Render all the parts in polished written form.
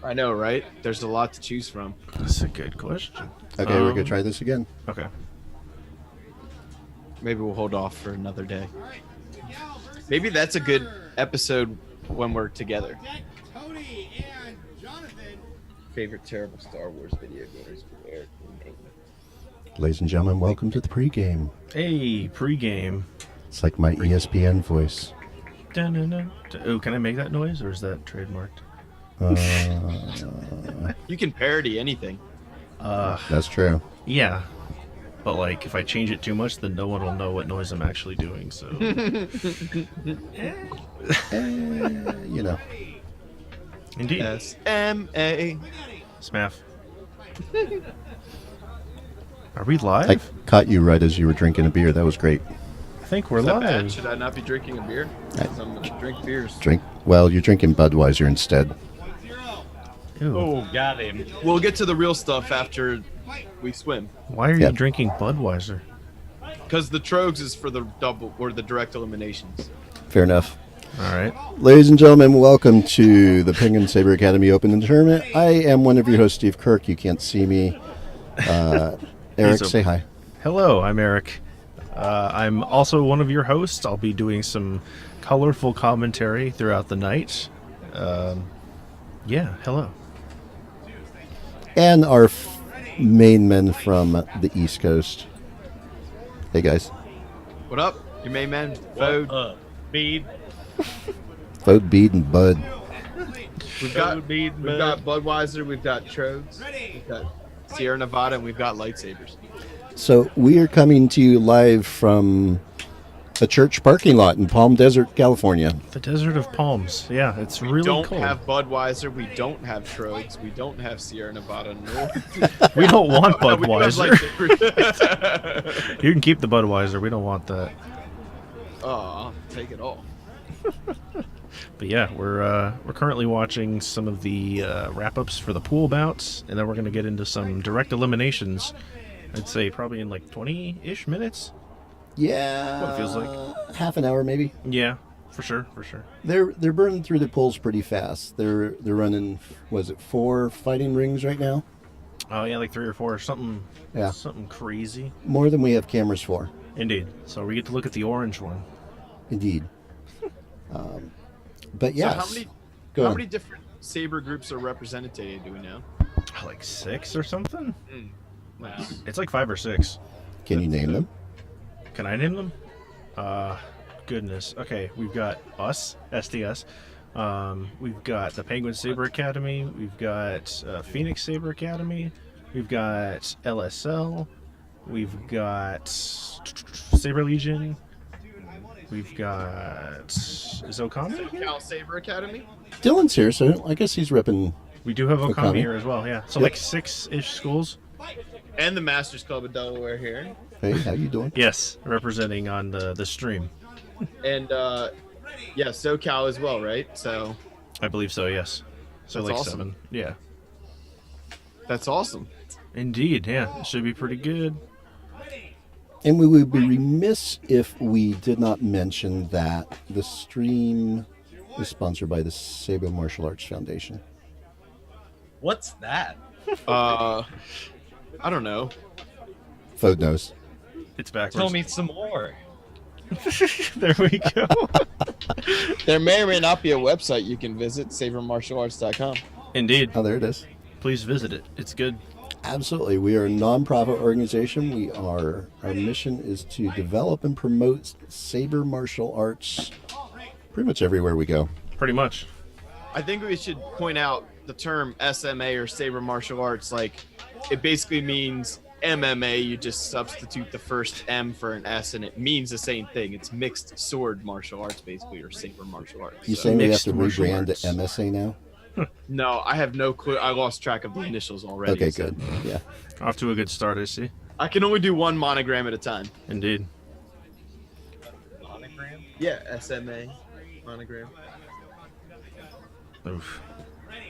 I know, right? There's a lot to choose from. That's a good question. Okay, we're gonna try this again. Okay. Maybe we'll hold off for another day. Maybe that's a good episode when we're together. Tony and Jonathan. Favorite terrible Star Wars video games with Eric and Nate. Ladies and gentlemen, welcome to the pregame. Hey, pregame. It's like my ESPN voice. Dun-dun-dun. Oh, can I make that noise, or is that trademarked? You can parody anything. That's true. Yeah. But, like, if I change it too much, then no one will know what noise I'm actually doing, so... You know. Indeed. SMA. Smaff. Are we live? I caught you right as you were drinking a beer. That was great. I think we're Is that bad? live. Should I not be drinking a beer? 'Cause I'm gonna drink beers. Well, you're drinking Budweiser instead. Ew. Oh, got him. We'll get to the real stuff after we swim. Why are Yep. you drinking Budweiser? Because the Trogs is for the double or the direct eliminations. Fair enough. All right. Ladies and gentlemen, welcome to the Penguin Saber Academy Open Tournament. I am one of your hosts, Steve Kirk. You can't see me. Eric, say hi. Hello, I'm Eric. I'm also one of your hosts. I'll be doing some colorful commentary throughout the night. Yeah, hello. And our main men from the East Coast. Hey, guys. What up? Your main man, What Fode. up, Bede? Vote Bede and Bud. We've got Bede, we've got Budweiser, we've got Trogs, we've got Sierra Nevada, and we've got lightsabers. So we are coming to you live from a church parking lot in Palm Desert, California. The Desert of Palms. Yeah, it's We really don't cold. have Budweiser, we don't have Trogs, we don't have Sierra Nevada, nor We don't want No, we do have Budweiser. lightsabers. You can keep the Budweiser. We don't want that. Oh, I'll take it all. But yeah, we're currently watching some of the wrap-ups for the pool bouts, and then we're going to get into some direct eliminations. I'd say probably in like 20-ish minutes. Yeah. What it feels like. Half an hour, maybe. Yeah, for sure, for sure. They're burning through the pools pretty fast. They're running, was it 4 fighting rings right now? Oh yeah, like 3 or 4, something. Yeah. Something crazy. More than we have cameras for. Indeed. So we get to look at the orange one. Indeed. But yes. So how many Go how on. many different Saber groups are represented today, do we know? Like 6 or something. Nice. It's like 5 or 6. Can you name them? Can I name them? Goodness. Okay, we've got us, SDS. We've got the Penguin Saber Academy. We've got Phoenix Saber Academy. We've got LSL. We've got Saber Legion. We've got is Okami here? Cal Saber Academy? Dylan's here, so I guess he's repping. We do have Okami Okami. here as well. Yeah, so Yep. like 6-ish schools. And the Masters Club of Delaware here. Hey, how you doing? Yes, representing on the stream. And yeah, SoCal as well, right? So I believe so. Yes. So That's like awesome. 7. Yeah. that's awesome. Indeed. Yeah. It should be pretty good. And we would be remiss if we did not mention that the stream is sponsored by the Saber Martial Arts Foundation. What's that? I don't know. Fode knows. It's backwards. Tell me some more. There we go. There may or may not be a website you can visit, sabermartialarts.com. Indeed. Oh, there it is. Please visit it. It's good. Absolutely. We are a non-profit organization. Our mission is to develop and promote Saber Martial Arts pretty much everywhere we go. Pretty much. I think we should point out the term SMA or Saber Martial Arts. Like, it basically means MMA. You just substitute the first M for an S, and it means the same thing. It's mixed sword martial arts, basically, or Saber Martial Arts. You So- saying we have Mixed to martial rebrand arts. to MSA now? No, I have no clue. I lost track of the initials already. Okay, so- good. Yeah. Off to a good start, I see. I can only do one monogram at a time. Indeed. Monogram? Yeah, SMA monogram. Oof.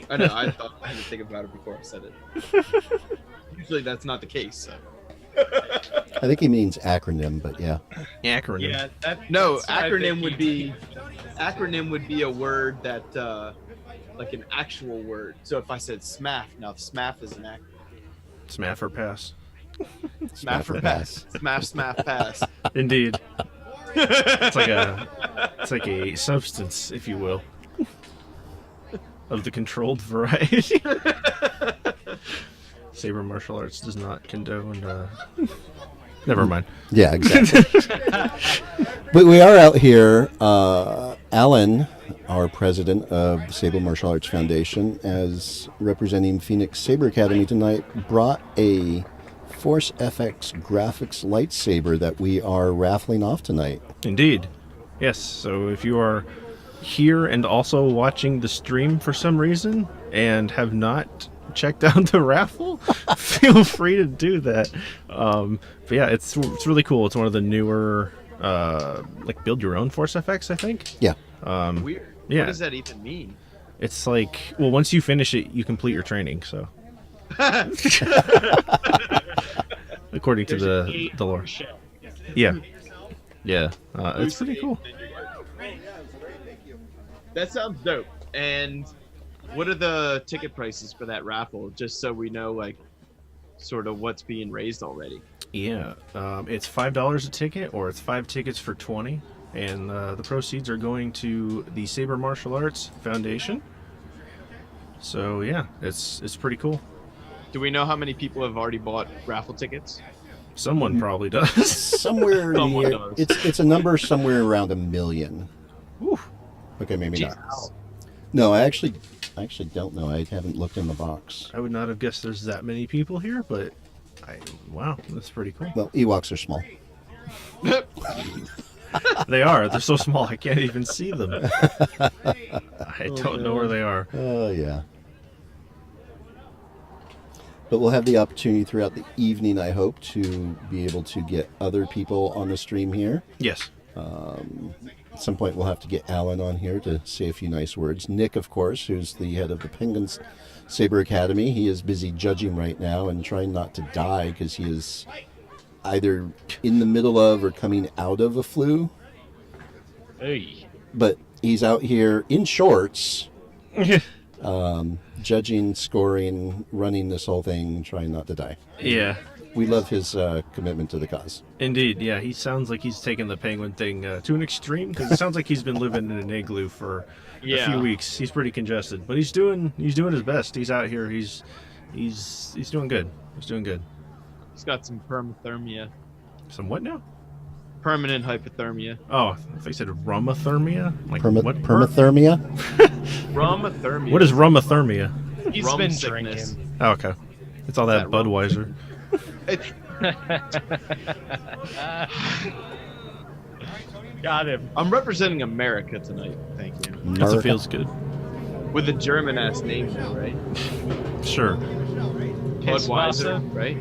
I know. I thought I had to think about it before I said it. Usually that's not the case. So. I think he means acronym, but yeah. Acronym. Yeah, that, No, that's what I acronym think would be a word that like an actual word. So if I said SMAF, now SMAF is an act. Smaff or pass. SMAF or pass. SMAF pass. Indeed. It's like a substance, if you will, of the controlled variety. Saber martial arts does not condone. Never mind. Yeah, exactly. But we are out here. Alan, our president of the Saber Martial Arts Foundation, as representing Phoenix Saber Academy tonight, brought a Force FX graphics lightsaber that we are raffling off tonight. Indeed. Yes, so if you are here and also watching the stream for some reason and have not checked out the raffle, feel free to do that. But yeah, it's really cool. It's one of the newer, like build your own Force FX, I think. Yeah. Weird. Yeah. What does that even mean? It's like, well, once you finish it, you complete your training. So, according to the lore. Yeah. Yeah. It's pretty cool. That sounds dope. And what are the ticket prices for that raffle? Just so we know, like, sort of what's being raised already. Yeah, it's $5 a ticket, or it's 5 tickets for $20, and the proceeds are going to the Saber Martial Arts Foundation. So yeah, it's pretty cool. Do we know how many people have already bought raffle tickets? Someone probably does. Somewhere Someone near, does. it's a number somewhere around 1 million. Whew. Okay, maybe Jesus. not. No, I actually don't know. I haven't looked in the box. I would not have guessed there's that many people here, but wow, that's pretty cool. Well, Ewoks are small. They are. They're so small I can't even see them. I don't know where they are. Oh, yeah. But we'll have the opportunity throughout the evening, I hope, to be able to get other people on the stream here. Yes. At some point, we'll have to get Alan on here to say a few nice words. Nick, of course, who's the head of the Penguins Saber Academy, he is busy judging right now and trying not to die because he is either in the middle of or coming out of a flu. Hey. But he's out here in shorts, judging, scoring, running this whole thing, trying not to die. Yeah. We love his commitment to the cause. Indeed, yeah. He sounds like he's taken the penguin thing to an extreme, because it sounds like he's been living in an igloo for a few weeks. He's pretty congested, but he's doing his best. He's out here. He's doing good. He's doing good. He's got some permathermia. Some what now? Permanent hypothermia. Oh, I thought you said rumathermia. Like what? Permathermia? Rumathermia. What is rumathermia? He's Rum been sickness. drinking. Oh, okay. It's all that Is that rum? Budweiser. It's, Got him. I'm representing America tonight. Thank you. That America. feels good. With a German ass name, though, right? Sure. Budweiser, right?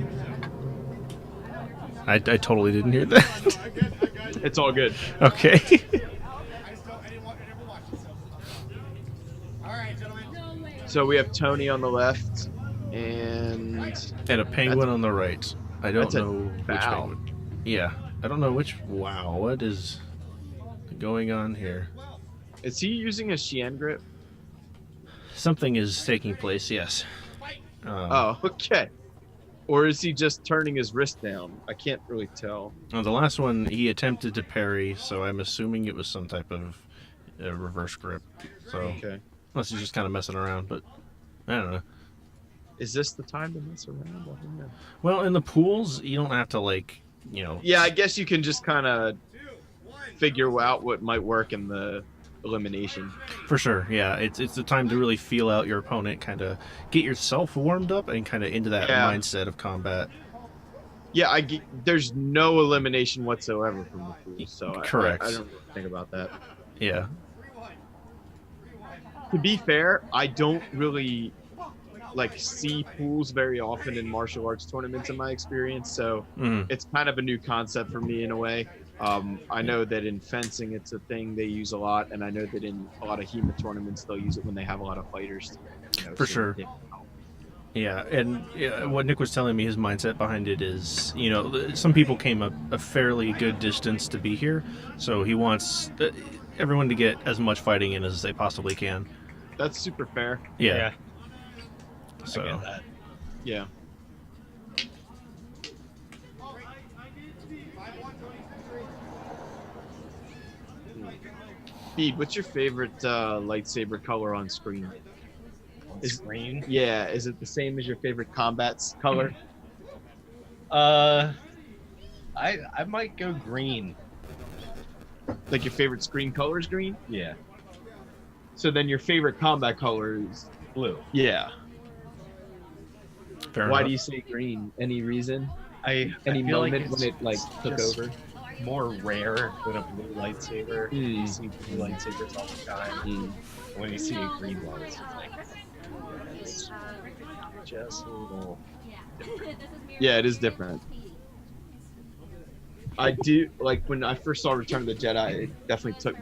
I totally didn't hear that. It's all good. Okay. I didn't want to ever watch this. All right, gentlemen. So we have Tony on the left, and And a penguin on the right. I don't that's a know which bow. penguin. Yeah. I don't know which. Wow. What is going on here? is he using a Xian grip? Something is taking place, yes. Oh, okay. Or is he just turning his wrist down? I can't really tell. The last one, he attempted to parry, so I'm assuming it was some type of reverse grip. So, Okay. unless he's just kind of messing around, but I don't know. Is this the time to mess around? I don't know. Well, in the pools, you don't have to, like, you know. Yeah, I guess you can just kind of figure out what might work in the elimination. For sure, yeah. It's the time to really feel out your opponent, kind of get yourself warmed up and kind of into that Yeah. mindset of combat. Yeah, there's no elimination whatsoever from the pool, so Correct. I don't really think about that. Yeah. To be fair, I don't really like see pools very often in martial arts tournaments in my experience, so Mhm. it's kind of a new concept for me in a way. I know that in fencing it's a thing they use a lot, and I know that in a lot of HEMA tournaments they'll use it when they have a lot of fighters. For sure. Yeah, and what Nick was telling me, his mindset behind it is, you know, some people came a fairly good distance to be here, so he wants everyone to get as much fighting in as they possibly can. That's super fair. Yeah. I So get that. Yeah. Feed, what's your favorite lightsaber color on screen? Is- Screen. Yeah, is it the same as your favorite combat's color? I might go green. Like your favorite screen color is green? Yeah. So then your favorite combat color is Blue. yeah. fair Why enough. do you say green? Any reason? I Any feel like moment when it like it's took just over? more rare than a blue lightsaber. Mm. You see blue lightsabers all the time. When you see a green one, it's just like it's just a little. Yeah, it is different. I do like when I first saw Return of the Jedi. It definitely took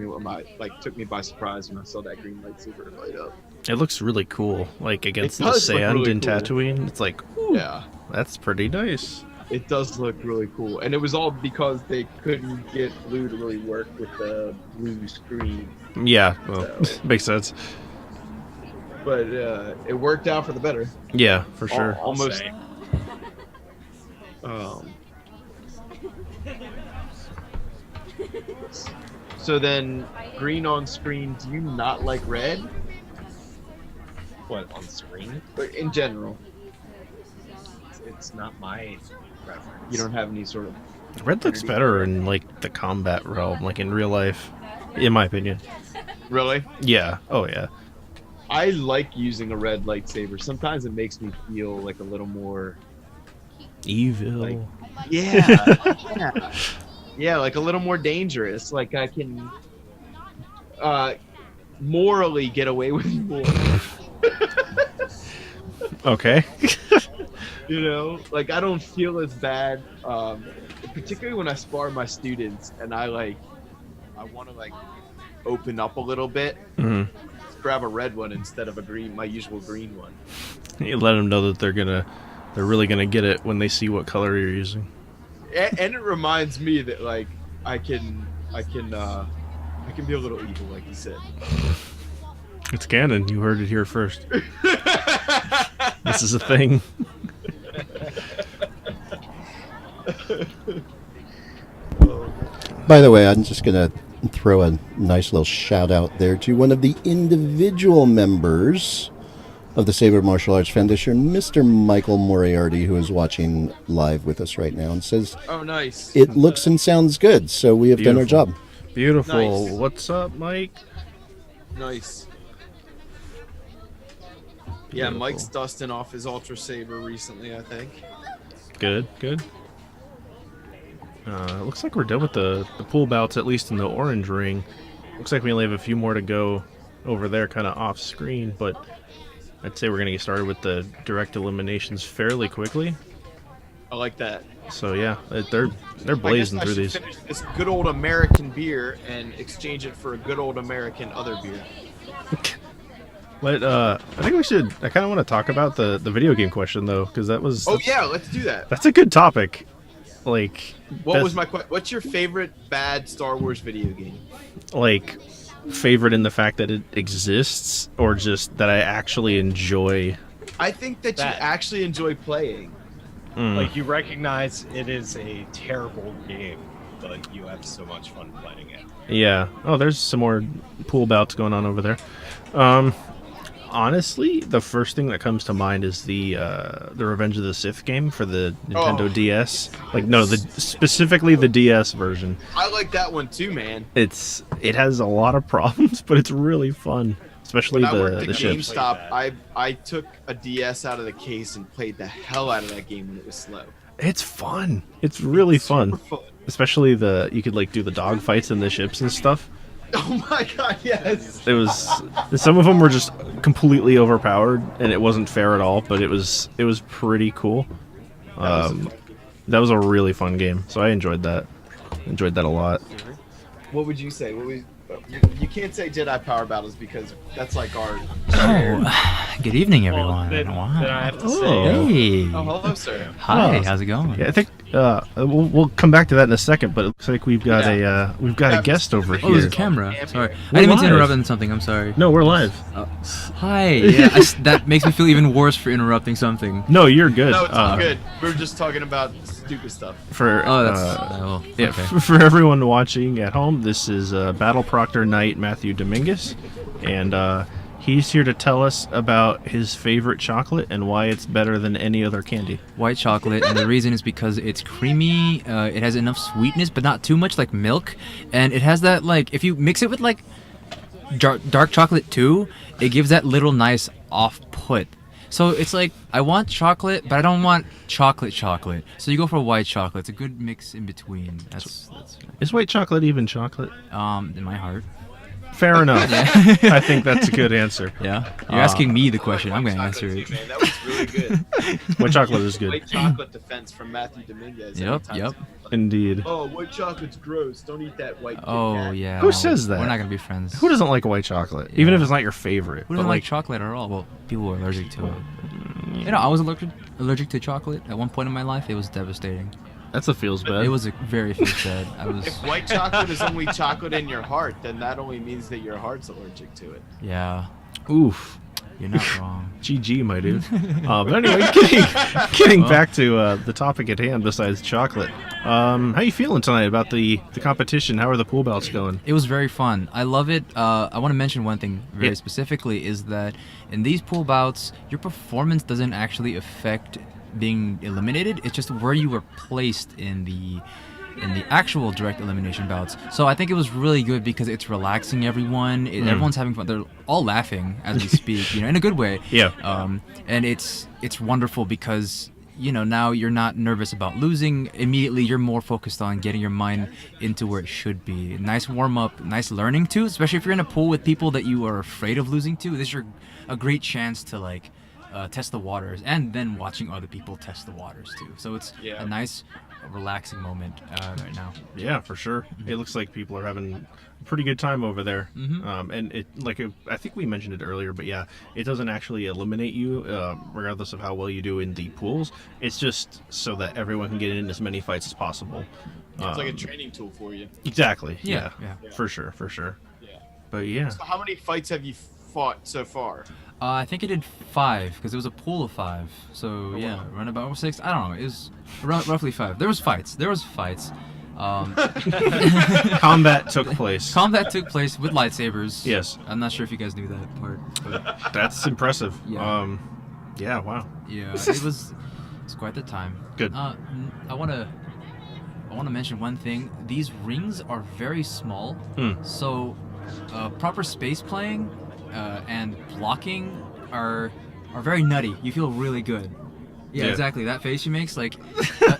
me by surprise when I saw that green lightsaber light up. It looks really cool, like against the does look sand really in cool. Tatooine. It's like, ooh, Yeah, that's pretty nice. it does look really cool, and it was all because they couldn't get blue to really work with the blue screen. Yeah, well, So- makes sense. But it worked out for the better. Yeah, for sure. I'll Almost. say. So then, green on screen. Do you not like red? What on screen? But in general, It's not my preference. you don't have any sort of. Red looks better in like the combat realm, like in real life, in my opinion. Really? Yeah. Oh yeah. I like using a red lightsaber. Sometimes it makes me feel like a little more. Evil. Like- Yeah. yeah. Yeah, like a little more dangerous. Like I can morally get away with more. Okay. You know, like I don't feel as bad. Particularly when I spar my students, and I want to like open up a little bit. hmm Grab a red one instead of my usual green one. You let them know that they're really gonna get it when they see what color you're using. And it reminds me that like I can be a little evil, like you said. It's canon. You heard it here first. This is a thing. By the way, I'm just going to throw a nice little shout out there to one of the individual members of the Saber Martial Arts Foundation, Mr. Michael Moriarty, who is watching live with us right now and says, Oh, nice. it looks and sounds good, so we have done our Beautiful. job. Beautiful. Nice. What's up, Mike? Nice. Yeah, Beautiful. Mike's dusting off his Ultra Saber recently, I think. Good. Good. Looks like we're done with the pool bouts, at least in the orange ring. Looks like we only have a few more to go over there, kind of off screen, but I'd say we're gonna get started with the direct eliminations fairly quickly. I like that. So yeah, they're blazing I guess I through should these. finish this good old American beer and exchange it for a good old American other beer. But I think we should. I kind of want to talk about the video game question though, because Oh yeah, let's do that. that's a good topic. Like, What was my question? What's your favorite bad Star Wars video game? like favorite in the fact that it exists, or just that I actually enjoy? I think that you That. actually enjoy playing. Like you recognize it is a terrible game, but you have so much fun playing it. Yeah. Oh, there's some more pool bouts going on over there. Honestly, the first thing that comes to mind is the Revenge of the Sith game for the Nintendo Oh. DS. Like, no, specifically the DS version. I like that one too, man. It has a lot of problems, but it's really fun, especially When I worked the at ships. GameStop, I took a DS out of the case and played the hell out of that game when it was slow. It's fun. It's really fun, Super fun. especially you could like do the dog fights in the ships and stuff. Oh my god, yes. It was some of them were just completely overpowered, and it wasn't fair at all. But it was pretty cool. That was a really fun game, so I enjoyed that. Enjoyed that a lot. What would you say? You can't say Jedi Power Battles because that's like our. Oh, good evening, Well, everyone. then Wow. I have to Oh. say, Hey. Oh, hello, sir. Hi, Oh. how's it going? Yeah, I think We'll come back to that in a second, but it looks like we've got a guest over Oh, there's a here. camera. Sorry. We're I didn't mean to live. interrupt on something. I'm sorry. No, we're live. Hi. Yeah, that makes me feel even worse for interrupting something. No, you're good. No, it's all good. We're just talking about stupid stuff. For Oh, that's well, yeah, okay. for everyone watching at home, this is Battle Proctor Knight Matthew Dominguez, and he's here to tell us about his favorite chocolate and why it's better than any other candy. White chocolate, and the reason is because it's creamy. It has enough sweetness, but not too much like milk, and it has that like if you mix it with like dark chocolate too, it gives that little nice off put. So it's like I want chocolate, but I don't want chocolate. So you go for white chocolate. It's a good mix in between. That's Is white chocolate even chocolate? in my heart. Fair enough. I think that's a good answer. Yeah, you're asking me the question. I'm gonna answer Chocolate it. too, man. That was really good. White chocolate is good. White chocolate defense from Matthew Dominguez. Yep, Anytime yep. someone's like, Indeed. oh, white chocolate's gross. Don't eat that white Kit Oh Kat." yeah. Who says that? We're not gonna be friends. Who doesn't like white chocolate? Even Yeah. if it's not your favorite. Who But doesn't like chocolate at all? Well, people are allergic to it. You know, I was allergic to chocolate at one point in my life. It was devastating. that's a feels bad. It was a very feels bad. I was If white chocolate is only chocolate in your heart, then that only means that your heart's allergic to it. yeah. Oof. You're not wrong. GG, my dude. But anyway, getting back to the topic at hand. Besides chocolate, how you feeling tonight about the competition? How are the pool bouts going? It was very fun. I love it. I want to mention one thing very Yeah. specifically is that in these pool bouts, your performance doesn't actually affect being eliminated. It's just where you were placed in the actual direct elimination bouts. So I think it was really good because it's relaxing everyone. Everyone's having fun. They're all laughing as we speak, in a good way. Yeah. And it's wonderful because now you're not nervous about losing. Immediately you're more focused on getting your mind into where it should be. Nice warm up, nice learning too, especially if you're in a pool with people that you are afraid of losing to. This is a great chance to test the waters, and then watching other people test the waters too. So it's Yeah. a nice relaxing moment right now. Yeah, for sure. It looks like people are having a pretty good time over there. Mhm. And it I think we mentioned it earlier, but yeah, it doesn't actually eliminate you, regardless of how well you do in the pools. It's just so that everyone can get in as many fights as possible. It's like a training tool for you. Exactly. Yeah, Yeah. yeah. For sure. For sure. Yeah. But yeah. So how many fights have you fought so far? I think I did 5 because it was a pool of 5. So yeah, wow. run about 6. I don't know. It was roughly 5. There was fights. Combat took place. Combat took place with lightsabers. Yes. I'm not sure if you guys knew that part, but That's impressive. Yeah. Yeah. Wow. yeah, it's quite the time. Good. I want to mention one thing. These rings are very small, so proper space playing and blocking are very nutty. You feel really good. Yeah, Yeah. exactly. That face she makes, like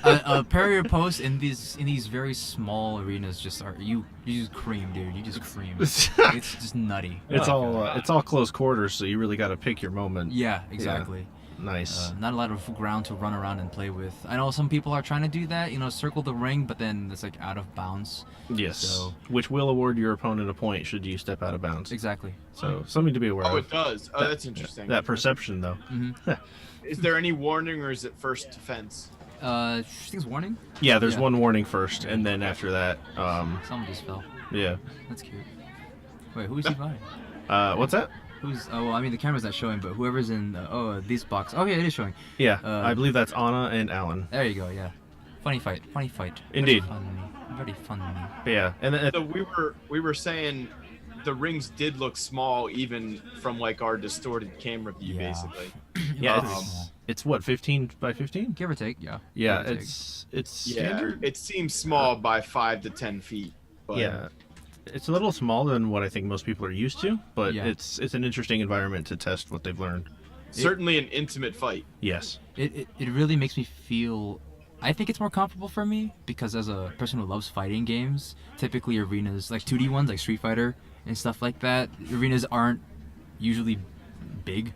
a parrier post in these very small arenas, you just cream, dude. You just cream. It's just nutty. It's all close quarters, so you really got to pick your moment. Yeah, exactly. Nice. Not a lot of ground to run around and play with. I know some people are trying to do that, circle the ring, but then it's like out of bounds. Yes. So Which will award your opponent a point should you step out of bounds. exactly. So something to be aware Oh, of. it does. Oh, that's interesting. That perception, though. Is there any warning, or is it first defense? She thinks warning. Yeah, there's Yeah. one warning first, and then after that, Someone just fell. yeah. That's cute. Wait, who is he by? What's that? Who's? Oh, well, I mean the camera's not showing, but whoever's in. This box. Oh yeah, it is showing. Yeah, Uh, I believe that's Anna and Alan. There you go. Yeah. Funny fight. Indeed. Very fun. But yeah, and then So we were saying the rings did look small, even from our distorted camera view, Yeah. basically. yeah, Um, it's what 15 by 15. Give or take. Yeah. Yeah, Give or take. it's Yeah, standard. it seems small by 5 to 10 feet. But Yeah, it's a little smaller than what I think most people are used to, but Yeah. it's an interesting environment to test what they've learned. certainly an intimate fight. Yes. It really makes me feel. I think it's more comfortable for me because as a person who loves fighting games, typically arenas like 2D ones like Street Fighter and stuff like that, arenas aren't usually big.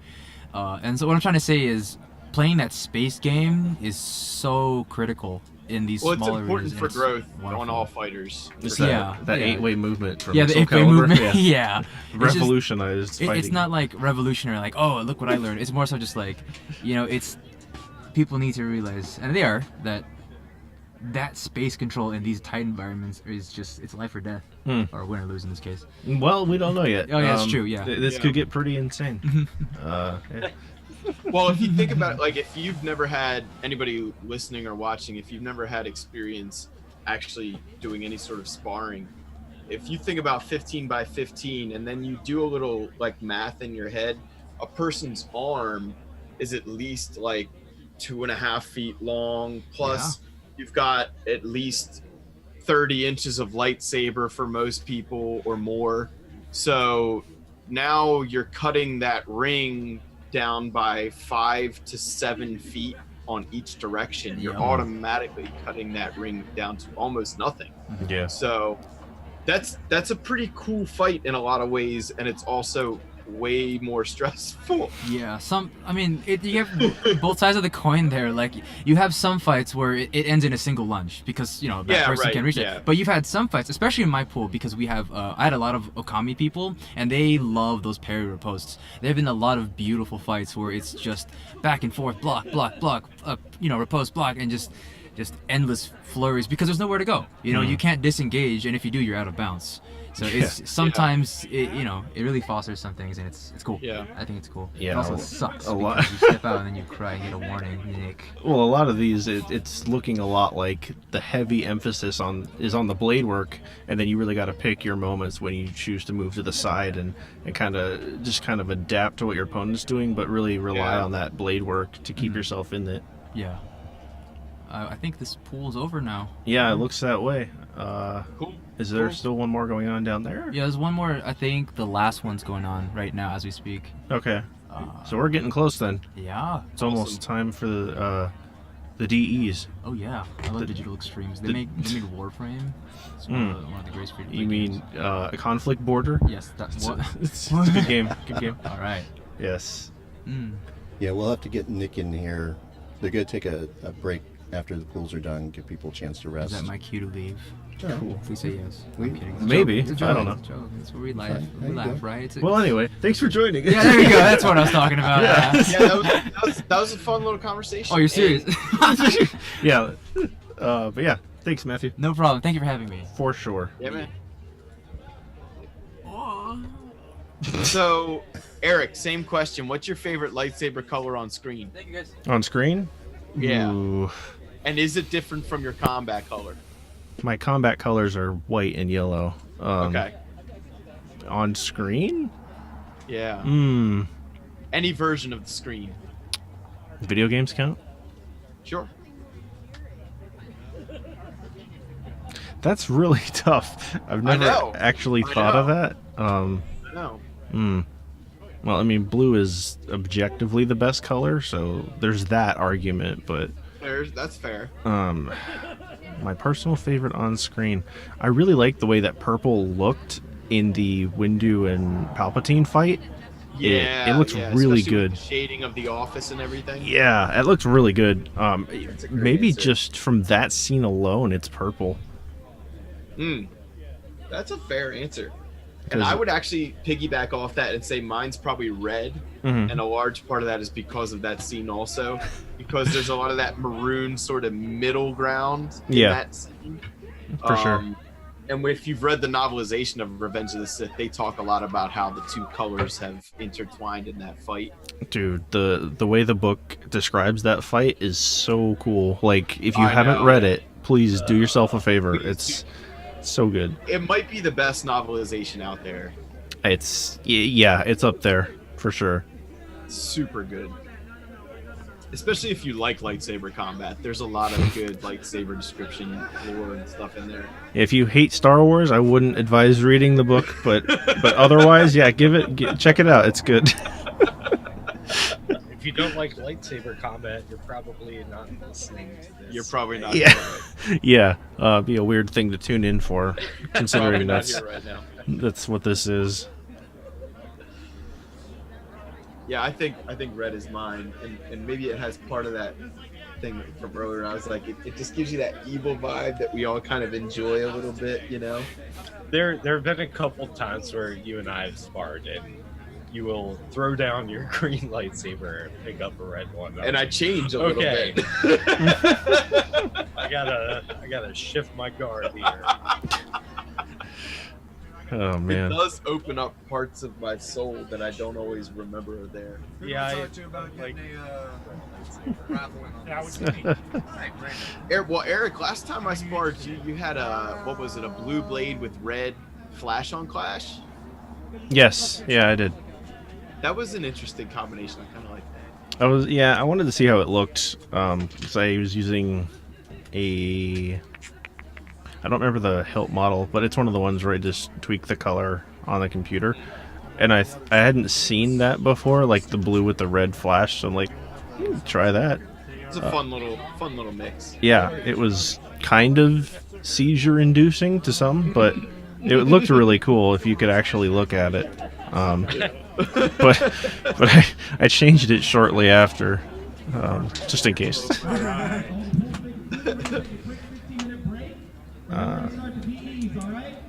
And so what I'm trying to say is playing that space game is so critical in these Well, it's small important arenas. for and it's growth on wonderful. all fighters. It's For Yeah, that yeah. 8-way movement from Yeah, the Soul 8-way Calibur. movement. Yeah. Yeah. It's just- Revolutionized fighting. It's not like revolutionary, like, oh, look what I learned. It's more so just like, it's people need to realize, and they are, that that space control in these tight environments is just it's life or death, or win or lose in this case. Well, we don't know yet. Oh, yeah, that's true, yeah. This could get pretty insane. Yeah. Well, if you think about it, like if you've never had anybody listening or watching, if you've never had experience actually doing any sort of sparring, if you think about 15 by 15 and then you do a little like math in your head, a person's arm is at least like 2.5 feet long, plus you've got at least 30 inches of lightsaber for most people or more. So now you're cutting that ring down by 5 to 7 feet on each direction. You're automatically cutting that ring down to almost nothing. Yeah. So that's a pretty cool fight in a lot of ways, and it's also way more stressful. Yeah, you have both sides of the coin there. Like, you have some fights where it ends in a single lunge because, that person can reach it. But you've had some fights, especially in my pool, because we have, I had a lot of Okami people, and they love those parry riposts. There have been a lot of beautiful fights where it's just back and forth, block, riposte, block, and just endless flurries because there's nowhere to go. You can't disengage, and if you do, you're out of bounds. So it's sometimes it really fosters some things, and it's cool. Yeah, I think it's cool. Yeah, it also sucks a because lot. you step out and then you cry and get a warning, Nick. Well, a lot of these, it's looking a lot like the heavy emphasis is on the blade work, and then you really got to pick your moments when you choose to move to the side and kind of adapt to what your opponent's doing, but really rely on that blade work to keep yourself in it. Yeah. I think this pool's over now. Yeah, it looks that way. Cool. Is there still one more going on down there? Yeah, there's one more. I think the last one's going on right now as we speak. Okay. So we're getting close then. Yeah. It's almost time for the DEs. Oh yeah, I love Digital Extremes. They made Warframe. It's one of the greatest free-to-play You mean a conflict border? Yes, that's what. It's a good game. Good game. All right. Yes. Yeah, we'll have to get Nick in here. They're going to take a break after the pools are done, give people a chance to rest. Is that my cue to leave? Cool. If we say yes. I'm kidding. It's a Maybe. joke. It's a joke. I don't know. It's a joke. That's where we laugh. Fine. We There you laugh, go. right? Well, anyway, thanks for joining. Yeah, there you go. That's what I was talking about. Yeah. That was a fun little conversation. Oh, you're serious? Yeah. But yeah, thanks, Matthew. No problem. Thank you for having me. For sure. Yeah, man. So, Eric, same question. What's your favorite lightsaber color on screen? Thank you, guys. On screen? Yeah. Ooh. And is it different from your combat color? My combat colors are white and yellow. Okay. On screen? Yeah. Hmm. Any version of the screen. Video games count? Sure. That's really tough. I've never know. actually I thought of know. that. No. Well, I mean, blue is objectively the best color, so there's that argument, but That's fair. my personal favorite on screen, I really like the way that purple looked in the Windu and Palpatine fight. Yeah. It looks really especially with good. the shading of the office and everything. Yeah, it looks really good. a great Maybe answer. just from that scene alone, it's purple. That's a fair answer. And 'Cause- I would actually piggyback off that and say mine's probably red. Mhm. And a large part of that is because of that scene also. Because there's a lot of that maroon sort of middle ground in Yeah. that scene. For sure. And if you've read the novelization of Revenge of the Sith, they talk a lot about how the two colors have intertwined in that fight. Dude, the way the book describes that fight is so cool. Like, if you I haven't know. read it, please do yourself a favor. Please It's so good. It might be the best novelization out there. Yeah, it's up there for sure. Super good. Especially if you like lightsaber combat. There's a lot of good lightsaber description, lore, and stuff in there. If you hate Star Wars, I wouldn't advise reading the book, but otherwise, yeah, check it out. It's good. If you don't like lightsaber combat, you're probably not listening to this. You're probably not Yeah. here Yeah, be a weird thing to tune in for, right. Probably considering not that's here right now. that's what this is. Yeah, I think red is mine, and maybe it has part of that thing from earlier. I was like, it just gives you that evil vibe that we all kind of enjoy a little bit, you know? There have been a couple times where you and I have sparred, and you will throw down your green lightsaber and pick up a red one. And I change a little Okay. bit. I gotta shift my guard here. Oh It man. does open up parts of my soul that I don't always remember are there. Yeah, I talk to you about like. getting a raffle in on Well, Eric, last time I sparred you had a, what was it, a blue blade with red flash on clash? Yes. Yeah, I did. That was an interesting combination. I kind of like that. I wanted to see how it looked. Because I was using a. I don't remember the hilt model, but it's one of the ones where I just tweak the color on the computer. And I hadn't seen that before, like the blue with the red flash. So I'm like, try that. It's a fun little mix. Yeah, it was kind of seizure-inducing to some, but it looked really cool if you could actually look at it. But I changed it shortly after, just in case.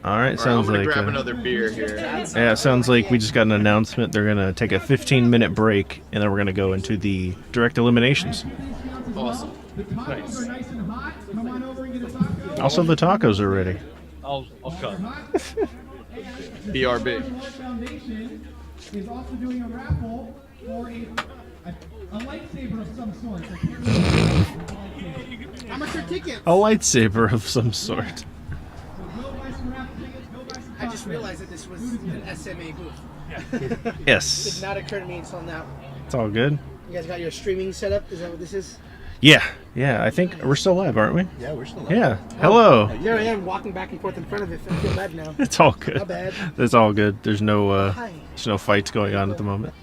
All right, sounds I'm gonna like grab another beer here. yeah, it sounds like we just got an announcement. They're gonna take a 15-minute break, and then we're gonna go into the direct eliminations. Awesome. Nice. Also, the tacos are ready. I'll come. BRB. Foundation is also doing a raffle for a lightsaber of some sort. Amateur tickets. A lightsaber of some sort. I just realized that this was an SMA booth. Yes, Did not occur to me until now. it's all good. You guys got your streaming set up? Is that what this is? Yeah, I think we're still live, aren't we? Yeah, we're still. Yeah. Hello. There I am walking back and forth in front of it. I feel bad now. It's all good. My bad. It's all good. There's no Hi. fights going on at the moment.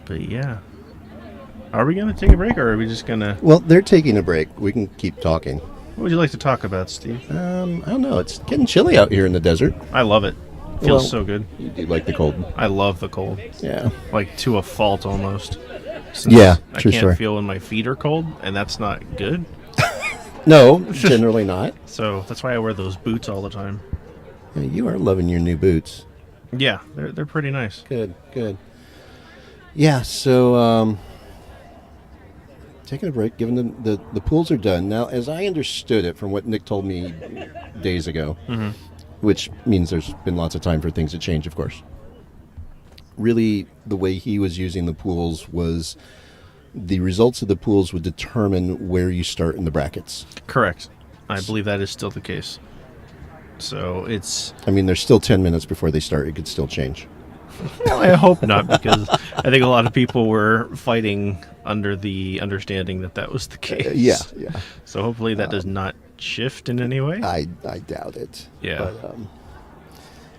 But yeah. Are we gonna take a break, or are we just gonna? Well, they're taking a break. We can keep talking. What would you like to talk about, Steve? I don't know. It's getting chilly out here in the desert. I love it. Feels Well- so good. You do like the cold. I love the cold, Yeah. like to a fault almost. Since Yeah, I true can't story. feel when my feet are cold, and that's not good. No, generally not. So that's why I wear those boots all the time. Yeah, you are loving your new boots. Yeah, they're pretty nice. Good, good. Yeah, so taking a break, given the pools are done. Now, as I understood it from what Nick told me days ago, which means there's been lots of time for things to change, of course. Really, the way he was using the pools was the results of the pools would determine where you start in the brackets. Correct. I believe that is still the case. So it's. I mean, there's still 10 minutes before they start. It could still change. Well, I hope not, because I think a lot of people were fighting under the understanding that that was the case. Yeah. So hopefully that does not shift in any way. I doubt it. Yeah. But,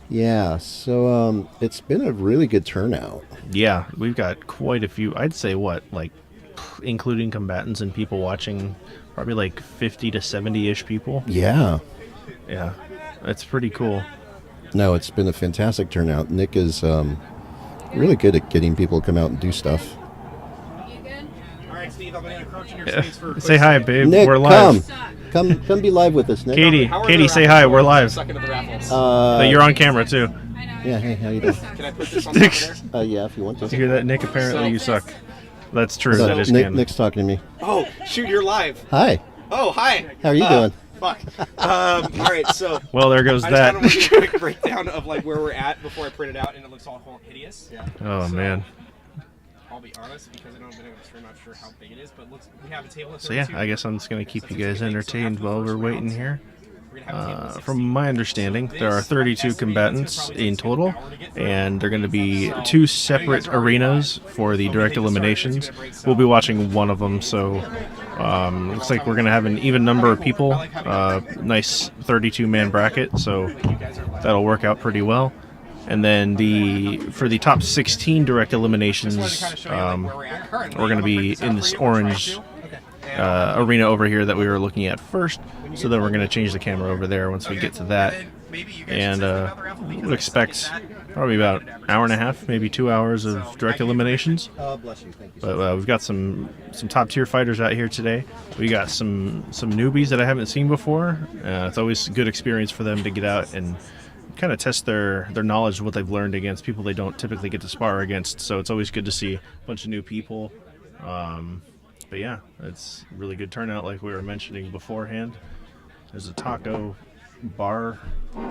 yeah, so it's been a really good turnout. Yeah, we've got quite a few. I'd say including combatants and people watching, probably like 50 to 70-ish people. Yeah. Yeah, that's pretty cool. No, it's been a fantastic turnout. Nick is really good at getting people to come out and do stuff. All right, Steve, I'm going to encroach in your space for a quick Say hi, second. babe. Nick, We're live. come be live with us, Nick. Katie, How are Katie, the say raffles hi. going? We're live. Second of the raffles. But you're on camera too. Yeah, hey, how you doing? Can I put this on top of there? Yeah, if you want to. You hear that, Nick? Apparently you suck. That's true. So, That is Nick, canon. Nick's talking to me. Oh, shoot, you're live. Hi, Oh, hi. how are you doing? Fuck. All right, so Well, there goes I that. just kind of want to do a quick breakdown of like where we're at before I print it out, and it looks all hideous. Yeah. Oh So, man. I'll be honest, because I don't have been able to stream, I'm not sure how big it is, but looks we have a table. Of So yeah, 32. I guess I'm just gonna keep you guys entertained while we're waiting here. We're gonna have a table of 16. From my understanding, there are 32 combatants in total, and they're going to be two separate arenas for the direct eliminations. We'll be watching one of them, so looks like we're going to have an even number of people. Nice 32-man bracket, so that'll work out pretty well. And then for the top 16 direct eliminations, we're going to be in this orange arena over here that we were looking at first. So then we're going to change the camera over there once we get to that. And we'll expect probably about an hour and a half, maybe 2 hours of direct eliminations. Bless you, thank you. But we've got some top tier fighters out here today. We got some newbies that I haven't seen before. It's always a good experience for them to get out and kind of test their knowledge of what they've learned against people they don't typically get to spar against. So it's always good to see a bunch of new people. But yeah, it's really good turnout, like we were mentioning beforehand. There's a taco bar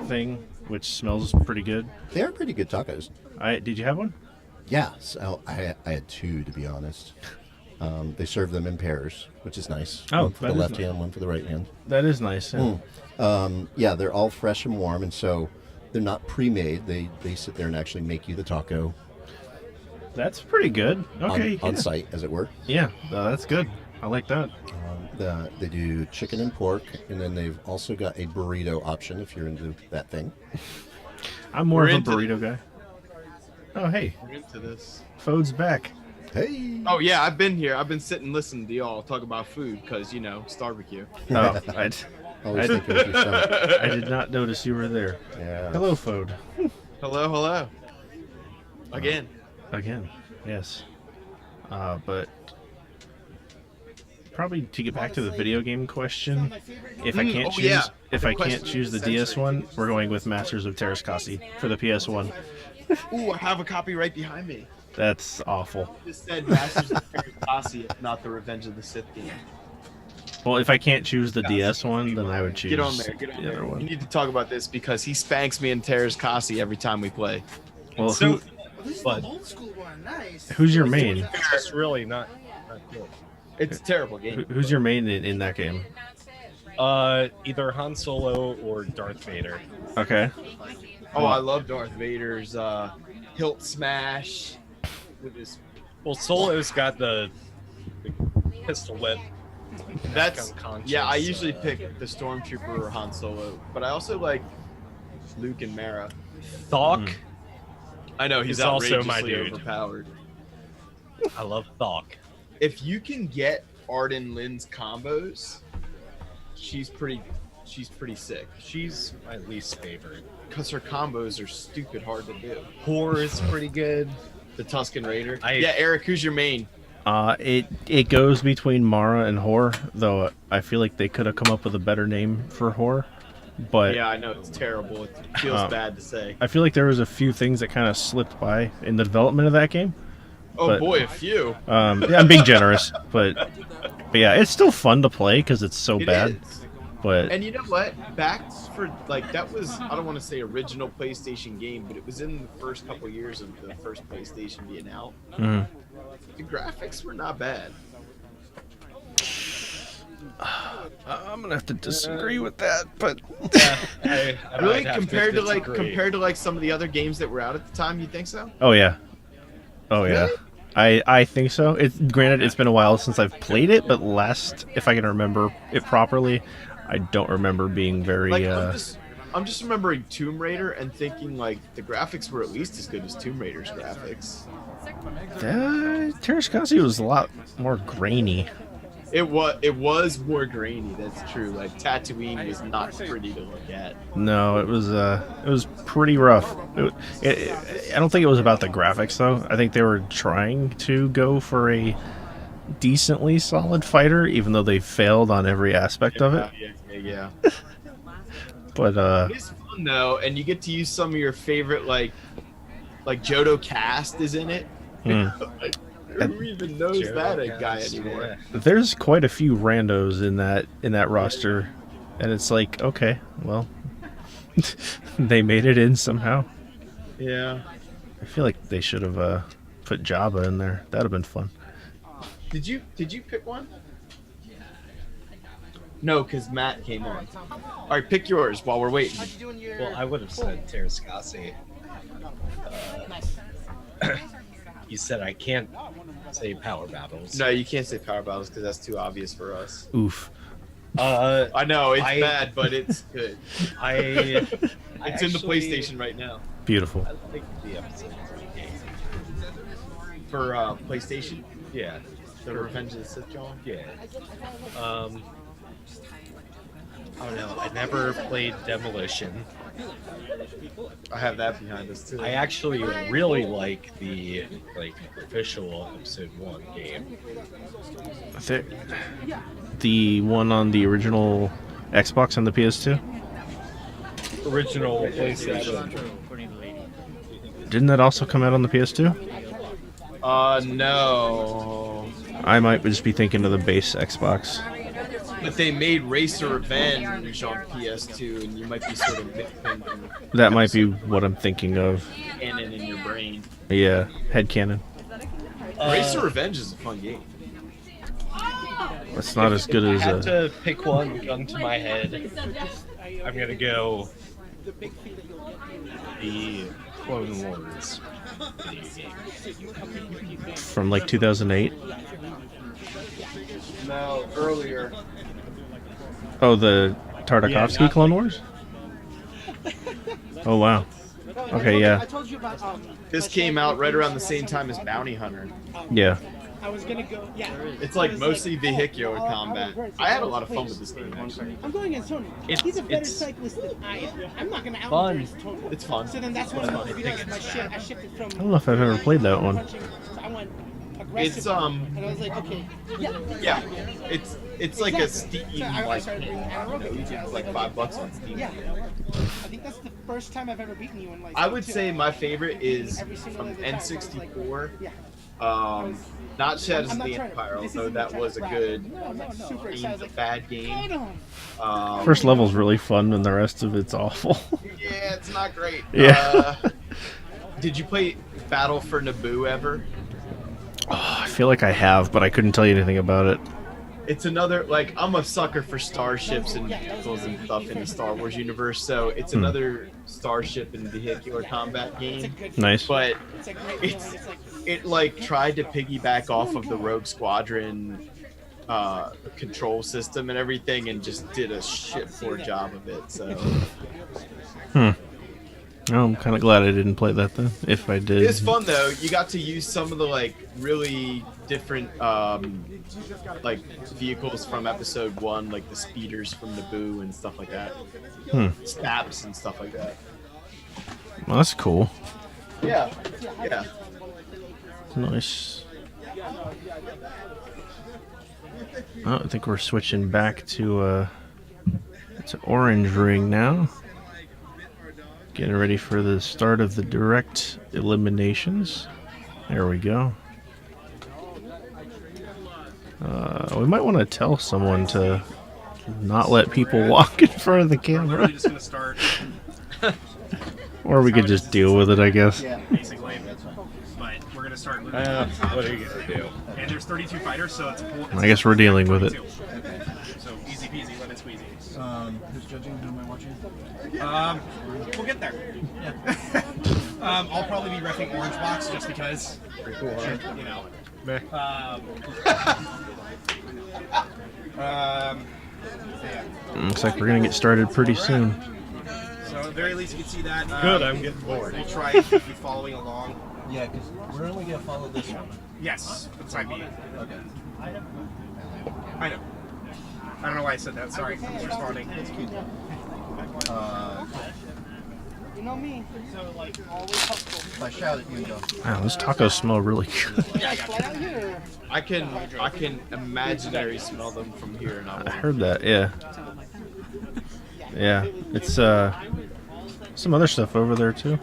thing, which smells pretty good. They are pretty good tacos. Did you have one? Yeah, so I had two, to be honest. They serve them in pairs, which is nice. Oh, one for the that is left nice. hand, one for the right hand. That is nice. Yeah. Yeah, they're all fresh and warm, and so they're not pre-made. They sit there and actually make you the taco That's pretty good. Okay. on yeah. site, as it were. Yeah, that's good. I like that. They do chicken and pork, and then they've also got a burrito option if you're into that thing. I'm more We're of a into- burrito guy. Oh, hey, We're into this. Fode's back. Hey! Oh yeah, I've been here. I've been sitting listening to y'all talk about food because Starbecue. Oh, Always thinking with your stomach. I did not notice you were there. Yeah. Hello, Fode. Hello. Again. Again, yes. But probably to get back to the video game question, if I can't choose, yeah. if The I can't question choose the is DS one, we're going with Masters of Terrascasi for the PS1. Ooh, I have a copy right behind me. That's awful. Just said Masters of Terrascasi, if not the Revenge of the Sith game. Well, if I can't choose the DS one, then I would choose Get on there. Get on the other there. We one. need to talk about this because he spanks me in Terrascasi every time we play. Well, So, This is But- the old school one. Nice. who's your main? it's just really not good. It's a terrible game. Who's your main in that game? Either Han Solo or Darth Vader. Okay. Oh, I love Darth Vader's hilt smash with his. Well, Solo's got the pistol whip. That's unconscious, yeah. I usually pick the Stormtrooper or Han Solo, but I also like Luke and Mara. Thawk. I know he's He's also outrageously my dude. overpowered. I love Thawk. If you can get Arden Lynn's combos, she's pretty sick. She's my least favorite. Because her combos are stupid hard to do. Whore is pretty good. The Tusken Raider. I- Yeah, Eric, who's your main? It goes between Mara and Hor, though I feel like they could have come up with a better name for Hor. But Yeah, I know it's terrible. It feels bad to say. I feel like there was a few things that kind of slipped by in the development of that game. Oh but- boy, a few. Yeah, I'm being generous, but yeah, it's still fun to play because it's so It bad. is. But And you know what? Back for that was I don't want to say original PlayStation game, but it was in the first couple years of the first PlayStation being out. mhm. The graphics were not bad. I'm gonna have to disagree with that. But I Really, might have compared to like some of the other games that were out at the time, you think so? oh yeah, Really? I think so. It's granted it's been a while since I've played it, but last if I can remember it properly, I don't remember being very. Like I'm just remembering Tomb Raider and thinking like the graphics were at least as good as Tomb Raider's graphics. Terrascasi was a lot more grainy. It was more grainy. That's true. Like Tatooine was not pretty to look at. No, it was pretty rough. I don't think it was about the graphics though. I think they were trying to go for a decently solid fighter, even though they failed on every aspect of it. Yeah. But It's fun though, and you get to use some of your favorite like Jodo Cast is in it. Like, who even knows that a guy anymore? there's quite a few randos in that roster, and it's like, okay, well, they made it in somehow. Yeah. I feel like they should have put Jabba in there. That'd have been fun. Did you pick one? No, because Matt came on. All right, pick yours while we're waiting. How'd you do in your? Well, I would have said Terrascasi. You said I can't say power battles. No, you can't say power battles because that's too obvious for us. Oof. I know it's I- bad, but it's good. I It's in the PlayStation right now Beautiful. I like the episode 3 game. for PlayStation. Yeah, The Revenge of the Sith, John. yeah. I don't know. I never played Demolition. I have that behind us too. I actually really like the official episode 1 game. The one on the original Xbox and the PS2. original PlayStation. Didn't that also come out on the PS2? No. I might just be thinking of the base Xbox. But they made Racer Revenge on PS2, and you might be sort of mixing That might be what I'm thinking of. canon in your brain. Yeah, headcanon. Racer Revenge is a fun game. It's not as good If I as had to pick one gun to my head, I'm gonna go the Clone Wars video game. from like 2008. No, earlier. Oh, the Tartakovsky not Clone Wars? Oh, wow. Okay, yeah. I told you about This came out right around the same time as Bounty Hunter. Yeah. I was gonna go. Yeah. It's like mostly vehicular combat. I had a lot of fun with this game, actually. I'm going against Tony. He's a better cyclist than I am. I'm not gonna Fun. out Tony. It's fun. So then that's when I realized my shit. I shifted from. I don't know if I've ever played that one. So I went aggressive. It's And I was like, okay. yeah, it's like a Exactly. Steam So I like started bringing anaerobic. you get like $5 on Steam. Yeah. I think that's the first time I've ever beaten you in like. I would say my favorite is from N64. Not Shadows of the Empire, although that was a good themed bad game. First level's really fun and the rest of it's awful. Yeah, it's not great. Yeah. Did you play Battle for Naboo ever? Oh, I feel like I have, but I couldn't tell you anything about it. It's another, like, I'm a sucker for starships and vehicles and stuff in the Star Wars universe, so it's another starship and vehicular combat game. Nice. But it like tried to piggyback off of the Rogue Squadron control system and everything, and just did a shit poor job of it. So Oh, I'm kind of glad I didn't play that then. If I did. it's fun though. You got to use some of the like really different like vehicles from Episode 1, like the speeders from Naboo and stuff like that. Snaps and stuff like that. Well, that's cool. Yeah. Nice. Oh, I think we're switching back to Orange Ring now. Getting ready for the start of the direct eliminations. There we go. We might want to tell someone to not let people walk in front of the camera. Just gonna start. Or we could just deal with it, I guess. Basically, but we're gonna start. What are you gonna do? And there's 32 fighters, so it's. I guess we're dealing with it. So easy peasy, lemon squeezy. Who's judging? Who am I watching? We'll get there. I'll probably be reffing Orange Box just because. Pretty cool, huh? You know. Looks like we're gonna get started pretty soon. So at the very least, you can see that. Good, I'm getting bored. We'll try and keep you following along. Yeah, because we're only gonna follow this one. Yes, for the time being. Okay. I know. I don't know why I said that. Sorry, I was responding. It's cute. You know me. So like always helpful. If I shout at you, go. Wow, those tacos smell really good. Fly out here. I can imaginary smell them from here, and I heard that, yeah. Yeah, it's some other stuff over there too.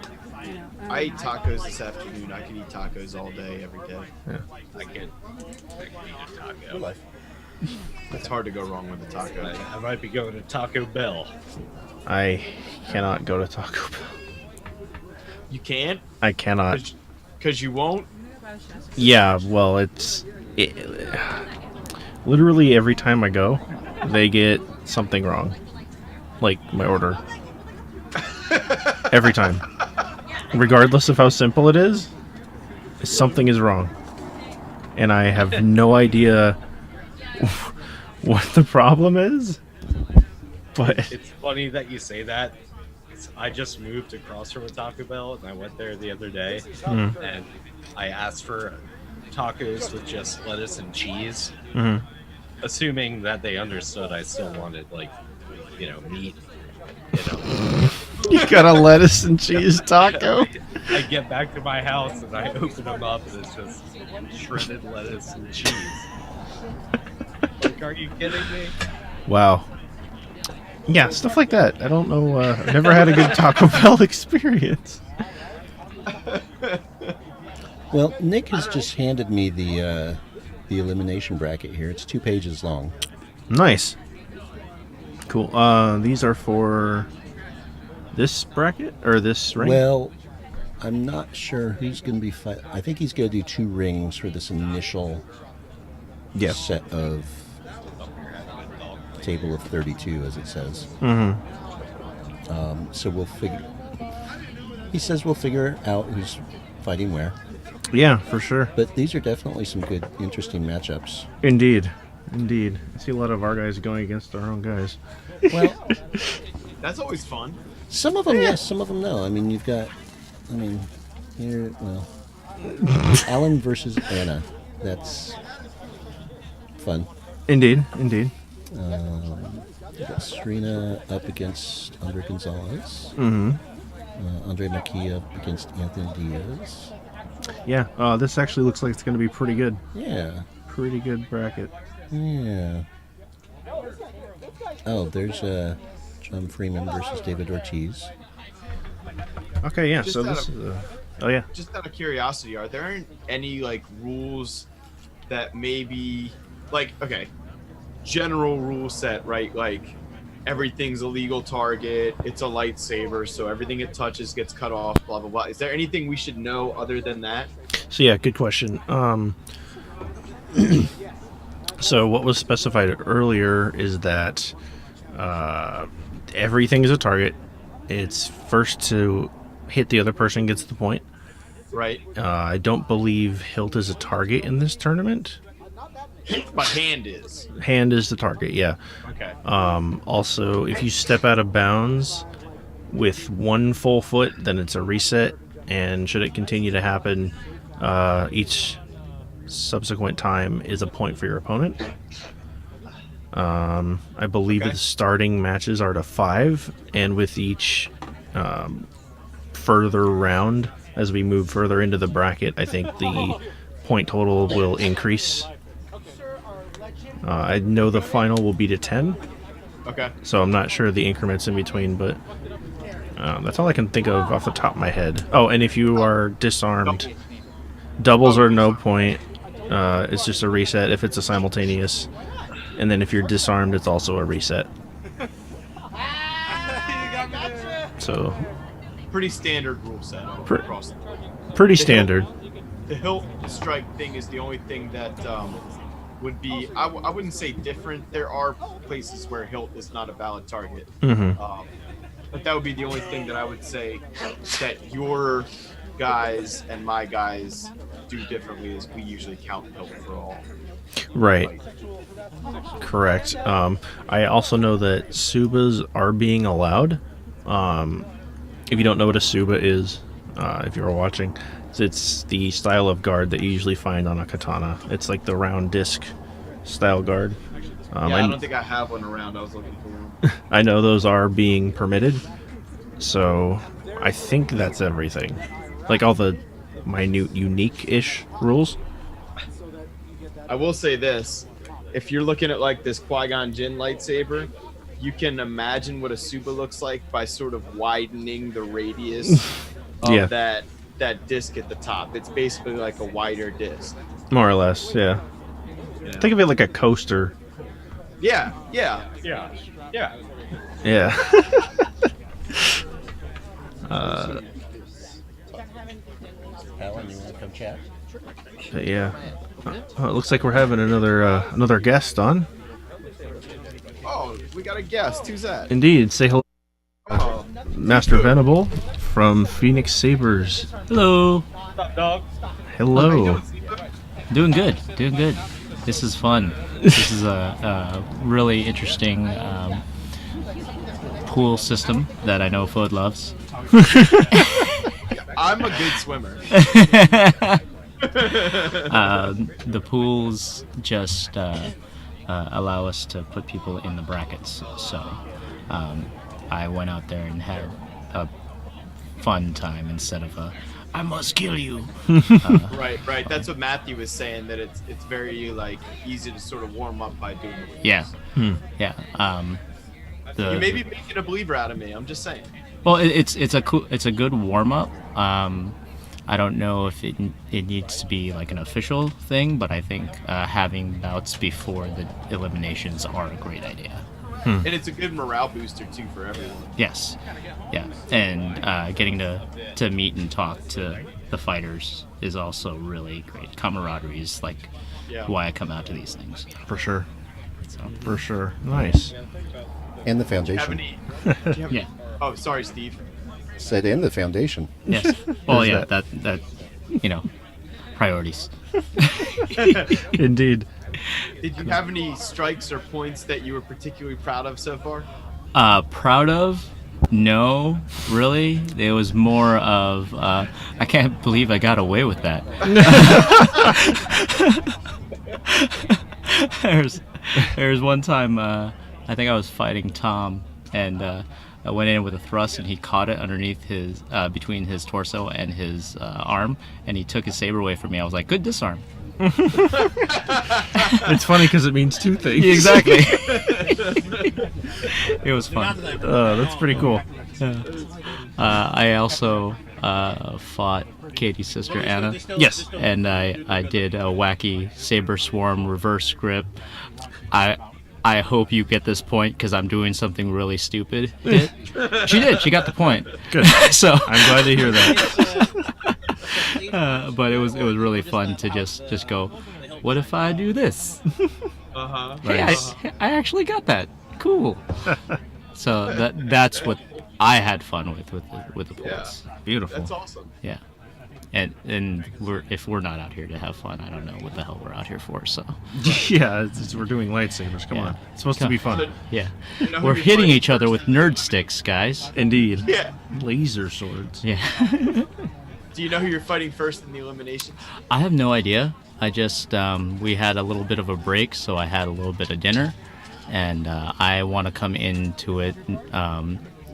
I ate tacos this afternoon. I can eat tacos all day, every day. Yeah. I can eat a taco. It's hard to go wrong with a taco. I might be going to Taco Bell. I cannot go to Taco Bell. You can't? I cannot. Because you won't? Yeah, well, literally every time I go, they get something wrong. Like my order. Every time. Regardless of how simple it is, something is wrong. And I have no idea what the problem is. But It's funny that you say that. I just moved across from a Taco Bell, and I went there the other day, and I asked for tacos with just lettuce and cheese, assuming that they understood I still wanted, like, meat. you got a lettuce and cheese taco? I get back to my house, and I open them up, and it's just shredded lettuce and cheese. Like, are you kidding me? Wow. Yeah, stuff like that. I don't know. I've never had a good Taco Bell experience. Well, Nick has just handed me the elimination bracket here. It's 2 pages long. Nice. Cool. These are for this bracket or this ring? Well, I'm not sure who's going to be fight. I think he's going to do 2 rings for this initial set of table of 32, as it says. Mm-hmm. So we'll figure. He says we'll figure out who's fighting where. Yeah, for sure. But these are definitely some good, interesting matchups. Indeed. I see a lot of our guys going against our own guys. Well, That's always fun. some of them yes, some of them no. I mean, here, well, Alan versus Anna. That's fun. Indeed. We've got Serena up against Andre Gonzalez. Mm-hmm. Andre Makia up against Anthony Diaz. Yeah. This actually looks like it's going to be pretty good. Yeah. Pretty good bracket. Yeah. Oh, there's John Freeman versus David Ortiz. Okay, yeah. Just So out this of- is. Oh yeah. Just out of curiosity, are there any like rules that maybe like general rule set, right? Like everything's a legal target, it's a lightsaber, so everything it touches gets cut off, blah blah blah. Is there anything we should know other than that? So yeah, good question. So what was specified earlier is that everything is a target. It's first to hit the other person gets the point. Right. I don't believe hilt is a target in this tournament. But hand is. Hand is the target, yeah. Okay. Also, if you step out of bounds with 1 full foot, then it's a reset. And should it continue to happen, each subsequent time is a point for your opponent. I believe the starting matches are to 5, and with each further round, as we move further into the bracket, I think the point total will increase. I know the final will be to 10. Okay. So I'm not sure the increments in between, but that's all I can think of off the top of my head. Oh, and if you are disarmed, doubles are no point. It's just a reset if it's a simultaneous. And then if you're disarmed, it's also a reset. So Pretty standard rule set across the board. pretty standard. The hilt strike thing is the only thing that would be, I wouldn't say different. There are places where hilt is not a valid target. Mm-hmm. But that would be the only thing that I would say that your guys and my guys do differently, is we usually count hilt for all. Right. Correct. I also know that Subas are being allowed. If you don't know what a Suba is, if you're watching, it's the style of guard that you usually find on a katana. It's like the round disc style guard. I don't think I have one around. I was looking for one. I know those are being permitted, so I think that's everything. Like all the minute, unique-ish rules. I will say this: if you're looking at like this Qui-Gon Jinn lightsaber, you can imagine what a Suba looks like by sort of widening the radius of Yeah. that disc at the top. It's basically like a wider disc. More or less, yeah. Think of it like a coaster. Yeah. Yeah. Yeah. Alan, you want to come chat? But yeah. It looks like we're having another guest on. Oh, we got a guest. Who's that? Indeed. Say hello, Oh, Master Venable from Phoenix Sabers. Hello. Hello. Doing good. This is fun. This is a really interesting pool system that I know Food loves. I'm a good swimmer. The pools just allow us to put people in the brackets. So I went out there and had a fun time instead of a I must kill you. Right. That's what Matthew was saying. That it's very like easy to sort of warm up by doing it. Yeah. Hmm. Yeah. the You may be making a believer out of me. I'm just saying. well, it's a good warm up. I don't know if it needs to be like an official thing, but I think having bouts before the eliminations are a great idea. And it's a good morale booster too for everyone. Yes, yeah, and getting to meet and talk to the fighters is also really great. Camaraderie is like why I come out to these things. For sure. So, For sure. Nice. And the Do you have foundation. any? Do you have, yeah. Oh, sorry, Steve. Said and the foundation. Yes. Well, There's yeah. That priorities. Indeed. Did you have any strikes or points that you were particularly proud of so far? Proud of? No, really. It was more of I can't believe I got away with that. There's one time I think I was fighting Tom, and I went in with a thrust, and he caught it underneath his between his torso and his arm, and he took his saber away from me. I was like, good disarm. It's funny because it means two things. Exactly. It was fun. That's pretty cool. I also fought Katie's sister Anna. Yes. And I did a wacky Saber Swarm reverse grip. I hope you get this point because I'm doing something really stupid. She did. She got the point. Good. So I'm glad to hear that. but it was really fun to just go, what if I do this? Hey, Nice. I actually got that. Cool. So that's what I had fun with the points. Beautiful. That's awesome. Yeah. And if we're not out here to have fun, I don't know what the hell we're out here for. So Yeah, we're doing lightsabers. Come Yeah. on. It's supposed to be fun. yeah, You know who we're you're hitting fighting each other first? with nerd sticks, guys. Indeed. Yeah. Laser swords. Yeah. Do you know who you're fighting first in the eliminations? I have no idea. I just we had a little bit of a break, so I had a little bit of dinner, and I want to come into it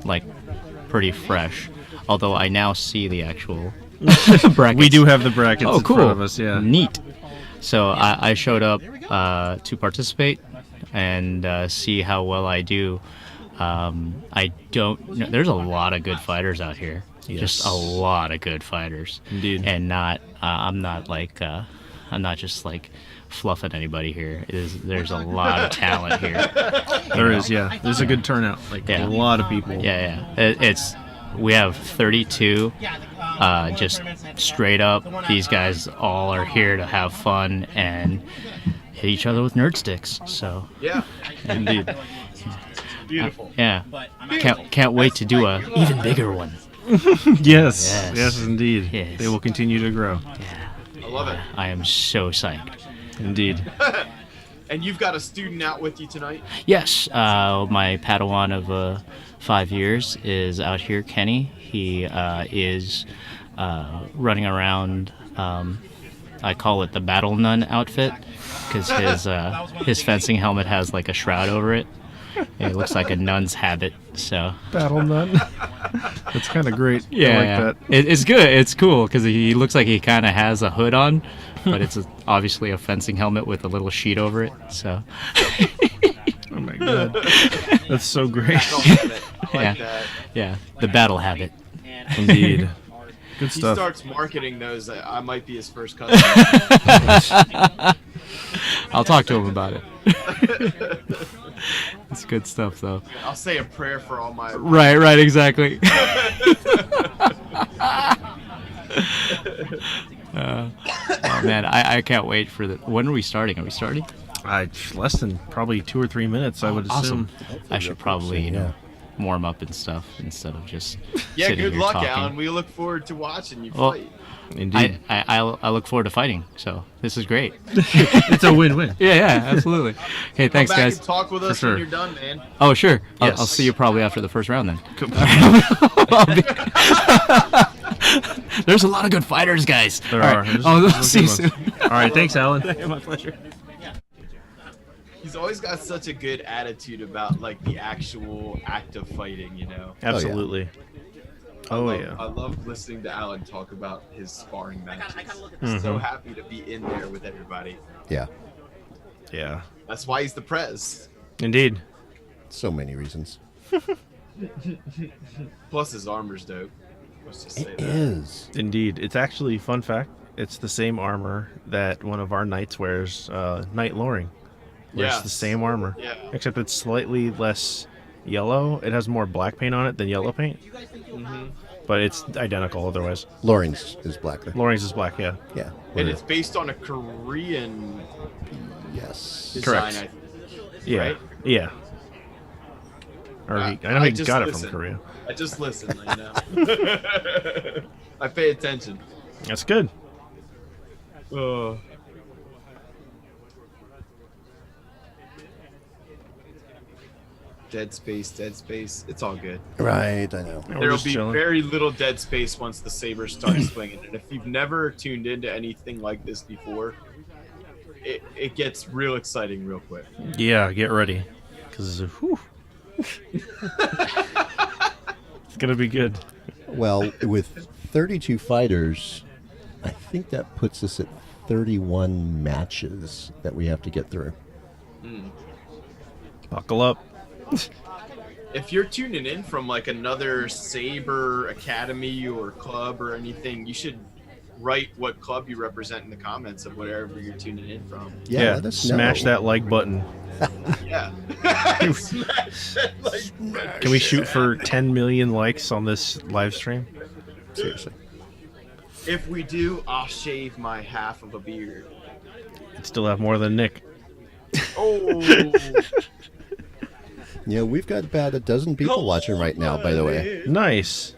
like pretty fresh. Although I now see the actual brackets. We do have the brackets Oh, in cool. front of us, yeah. Neat. So I showed up to participate and see how well I do. I don't know. There's a lot of good fighters out here. Just a lot of good fighters. Indeed. And I'm not just like fluffing anybody here. There's a lot of talent here. There is, yeah. There's a good turnout. Like Yeah. a lot of people. Yeah. We have 32. Just straight up, these guys all are here to have fun and hit each other with nerd sticks. So Yeah. Indeed. Beautiful. yeah, can't wait to do a even bigger one. Yes. Yes. Yes, indeed. Yes. They will continue to grow. I love it. I am so psyched. Indeed. And you've got a student out with you tonight? Yes, my Padawan of 5 years is out here, Kenny. He is running around. I call it the battle nun outfit because his fencing helmet has like a shroud over it. It looks like a nun's habit. So Battle nun. That's kind of great. yeah, I like yeah. that. It's good. It's cool because he looks like he kind of has a hood on, but it's obviously a fencing helmet with a little sheet over it. So Oh my god. That's so great. I like Yeah. that. yeah, the battle habit. Indeed. Good He stuff. starts marketing those. I might be his first customer. I'll talk to him about it. It's good stuff, though. I'll say a prayer for all my. Right, exactly. Oh man, I can't wait for the. When are we starting? Are we starting? Less than probably 2 or 3 minutes, I would assume. Awesome. I should probably warm up and stuff instead of just. Yeah, sitting good here luck, talking. Alan. We look forward to watching you Well, fight. Indeed. I look forward to fighting. So this is great. It's a win-win. Yeah, absolutely. Hey, thanks, Come back guys. and talk with us sure. when you're done, man. Oh, sure. Yes. I'll see you probably after the first round then. There's a lot of good fighters, guys. There All are. right. There's I'll some see you good soon. ones. All right, thanks, Alan. My pleasure. He's always got such a good attitude about like the actual act of fighting, you know. Absolutely. Oh, yeah. I love listening to Alan talk about his sparring matches. I'm so happy to be in there with everybody. Yeah, Yeah. That's why he's the prez. Indeed. so many reasons. Plus his armor's dope. Let's just say It that. is. Indeed. It's actually, fun fact, it's the same armor that one of our knights wears, Knight Loring. Wears Yes. the same armor. Yeah. Except it's slightly less yellow. It has more black paint on it than yellow paint. Mm-hmm. But it's identical otherwise. Loring's is blacker. Loring's is black, yeah. Yeah. And it's based on a Korean Yes. design, Correct. I think. Yeah. Right? Yeah. Or I I know he just got it listen. from Korea. I just listen, you know. I pay attention. That's good. Dead space. It's all good. Right, I know. We're There'll just be chilling. very little dead space once the Saber starts swinging. And if you've never tuned into anything like this before, it gets real exciting real quick. Yeah, get ready. Because, it's going to be good. Well, with 32 fighters, I think that puts us at 31 matches that we have to get through. Buckle up. If you're tuning in from like another Saber academy or club or anything, you should write what club you represent in the comments of whatever you're tuning in from. Yeah, let us smash know. that like button. Yeah. Smash that like button. Can we shoot for 10 million likes on this live stream? Seriously. If we do, I'll shave my half of a beard. I'd still have more than Nick. Oh. Yeah, we've got about a dozen people watching right now, by the way. Nice.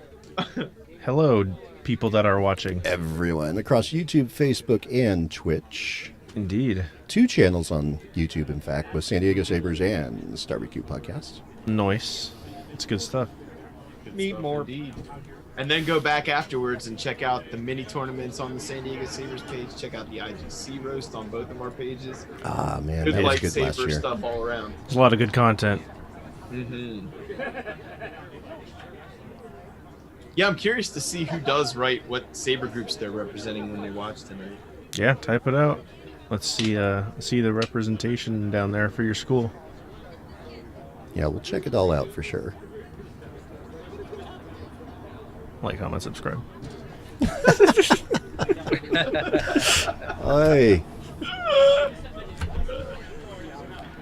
Hello, people that are watching. Everyone across YouTube, Facebook, and Twitch. Indeed. 2 channels on YouTube, in fact, with San Diego Sabers and the Star Recruit podcast. Nice. It's good stuff. Need more. Indeed. And then go back afterwards and check out the mini tournaments on the San Diego Sabers page. Check out the IGC roast on both of our pages. Ah, man, Good that was good last lightsaber year. stuff all around. There's a lot of good content. Mm-hmm. Yeah, I'm curious to see who does write what Saber groups they're representing when they watch tonight. Yeah, type it out. Let's see the representation down there for your school. Yeah, we'll check it all out for sure. Like, comment, subscribe. Oi.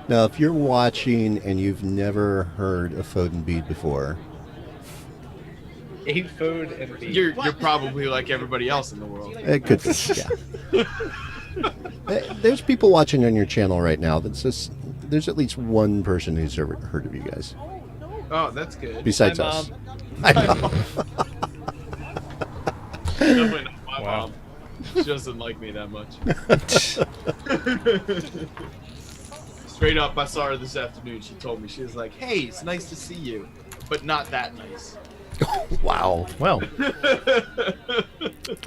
Now, if you're watching and you've never heard of Foden Bead before, Ate food and beef. You're probably like everybody else in the world. it could be, yeah. There's people watching on your channel right now that says there's at least one person who's ever heard of you guys, Oh, that's good. besides Hi, us. Mom. I know. Definitely not my Wow. mom. She doesn't like me that much. Straight up, I saw her this afternoon. She told me, she was like, "Hey, it's nice to see you, but not that nice." Wow. Well,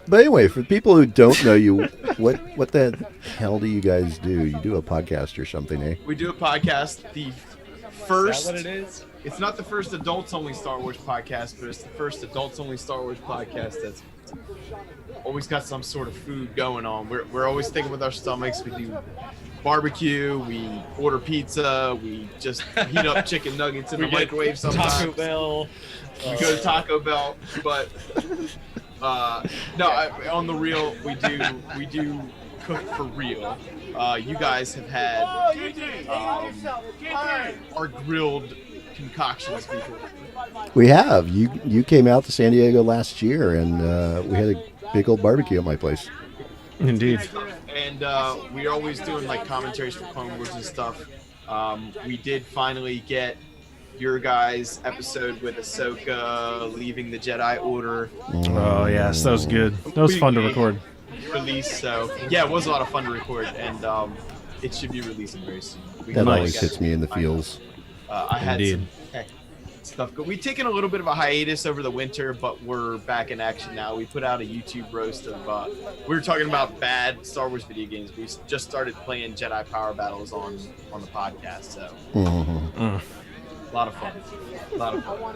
But anyway, for people who don't know you, what the hell do you guys do? You do a podcast or something, eh? We do a podcast. The Is first. that what it is? It's not the first adults only Star Wars podcast, but it's the first adults only Star Wars podcast that's always got some sort of food going on. We're always thinking with our stomachs. We do barbecue, we order pizza, we just heat up chicken nuggets in the microwave sometimes. Taco Bell. We go to Taco Bell, but on the real, we do cook for real. You guys have had our grilled concoctions before. We have. You came out to San Diego last year, and we had a big old barbecue at my place. indeed. And we're always doing like commentaries for Clone Wars and stuff. We did finally get your guys' episode with Ahsoka leaving the Jedi Order Oh, yes, that was good. That was fun to record. released. So yeah, it was a lot of fun to record, and it should be releasing very soon. We That finally always got- hits me in the feels. I had Indeed. some stuff. We've taken a little bit of a hiatus over the winter, but we're back in action now. We put out a YouTube roast of. We were talking about bad Star Wars video games. We just started playing Jedi Power Battles on the podcast, so Mhm. a lot of fun. A lot of fun.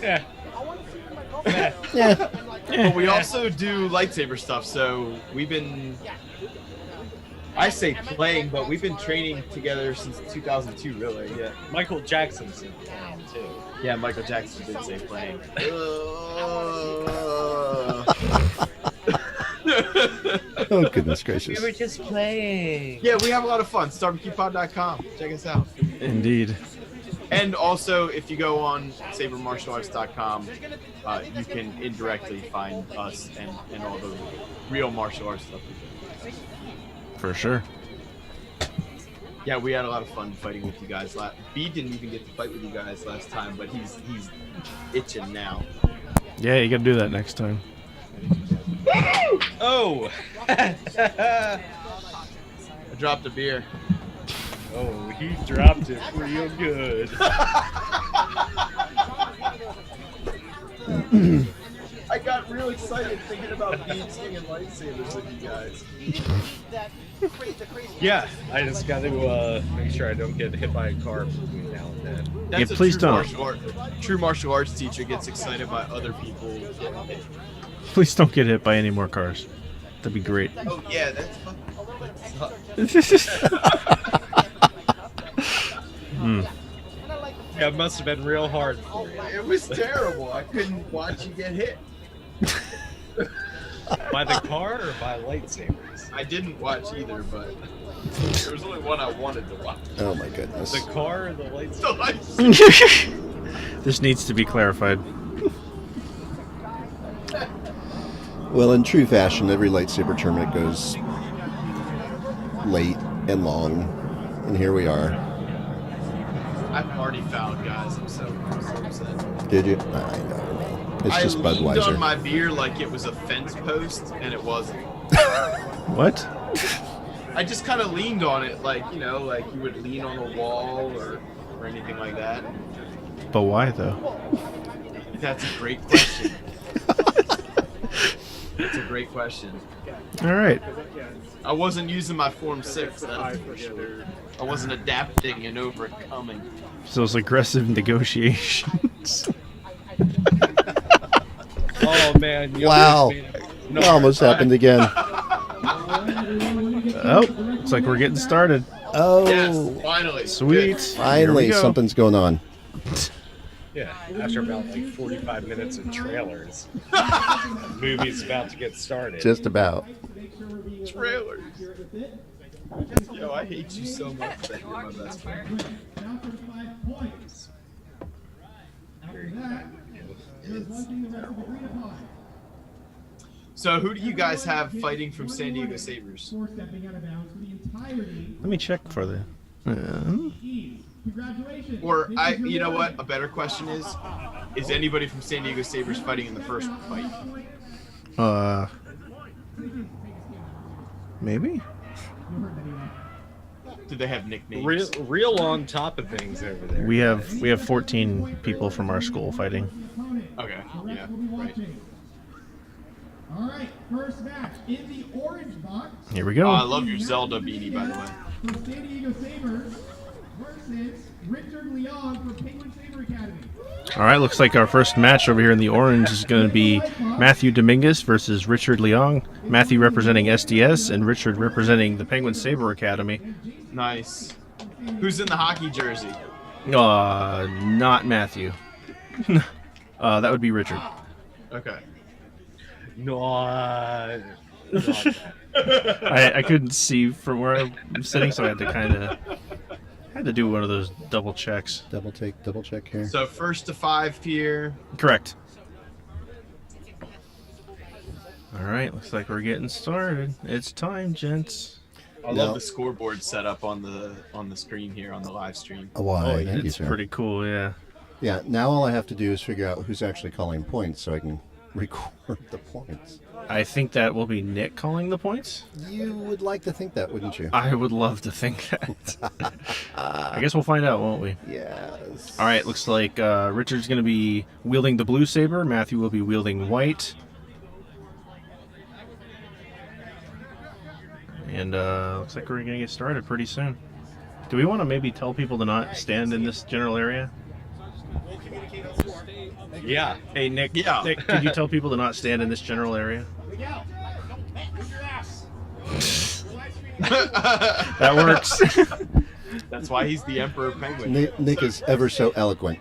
Yeah. Yeah. But we also do lightsaber stuff, so we've been I say playing, but we've been training together since 2002, really. Yeah. Michael Jackson's in playing too. Yeah, Michael Jackson did say playing. Oh, goodness gracious. just playing. Yeah, we have a lot of fun. StarBarbecuePod.com. Check us out. Indeed. And also, if you go on SaberMartialArts.com, you can indirectly find us and all the real martial arts stuff we do. For sure. Yeah, we had a lot of fun fighting with you guys. B didn't even get to fight with you guys last time, but he's itching now. Yeah, you gotta do that next time. Oh! I dropped a beer. Oh, he dropped it real good. I got real excited thinking about being swinging lightsabers with you guys. Yeah, I just got to make sure I don't get hit by a car between now and then. That's Yeah, a please true don't. True martial arts teacher gets excited by other people. Please don't get hit by any more cars. That'd be great. Oh yeah, that's fucking. That sucks. Yeah, it must have been real hard for you. It was terrible. I couldn't watch you get hit. By the car or by lightsabers? I didn't watch either, but there was only one I wanted to watch. Oh, my goodness. The car or the The lightsaber? lightsaber. This needs to be clarified. Well, in true fashion, every lightsaber tournament goes late and long, and here we are. I've already fouled, guys. I'm so upset. Did you? I know. It's just I leaned on Budweiser. my beer like it was a fence post, and it wasn't. What? I just kind of leaned on it, like like you would lean on a wall or anything like that. But why though? That's a great question. That's a great question. All right. I wasn't using my Form 6, that's for sure. I wasn't adapting and overcoming. So those aggressive negotiations. Oh, man. you Wow. almost made It almost happened again. Oh, looks like we're getting started. Oh, Yes, finally. Sweet. Good. finally, Here we go. something's going on. Yeah, after about like 45 minutes of trailers, the movie's about to get started. Just about. Trailers. Yo, I hate you so much that you're my best friend. Now for 5 points. After that, there's one thing the rest of agreed upon. So who do you guys have fighting from San Diego Sabers? Before stepping out of bounds for the entirety Let me check for the. Ease. Congratulations. Or This I, is your you know winner. what? A better question is anybody from San Diego Sabers fighting in the first fight? Maybe. Do they have nicknames? Real on top of things over there. We have 14 people from our school fighting. Okay, yeah, We'll be right. watching. All right, first match in the orange box Here we Oh, I go. love your Zelda beanie, by the way. for San Diego Sabers versus Richard Leon for Penguin Saber Academy. All right, looks like our first match over here in the orange is going to be Matthew Dominguez versus Richard Leong. Matthew representing SDS and Richard representing the Penguin Saber Academy. Nice. Who's in the hockey jersey? Not Matthew. That would be Richard. Okay. Not I couldn't see from where I'm sitting, so I had to do one of those double checks. Double check here. So first to 5 here. Correct. All right, looks like we're getting started. It's time, gents. I No. love the scoreboard set up on the screen here on the live stream. Why? Thank you, It's sir. pretty cool, yeah. Yeah, now all I have to do is figure out who's actually calling points so I can record the points. I think that will be Nick calling the points. You would like to think that, wouldn't you? I would love to think that. I guess we'll find out, won't we? Yes. All right, looks like Richard's going to be wielding the blue saber. Matthew will be wielding white. And looks like we're going to get started pretty soon. Do we want to maybe tell people to not stand in this general area? Yeah. Hey, Nick. Yeah. Nick, could you tell people to not stand in this general area? That works. That's why he's the Emperor Penguin. Nick is ever so eloquent.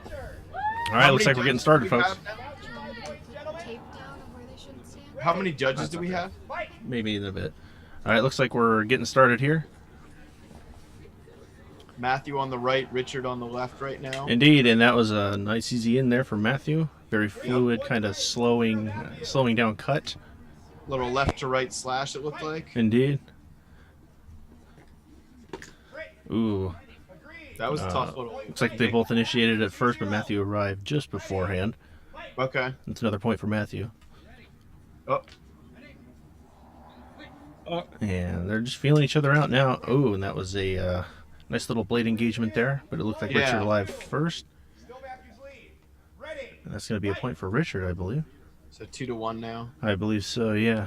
All right, looks like we're getting started, folks. How many judges do we have? Maybe in a bit. All right, looks like we're getting started here. Matthew on the right, Richard on the left right now. Indeed, and that was a nice easy in there for Matthew. Very fluid, kind of slowing down cut. Little left to right slash, it looked like. Indeed. Ooh. That was a tough little. Looks like they both initiated at first, but Matthew arrived just beforehand. Okay. That's another point for Matthew. Oh. And they're just feeling each other out now. Oh, and that was a nice little blade engagement there, but it looked like Richard arrived first. And that's going to be a point for Richard, I believe. So 2-1 now. I believe so, yeah.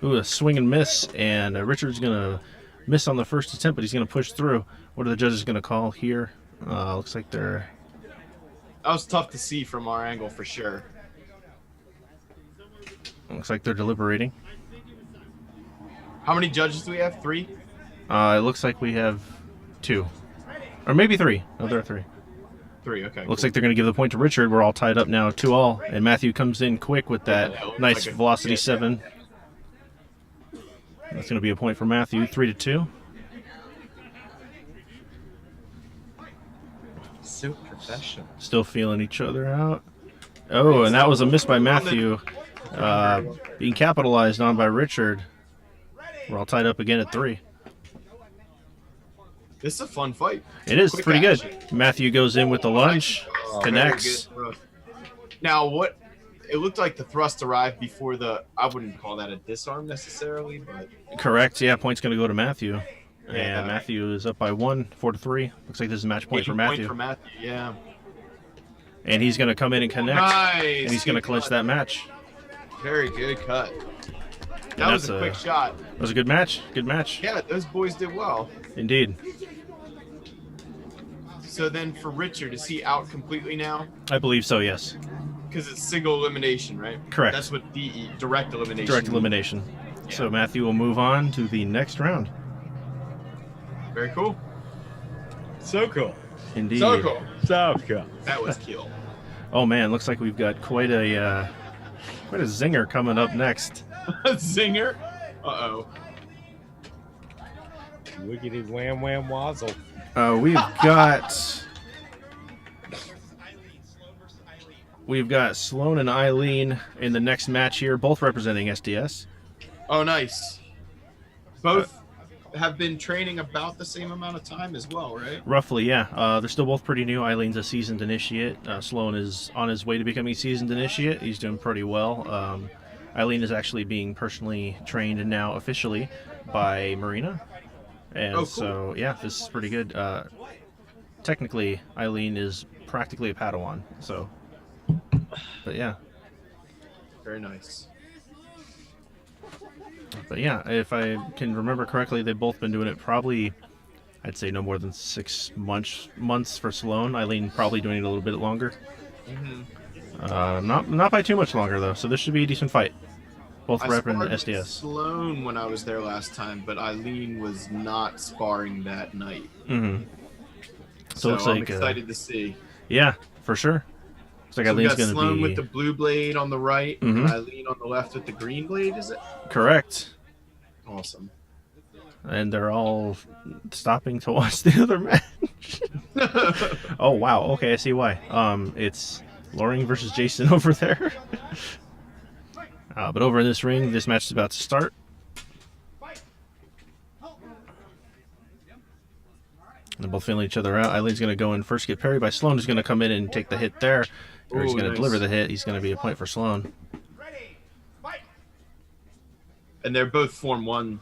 Ooh, a swing and miss, and Richard's going to miss on the first attempt, but he's going to push through. What are the judges going to call here? Looks like they're... That was tough to see from our angle for sure. Looks like they're deliberating. How many judges do we have? 3? It looks like we have 2. Or maybe 3. No, there are 3. 3, okay. Looks like they're going to give the point to Richard. We're all tied up now, 2-all. And Matthew comes in quick with that nice velocity 7. That's going to be a point for Matthew, 3-2. So professional. Still feeling each other out. Oh, and that was a miss by Matthew. Being capitalized on by Richard. We're all tied up again at 3. This is a fun fight. It is Quick pretty action. good. Matthew goes in with the lunge, connects. Very good. Now, what? It looked like the thrust arrived before the. I wouldn't call that a disarm necessarily, but. Correct. Yeah, point's going to go to Matthew. Yeah. And Matthew is up by 1, 4-3. Looks like this is a match point for Matthew. Point for Matthew, yeah. And he's going to come in and connect. Nice. And he's going to clinch that match. Very good cut. That was a quick shot. That was a good match. Good match. Yeah, those boys did well. Indeed. So then for Richard, is he out completely now? I believe so, yes. Because it's single elimination, right? Correct. That's what DE, direct elimination. Direct elimination. Yeah. So Matthew will move on to the next round. Very cool. So cool. Indeed. So cool. So cool. That was kill. Oh man, looks like we've got quite a zinger coming up next. Zinger? Uh-oh. Wiggity wham wham wazzle. We've got Sloan and Eileen in the next match here, both representing SDS. Oh, nice. Both have been training about the same amount of time as well, right? Roughly, yeah. They're still both pretty new. Eileen's a seasoned initiate. Sloan is on his way to becoming a seasoned initiate. He's doing pretty well. Eileen is actually being personally trained and now officially by Marina. And cool. So, yeah, this is pretty good. Technically, Eileen is practically a Padawan. So, but yeah. Very nice. But yeah, if I can remember correctly, they've both been doing it probably, I'd say no more than 6 months for Sloan. Eileen probably doing it a little bit longer. Not by too much longer though. So this should be a decent fight. Both repping SDS. Sloan when I was there last time, but Eileen was not sparring that night. Mm-hmm. So looks I'm like excited to see. Yeah, for sure. Looks like So we Eileen's got going to Sloan be with the blue blade on the right, and Eileen on the left with the green blade. Is it? correct. Awesome. And they're all stopping to watch the other match. Oh wow. Okay, I see why. It's Loring versus Jason over there. But over in this ring, this match is about to start. They're both feeling each other out. Eileen's going to go in first, get parried by Sloan, who's going to come in and take the hit there. Or he's Ooh, going to nice. deliver the hit. He's going to be a point for Sloan. And they're both Form 1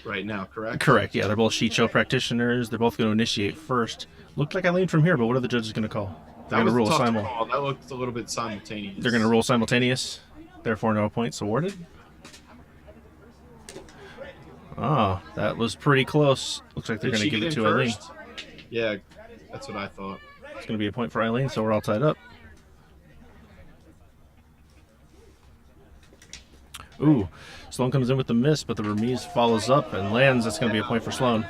right now, correct? Correct, yeah. They're both Sheet Show practitioners. They're both going to initiate first. Looked like Eileen from here, but what are the judges going to call? They're going to rule tough to simul. call. That looked a little bit simultaneous. They're going to rule simultaneous. Therefore, no points awarded. Oh, that was pretty close. Looks like they're Did going to she give it get to in Eileen. first? Yeah, that's what I thought. It's going to be a point for Eileen, so we're all tied up. Ooh, Sloan comes in with the miss, but the remise follows up and lands. That's going to be a point for Sloan.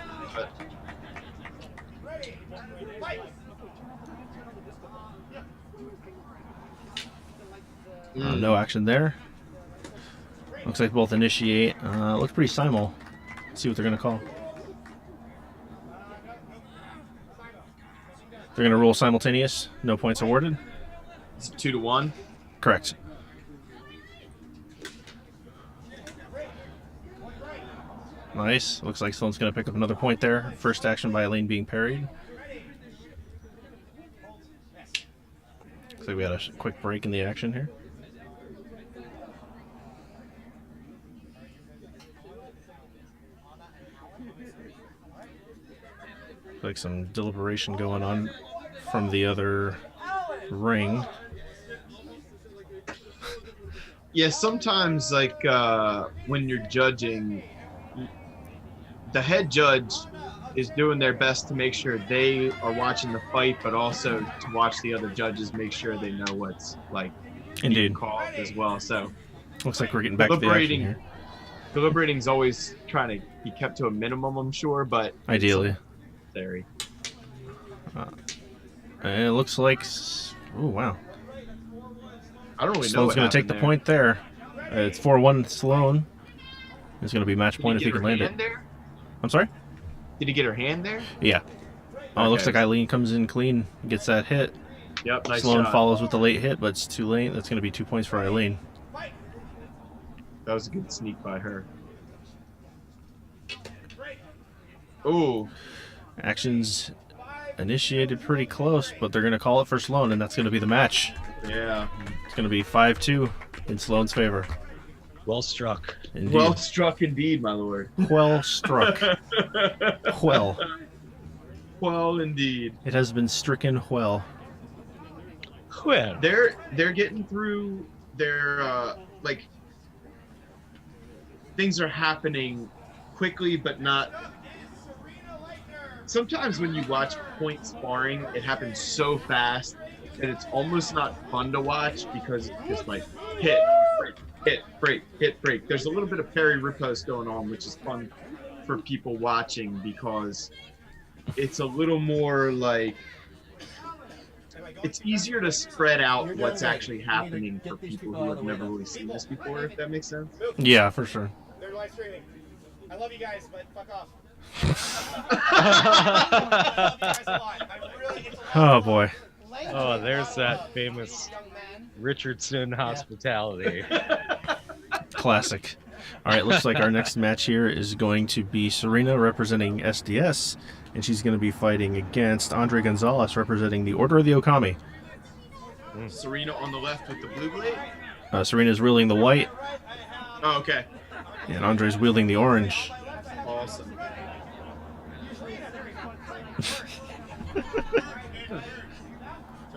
No action there. Looks like both initiate. Looks pretty simul. Let's see what they're going to call. They're going to roll simultaneous. No points awarded. It's 2-1. Correct. Nice. Looks like Sloan's going to pick up another point there. First action by Elaine being parried. Looks like we had a quick break in the action here. Like some deliberation going on from the other ring. Yeah, sometimes like when you're judging, the head judge is doing their best to make sure they are watching the fight, but also to watch the other judges make sure they know what's like being called as well. So looks like we're getting back to the action here. Deliberating is always trying to be kept to a minimum, I'm sure, but ideally. Theory. And it looks like, oh wow, I don't really know. Sloan's going to take the point there. It's 4-1 Sloan. It's going to be match point if he can land it. There? I'm sorry? Did he get her hand there? Yeah. Oh, it looks like Eileen comes in clean, gets that hit. Yep, nice Sloan shot. follows with the late hit, but it's too late. That's going to be 2 points for Eileen. That was a good sneak by her. Ooh. Actions initiated pretty close, but they're going to call it for Sloan, and that's going to be the match. Yeah. It's going to be 5-2 in Sloan's favor. Well struck. Indeed. Well struck indeed, my lord. Well struck. Well. Well indeed. It has been stricken well. Well. They're getting through their like things are happening quickly but not. Sometimes when you watch point sparring, it happens so fast that it's almost not fun to watch because it's just like hit, break, hit, break, hit, break. There's a little bit of parry riposte going on, which is fun for people watching because it's a little more like it's easier to spread out what's actually happening for people who have never really seen this before, if that makes sense. Yeah, for sure. They're live streaming. I love you guys, but fuck off. Oh boy. Oh, there's that famous Richardson hospitality. Classic. All right, looks like our next match here is going to be Serena representing SDS, and she's going to be fighting against Andre Gonzalez representing the Order of the Okami. Serena on the left with the blue blade? Serena's wielding the white. Oh, okay. And Andre's wielding the orange. Awesome.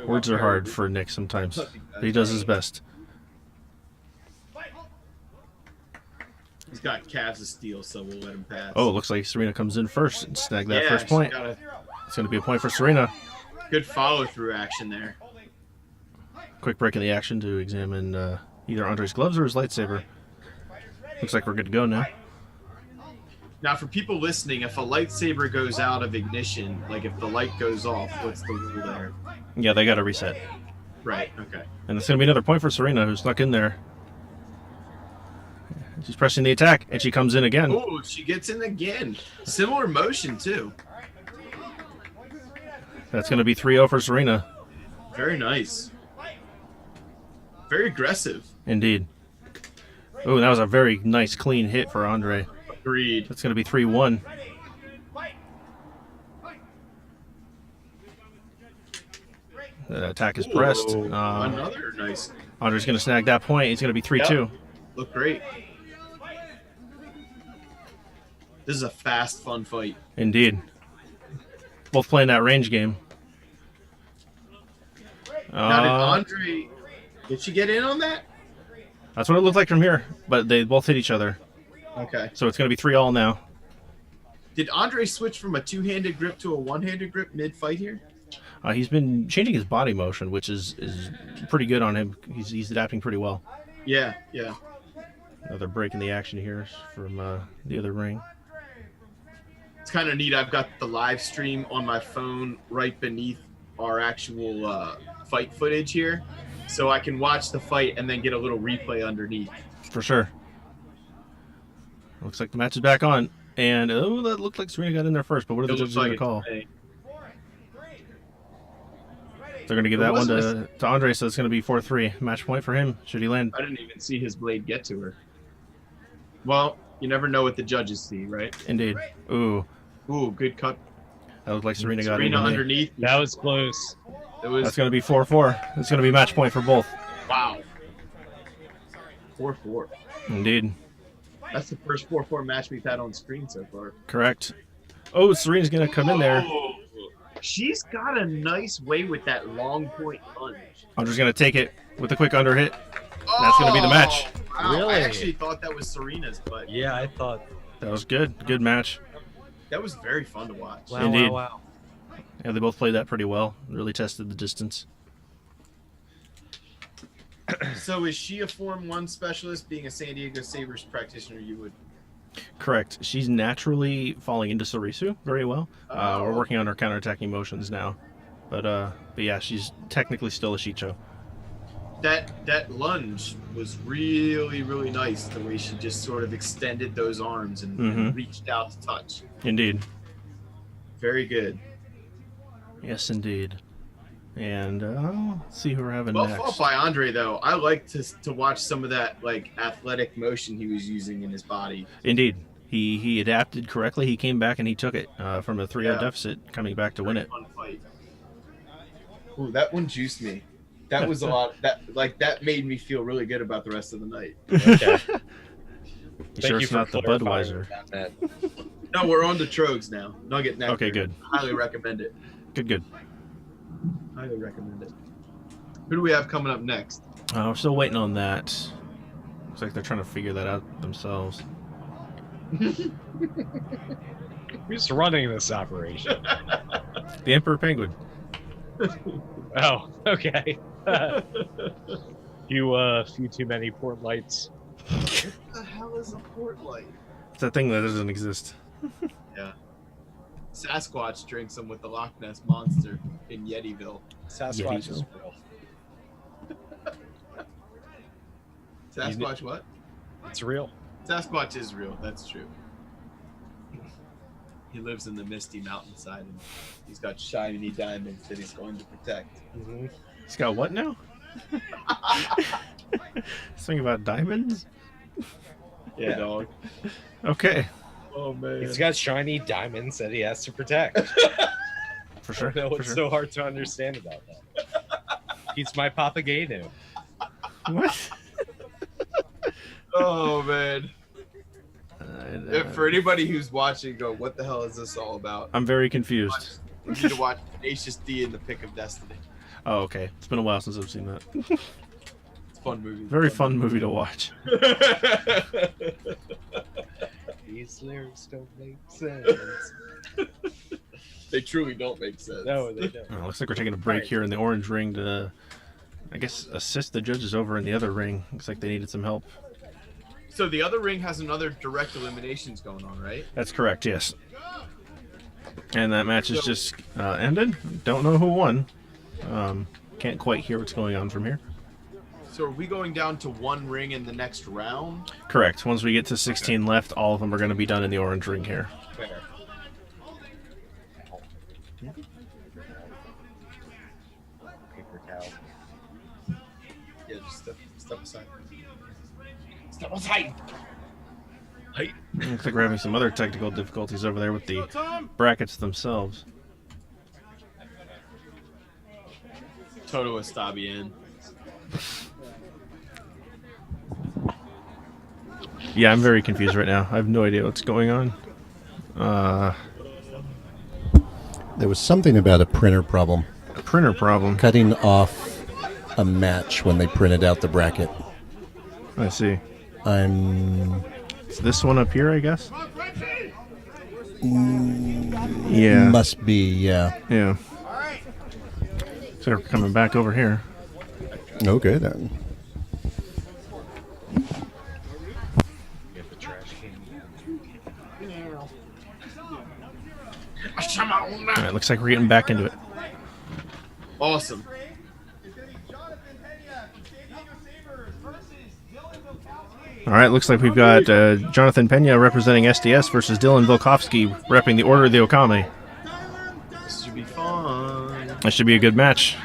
Words are hard for Nick sometimes, but he does his best. He's got calves of steel, so we'll let him pass. Oh, looks like Serena comes in first and snag that first point. It's going to be a point for Serena. Good follow-through action there. Quick break in the action to examine either Andre's gloves or his lightsaber. Looks like we're good to go now. Now, for people listening, if a lightsaber goes out of ignition, like if the light goes off, what's the rule there? Yeah, they got to reset. Right, okay. And it's going to be another point for Serena, who snuck in there. She's pressing the attack, and she comes in again. Oh, she gets in again. Similar motion, too. That's going to be 3-0 for Serena. Very nice. Very aggressive. Indeed. Oh, that was a very nice, clean hit for Andre. Agreed. That's going to be 3-1. The attack is pressed. Another nice. Andre's going to snag that point. It's going to be 3-2. Yep. Look great. This is a fast, fun fight. Indeed. Both playing that range game. Now, did Andre... Did she get in on that? That's what it looked like from here, but they both hit each other. Okay. So it's going to be 3-3 now. Did Andre switch from a two-handed grip to a one-handed grip mid-fight here? He's been changing his body motion, which is pretty good on him. He's adapting pretty well. Yeah, yeah. Another break in the action here from the other ring. It's kind of neat. I've got the live stream on my phone right beneath our actual fight footage here, so I can watch the fight and then get a little replay underneath. For sure. Looks like the match is back on. And, oh, that looked like Serena got in there first, but what are the judges going to call? They're going to give that one to Andre, so it's going to be 4-3. Match point for him, should he land. I didn't even see his blade get to her. Well, you never know what the judges see, right? Indeed. Ooh. Ooh, good cut. That looked like Serena got in. Serena underneath. That was close. That's going to be 4-4. It's going to be match point for both. Wow. 4-4. Indeed. That's the first 4-4 match we've had on screen so far. Correct. Oh, Serena's going to come in there. Oh, she's got a nice way with that long point punch. Andre's going to take it with a quick under hit. That's going to be the match. Wow. Really? I actually thought that was Serena's, but Yeah, I thought. That was good. Good match. that was very fun to watch. Wow, Indeed. wow. Yeah, they both played that pretty well. Really tested the distance. So is she a Form 1 specialist, being a San Diego Sabres practitioner? You would. Correct. She's naturally falling into Sorisu very well. Oh. We're working on her counterattacking motions now. But yeah, she's technically still a Shicho. That lunge was really, really nice. The way she just sort of extended those arms and reached out to touch. Indeed. Very good. Yes, indeed. And let's see who we're having Well next. fought by Andre, though. I like to watch some of that like athletic motion he was using in his body. Indeed. He adapted correctly. He came back and he took it from a 3-0 Yeah. deficit, coming back to win it. Fun fight. Ooh, that one juiced me. That was a lot. That made me feel really good about the rest of the night. Okay. You sure it's not the Budweiser? No, we're on to Trogs now. Nugget Nectar. Okay, good. Highly recommend it. Good. Highly recommend it. Who do we have coming up next? We're still waiting on that. Looks like they're trying to figure that out themselves. Who's running this operation? The Emperor Penguin. Oh, okay. Few too many port lights. What the hell is a port light? It's a thing that doesn't exist. Yeah. Sasquatch drinks them with the Loch Ness Monster in Yetiville. Sasquatch is real. Sasquatch what? It's real. Sasquatch is real. That's true. He lives in the misty mountainside, and he's got shiny diamonds that he's going to protect. Mm-hmm. He's got what now? Something about diamonds? Yeah, dog. Okay. Oh man. He's got shiny diamonds that he has to protect. For sure. I don't know for what's sure. so hard to understand about that. He's my Papageno. What? Oh man. If for anybody who's watching, go, what the hell is this all about? I'm very confused. You need to watch Tenacious D in the Pick of Destiny. Oh, okay. It's been a while since I've seen that. It's a fun movie. Very fun movie to watch. These lyrics don't make sense. They truly don't make sense. No, they don't. Looks like we're taking a break here in the orange ring to, I guess, assist the judges over in the other ring. Looks like they needed some help. So the other ring has another direct eliminations going on, right? That's correct, yes. And that match is just ended. Don't know who won. Can't quite hear what's going on from here. So are we going down to one ring in the next round? Correct. Once we get to 16 left, all of them are going to be done in the orange ring here. Fair. Paper towel. Yeah, just step aside. Step aside! Hey. Looks like we're having some other technical difficulties over there with the brackets themselves. Toto está bien. Yeah, I'm very confused right now. I have no idea what's going on. There was something about a printer problem. A printer problem. Cutting off a match when they printed out the bracket. I see. It's this one up here, I guess? Yeah. Must be, yeah. Yeah. So we're coming back over here. Okay, then. All right, looks like we're getting back into it. Awesome. All right, looks like we've got Jonathan Pena representing SDS versus Dylan Volkovsky repping the Order of the Okami. This should be fun. That should be a good match.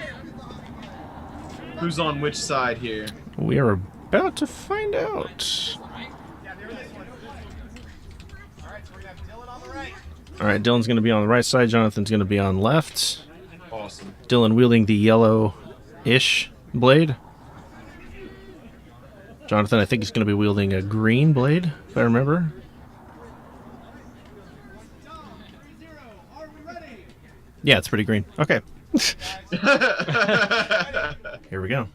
Who's on which side here? We are about to find out. All right, Dylan's going to be on the right side. Jonathan's going to be on left. Awesome. Dylan wielding the yellow-ish blade. Jonathan, I think he's going to be wielding a green blade, if I remember. Yeah, it's pretty green. Okay. Here we go.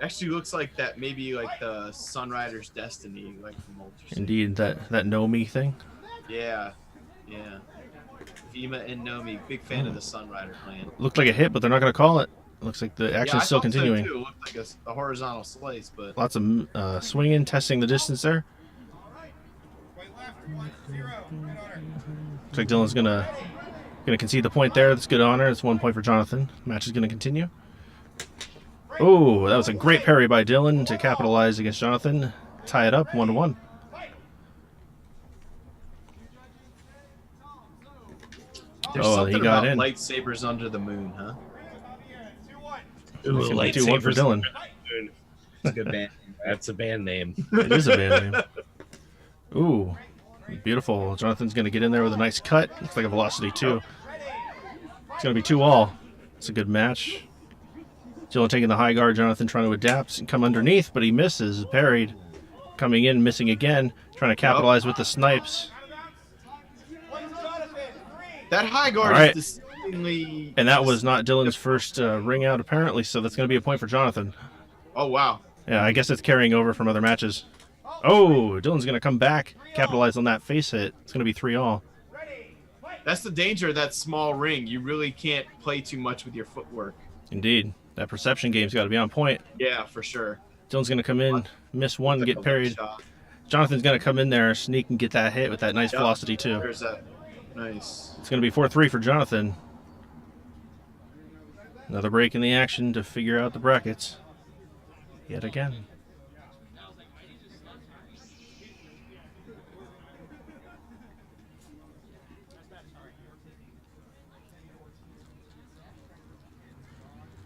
Actually looks like that maybe like the Sunrider's Destiny, like from Ultra Series. Indeed, that Nomi thing. Yeah. Yeah. Vima and Nomi, big fan of the Sunrider clan. Looked like a hit, but they're not going to call it. Looks like the action's I still thought so, continuing. too. It looked like a horizontal slice, but Lots of swinging, testing the distance there. Looks like Dylan's gonna concede the point there. That's good honor. That's 1 point for Jonathan. Match is gonna continue. Oh, that was a great parry by Dylan to capitalize against Jonathan. Tie it up 1-1. there's Oh, something he got about in. lightsabers under the moon, huh? Looks like 2-1 for Dylan. It's a good band. That's a band name. It is a band name. Ooh, beautiful. Jonathan's going to get in there with a nice cut. Looks like a velocity, too. It's going to be 2-all. It's a good match. Dylan taking the high guard. Jonathan trying to adapt and come underneath, but he misses. Parried. Coming in, missing again. Trying to capitalize with the snipes. That high guard All right. is distinctly... And that was not Dylan's first ring out, apparently, so that's going to be a point for Jonathan. Oh, wow. Yeah, I guess it's carrying over from other matches. Oh, Dylan's going to come back, capitalize on that face hit. It's going to be 3-all. That's the danger of that small ring. You really can't play too much with your footwork. Indeed. That perception game's got to be on point. Yeah, for sure. Dylan's going to come in, miss one, get parried. Jonathan's going to come in there, sneak, and get that hit with that nice velocity, too. There's that. Nice. It's going to be 4-3 for Jonathan. Another break in the action to figure out the brackets. Yet again.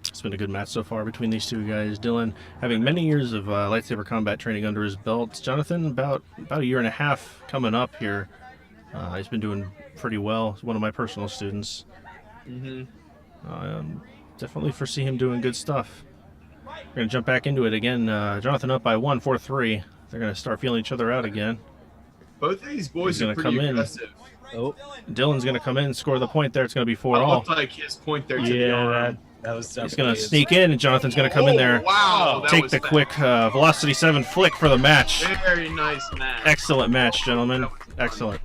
It's been a good match so far between these two guys. Dylan having many years of lightsaber combat training under his belt. Jonathan about a year and a half coming up here. He's been doing pretty well. He's one of my personal students. Definitely foresee him doing good stuff. We're going to jump back into it again. Jonathan up by 1, 4-3. They're going to start feeling each other out again. Both of these boys He's are gonna pretty come in. aggressive. Oh, Dylan's going to come in, score the point there. It's going to be That 4-all. looked like his point there to the arm. that was definitely He's going to his- sneak in, and Jonathan's going to come in there. Wow. That Take was the fast. quick Velocity 7 flick for the match. Very nice match. Excellent match, gentlemen. Excellent.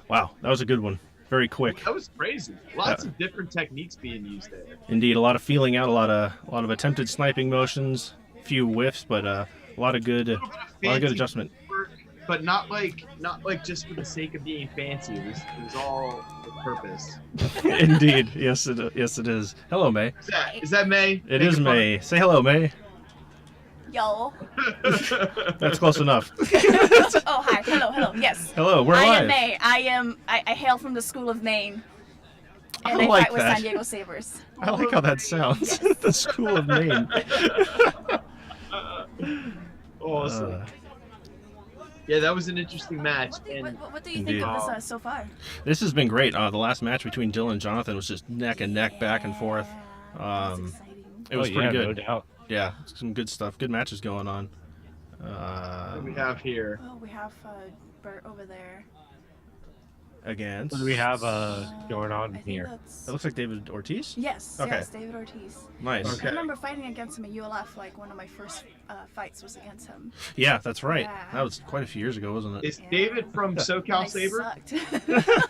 Wow, that was a good one. Very quick. That was crazy. Lots of different techniques being used there. Indeed, a lot of feeling out, a lot of attempted sniping motions, few whiffs, but a lot of good adjustment. Work, but not like just for the sake of being fancy. It was all with purpose. Indeed, yes it is. Hello, May. Is that May? It is May. Say hello, May. Yo. That's close enough. Oh, hi. Hello. Yes. Hello, we're I live. am May. I hail from the School of Maine. And I I like fight with that. San Diego Sabers. I like how that sounds. The School of Maine. Awesome. Yeah, that was an interesting match. And What do you Indeed. think of this so far? This has been great. The last match between Dylan and Jonathan was just neck and neck, back and forth. That's exciting. It was pretty good. No doubt. Yeah, some good stuff. Good matches going on. what do we have here? Oh, we have Bert over there. Against. What do we have going on I think here? that's... That looks like David Ortiz. Yes, Okay. yes, David Ortiz. Nice. Okay. I remember fighting against him at ULF, like one of my first fights was against him. Yeah, that's right. Yeah. That was quite a few years ago, wasn't it? Is David from SoCal I Saber? sucked.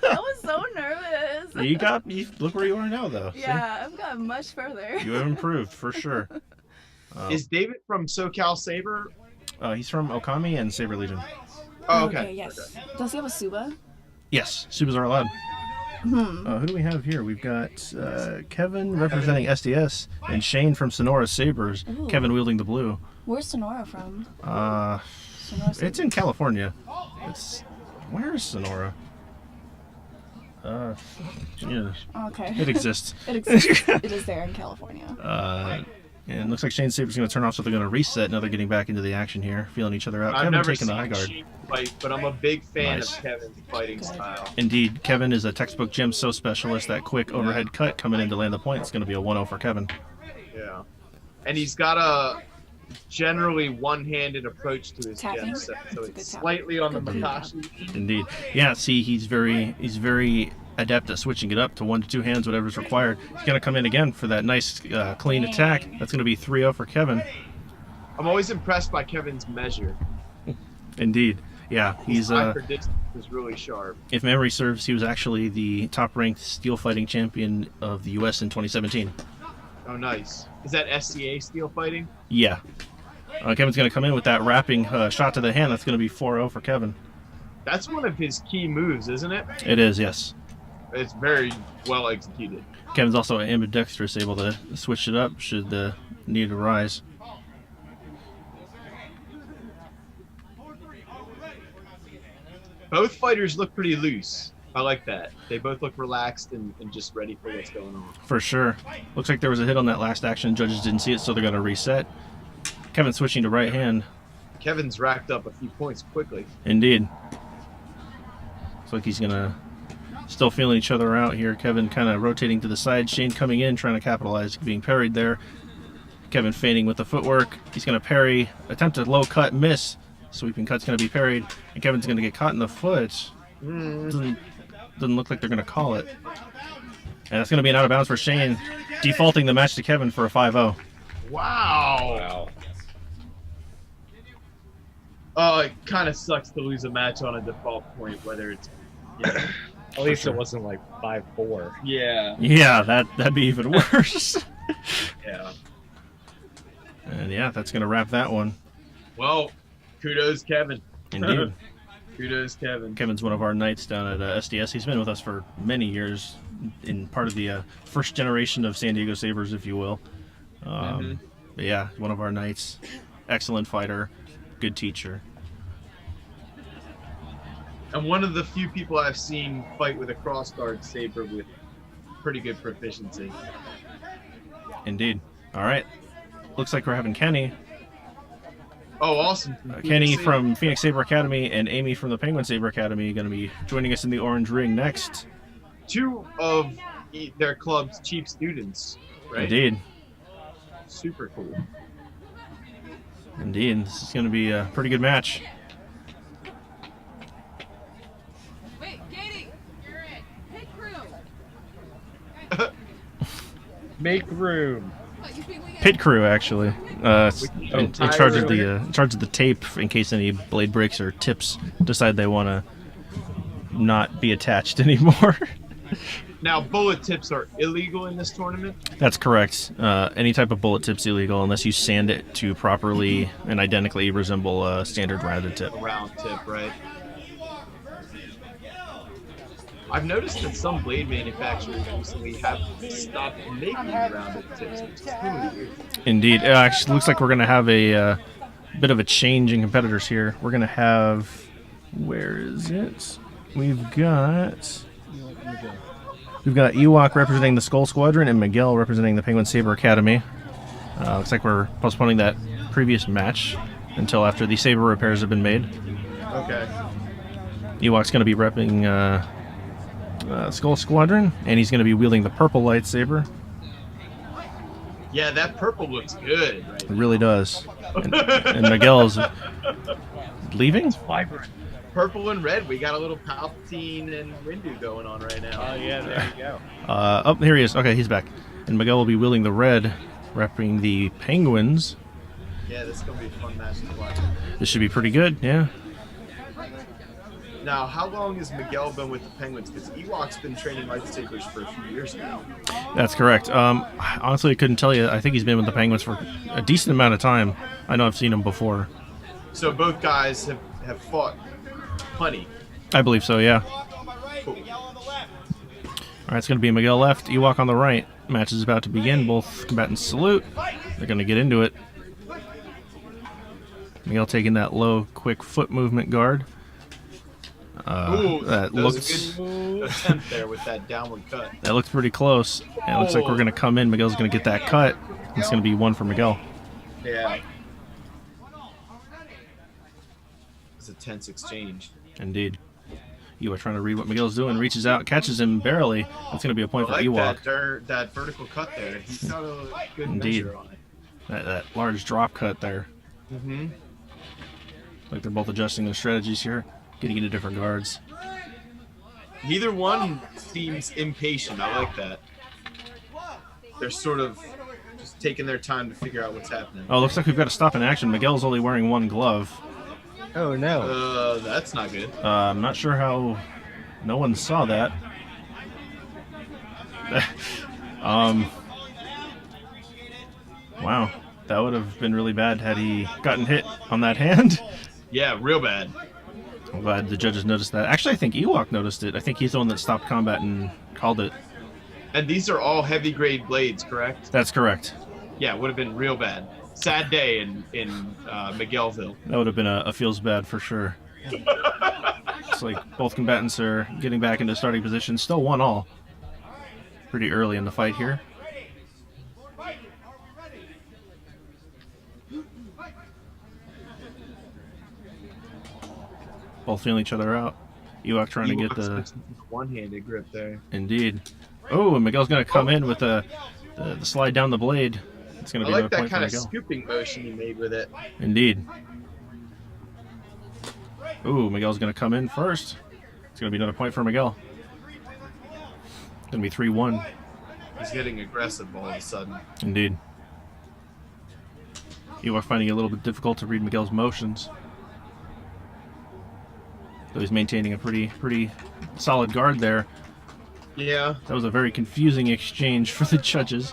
I was so nervous. You look where you are now, though. See? Yeah, I've gotten much further. You have improved for sure. Is David from SoCal Saber? He's from Okami and Saber Legion. Oh, okay. Yes. Does he have a Suba? Yes, Subas are allowed. Who do we have here? We've got Kevin representing SDS and Shane from Sonora Sabers. Ooh. Kevin wielding the blue. Where's Sonora from? It's in California. Where is Sonora? Yeah, Okay. it exists. It exists. It is there in California. And it looks like Shane Saber's going to turn off, so they're going to reset. Now they're getting back into the action here, feeling each other out. I've Kevin never taking the seen high guard. Shane fight, but I'm a big fan Nice. of Kevin's fighting style. Indeed, Kevin is a textbook Gem So specialist. That quick overhead cut coming in to land the point. It's going to be a 1-0 for Kevin. Yeah. And he's got a generally one-handed approach to his Tapping? gem set, so It's a it's good tap. slightly on the Good Makashi. Indeed. Yeah, see, he's very adept at switching it up to 1 to 2 hands, whatever's required. He's going to come in again for that nice clean attack. That's going to be 3-0 for Kevin. I'm always impressed by Kevin's measure. Indeed. Yeah, he's His eye for distance is really sharp. if memory serves, he was actually the top-ranked steel fighting champion of the U.S. in 2017. Oh, nice. Is that SCA steel fighting? Yeah. Kevin's going to come in with that wrapping shot to the hand. That's going to be 4-0 for Kevin. That's one of his key moves, isn't it? It is, yes. It's very well executed. Kevin's also ambidextrous, able to switch it up should the need arise. Both fighters look pretty loose. I like that. They both look relaxed and just ready for what's going on. For sure. Looks like there was a hit on that last action. Judges didn't see it, so they're going to reset. Kevin switching to right hand. Kevin's racked up a few points quickly. Indeed. Looks like he's going to still feeling each other out here. Kevin kind of rotating to the side. Shane coming in, trying to capitalize, being parried there. Kevin feigning with the footwork. He's going to parry, attempt a low cut, miss. Sweeping cut's going to be parried, and Kevin's going to get caught in the foot. Doesn't look like they're going to call it. And that's going to be an out of bounds for Shane, defaulting the match to Kevin for a 5-0. Wow. Oh, it kind of sucks to lose a match on a default point, whether it's... Yeah. At least it wasn't like 5-4. Yeah. Yeah, that'd be even worse. Yeah. And yeah, that's going to wrap that one. Well, kudos, Kevin. Indeed. Kudos, Kevin. Kevin's one of our knights down at SDS. He's been with us for many years, in part of the first generation of San Diego Sabers, if you will. But yeah, one of our knights. Excellent fighter, good teacher. And one of the few people I've seen fight with a crossguard saber with pretty good proficiency. Indeed. All right. Looks like we're having Kenny. Oh, awesome. Kenny from Phoenix Saber Academy and Amy from the Penguin Saber Academy going to be joining us in the Orange Ring next. Two of their club's chief students, right? Indeed. Super cool. Indeed. This is going to be a pretty good match. Wait, Katie, you're it. Pit crew. Make room. Pit crew, actually. In charge of the tape in case any blade breaks or tips decide they want to not be attached anymore. Now, bullet tips are illegal in this tournament? That's correct. Any type of bullet tip's illegal unless you sand it to properly and identically resemble a standard rounded tip. A round tip, right? I've noticed that some blade manufacturers recently have stopped making rounded tips. Which is really weird. Indeed. It actually looks like we're going to have a bit of a change in competitors here. We're going to have... Where is it? We've got Ewok representing the Skull Squadron and Miguel representing the Penguin Saber Academy. Looks like we're postponing that previous match until after the saber repairs have been made. Okay. Ewok's going to be repping Skull Squadron, and he's going to be wielding the purple lightsaber. Yeah, that purple looks good. Right? It really does. And Miguel's leaving? Vibrant. Purple and red. We got a little Palpatine and Windu going on right now. Oh, yeah, there you go. Oh, here he is. Okay, he's back. And Miguel will be wielding the red, repping the Penguins. Yeah, this is going to be a fun match to watch. This should be pretty good, yeah. Now, how long has Miguel been with the Penguins? Because Ewok's been training lightsabers for a few years now. That's correct. Honestly, I couldn't tell you. I think he's been with the Penguins for a decent amount of time. I know I've seen him before. So both guys have fought Honey. I believe so, yeah. Alright, it's going to be Miguel left, Ewok on the right. Match is about to begin. Both combatants salute. They're going to get into it. Miguel taking that low, quick foot movement guard. Ooh, that looks a good attempt there with that downward cut. That looks pretty close. And it looks like we're going to come in. Miguel's going to get that cut. It's going to be one for Miguel. Yeah. It's a tense exchange. Indeed. Ewok trying to read what Miguel's doing. Reaches out, catches him barely. That's going to be a point for Ewok. That vertical cut there. He's got a good Indeed. measure on it. That large drop cut there. Mm-hmm. Like they're both adjusting their strategies here. Getting into different guards. Neither one seems impatient. I like that. They're sort of just taking their time to figure out what's happening. Oh, looks like we've got to stop in action. Miguel's only wearing one glove. Oh no. That's not good. I'm not sure how no one saw that. Wow. That would have been really bad had he gotten hit on that hand. Yeah, real bad. I'm glad the judges noticed that. Actually, I think Ewok noticed it. I think he's the one that stopped combat and called it. And these are all heavy grade blades, correct? That's correct. Yeah, it would have been real bad. Sad day in Miguelville. That would have been a feels bad for sure. It's like both combatants are getting back into starting position. Still 1-1. Pretty early in the fight here. Both feeling each other out. Ewok trying to get the one-handed grip there. Indeed. Oh, and Miguel's going to come in with the slide down the blade. It's going to be I like another that point kind of for Miguel. scooping motion he made with it. Indeed. Ooh, Miguel's going to come in first. It's going to be another point for Miguel. It's going to be 3-1. He's getting aggressive all of a sudden. Indeed. Ewok finding it a little bit difficult to read Miguel's motions. Though he's maintaining a pretty solid guard there. Yeah. That was a very confusing exchange for the judges.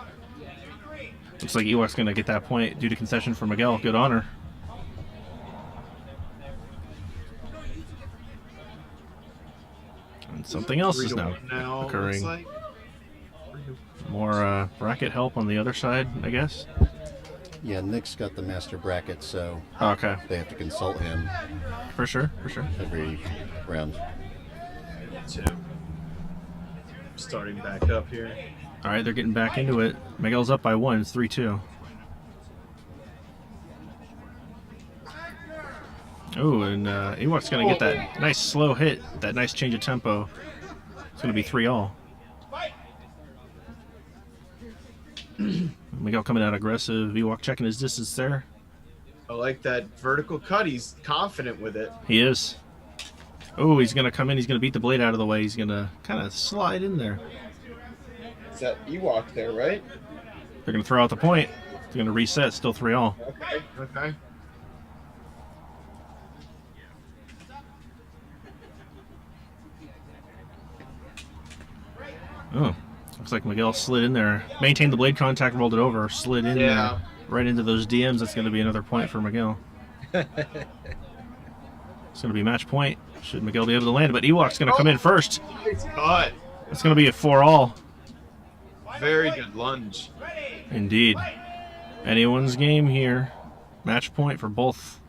Looks like Ewok's going to get that point due to concession for Miguel. Good honor. And something else is now occurring. Like. More bracket help on the other side, I guess. Yeah, Nick's got the master bracket, so okay. They have to consult him. For sure. Every round. Two. Starting back up here. All right, they're getting back into it. Miguel's up by 1. It's 3-2. Oh, and Ewok's going to get that nice slow hit, that nice change of tempo. It's going to be 3-3. Miguel coming out aggressive. Ewok checking his distance there. I like that vertical cut. He's confident with it. He is. Oh, he's going to come in. He's going to beat the blade out of the way. He's going to kind of slide in there. Is that Ewok there, right? They're going to throw out the point. They're going to reset. Still 3-3. Okay. Oh, looks like Miguel slid in there. Maintained the blade contact, rolled it over, slid in there. Right into those DMs. That's going to be another point for Miguel. It's going to be match point. Should Miguel be able to land it? But Ewok's going to come in first. Nice cut. It's going to be a 4-4. Very good lunge. Indeed. Anyone's game here. Match point for both.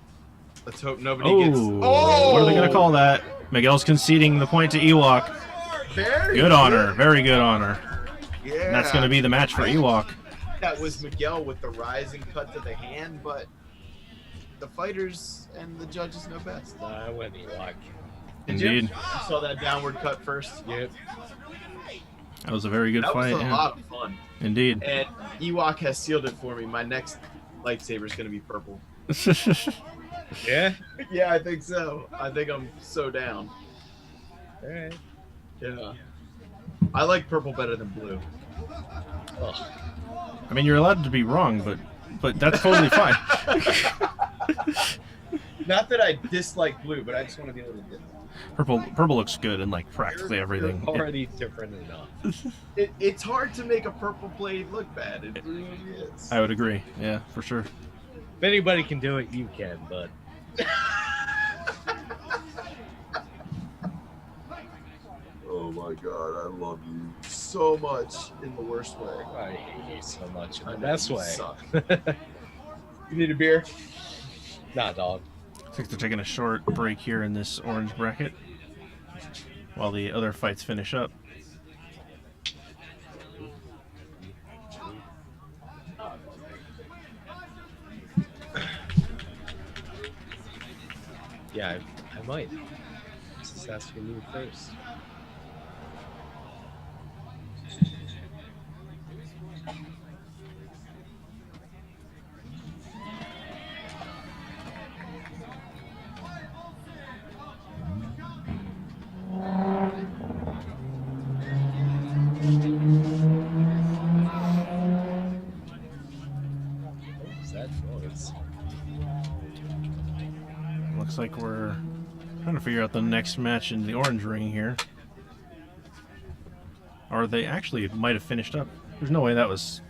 Let's hope nobody gets... Oh! What are they going to call that? Miguel's conceding the point to Ewok. Very good honor. Very good honor. Yeah. And that's going to be the match for Ewok. That was Miguel with the rising cut to the hand, but the fighters and the judges know best. I went Ewok. Indeed. You saw that downward cut first? Yep. That was a very good fight. That was a lot of fun. Indeed. And Ewok has sealed it for me. My next lightsaber is going to be purple. Yeah? Yeah, I think so. I think I'm so down. All right. Yeah. I like purple better than blue. Oh. I mean, you're allowed to be wrong, but that's totally fine. Not that I dislike blue, but I just want to be a little different. Purple looks good in like practically everything. You're already different enough. It's hard to make a purple blade look bad. It really is. I would agree. Yeah, for sure. If anybody can do it, you can, but... my god, I love you so much in the worst way. I hate you so much in the best way. You need a beer? Nah, dog. Looks like they're taking a short break here in this orange bracket while the other fights finish up. Yeah, I might. Just asking you first. What's that noise? Looks like we're trying to figure out the next match in the orange ring here. Or they actually might have finished up. There's no way that was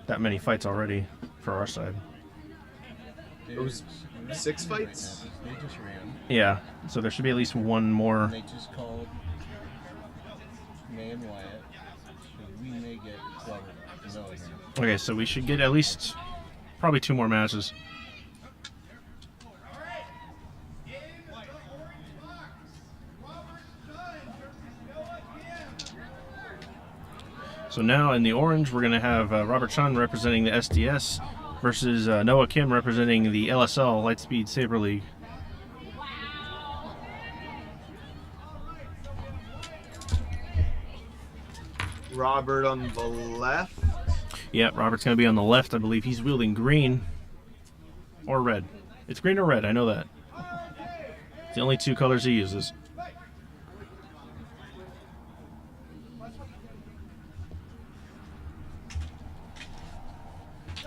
that many fights already for our side. It was 6 fights? They just ran. Yeah, so there should be at least one more. They just called May and Wyatt. So we may get Noah here. Okay, so we should get at least probably 2 more matches. So now in the orange, we're going to have Robert Chun representing the SDS versus Noah Kim representing the LSL, Lightspeed Saber League. Robert on the left. Yeah, Robert's going to be on the left. I believe he's wielding green or red. It's green or red, I know that. It's the only 2 colors he uses.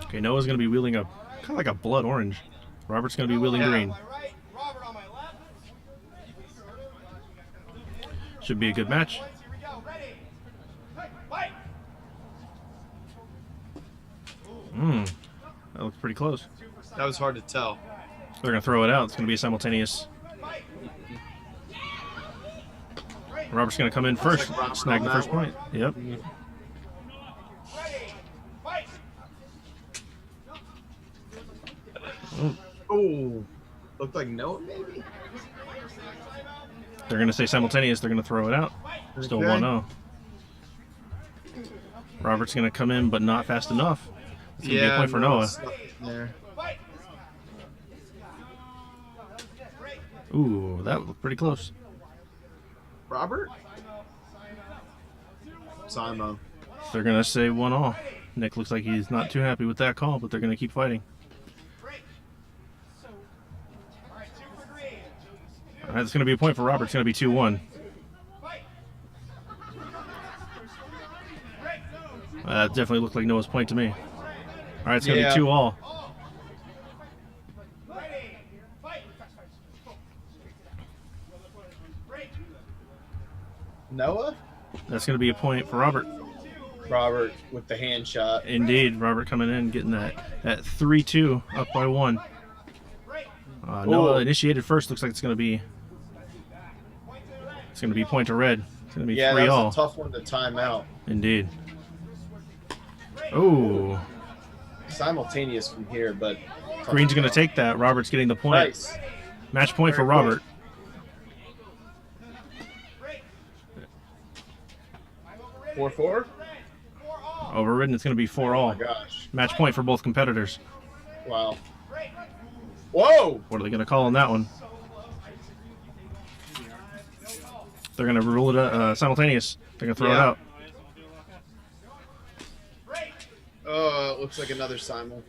Okay, Noah's going to be wielding a kind of like a blood orange. Robert's going to be wielding green. Should be a good match. That looks pretty close. That was hard to tell. They're going to throw it out. It's going to be a simultaneous. Robert's going to come in first, snag the first point. Yep. Oh, looked like no, maybe. They're going to say simultaneous. They're going to throw it out. Still Okay. 1-0. Robert's going to come in, but not fast enough. It's going to be a point for Noah. There. Ooh, that looked pretty close. Robert? Simo. They're going to say 1-all. Nick looks like he's not too happy with that call, but they're going to keep fighting. All right, it's going to be a point for Robert. It's going to be 2-1. That definitely looked like Noah's point to me. All right, it's going to be 2-all. Noah? That's going to be a point for Robert. Robert with the hand shot. Indeed, Robert coming in, getting that 3-2 up by 1. Noah initiated first. Looks like it's going to be point to red. It's going to be 3-all. That was a tough one to time out. Indeed. Oh. Simultaneous from here, but Green's going to take that. Robert's getting the point. Nice. Match point for Robert. Four. 4-4? Overridden. It's going to be 4-all. Oh my gosh. Match point for both competitors. Wow. Whoa! What are they going to call on that one? They're going to rule it simultaneous. They're going to throw it out. Oh, it looks like another simul.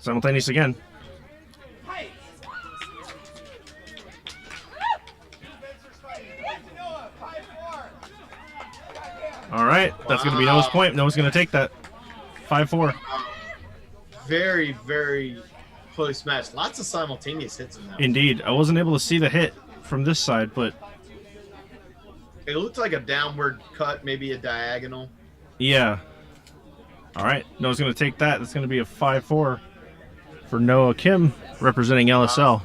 Simultaneous again. All right, that's going to be Noah's point. Noah's going to take that. 5-4. Very, very close match. Lots of simultaneous hits in that one. Indeed. I wasn't able to see the hit from this side, but It looked like a downward cut, maybe a diagonal. yeah. All right, Noah's going to take that. That's going to be a 5-4 for Noah Kim representing LSL.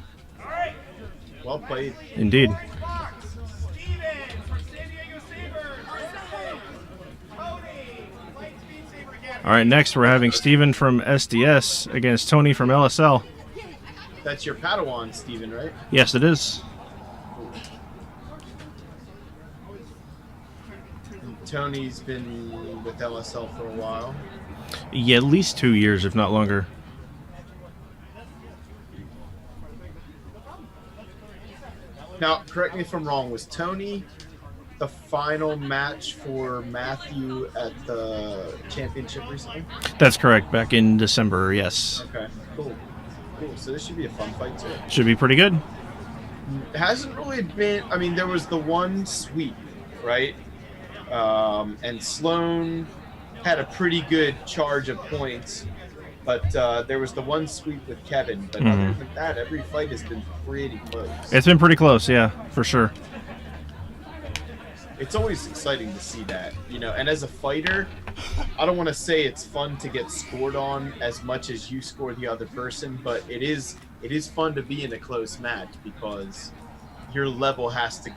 Well played. Indeed. All right, next we're having Steven from SDS against Tony from LSL. That's your Padawan, Steven, right? Yes, it is. Tony's been with LSL for a while. Yeah, at least 2 years, if not longer. Now, correct me if I'm wrong. Was Tony the final match for Matthew at the championship recently? That's correct. Back in December, yes. Okay, cool. Cool. So this should be a fun fight too. Should be pretty good. It hasn't really been. I mean, there was the one sweep, right? And Sloan had a pretty good charge of points, but there was the one sweep with Kevin. But other than that, every fight has been pretty close. It's been pretty close, yeah, for sure. It's always exciting to see that, you know. And as a fighter, I don't want to say it's fun to get scored on as much as you score the other person, but it is fun to be in a close match because your level has to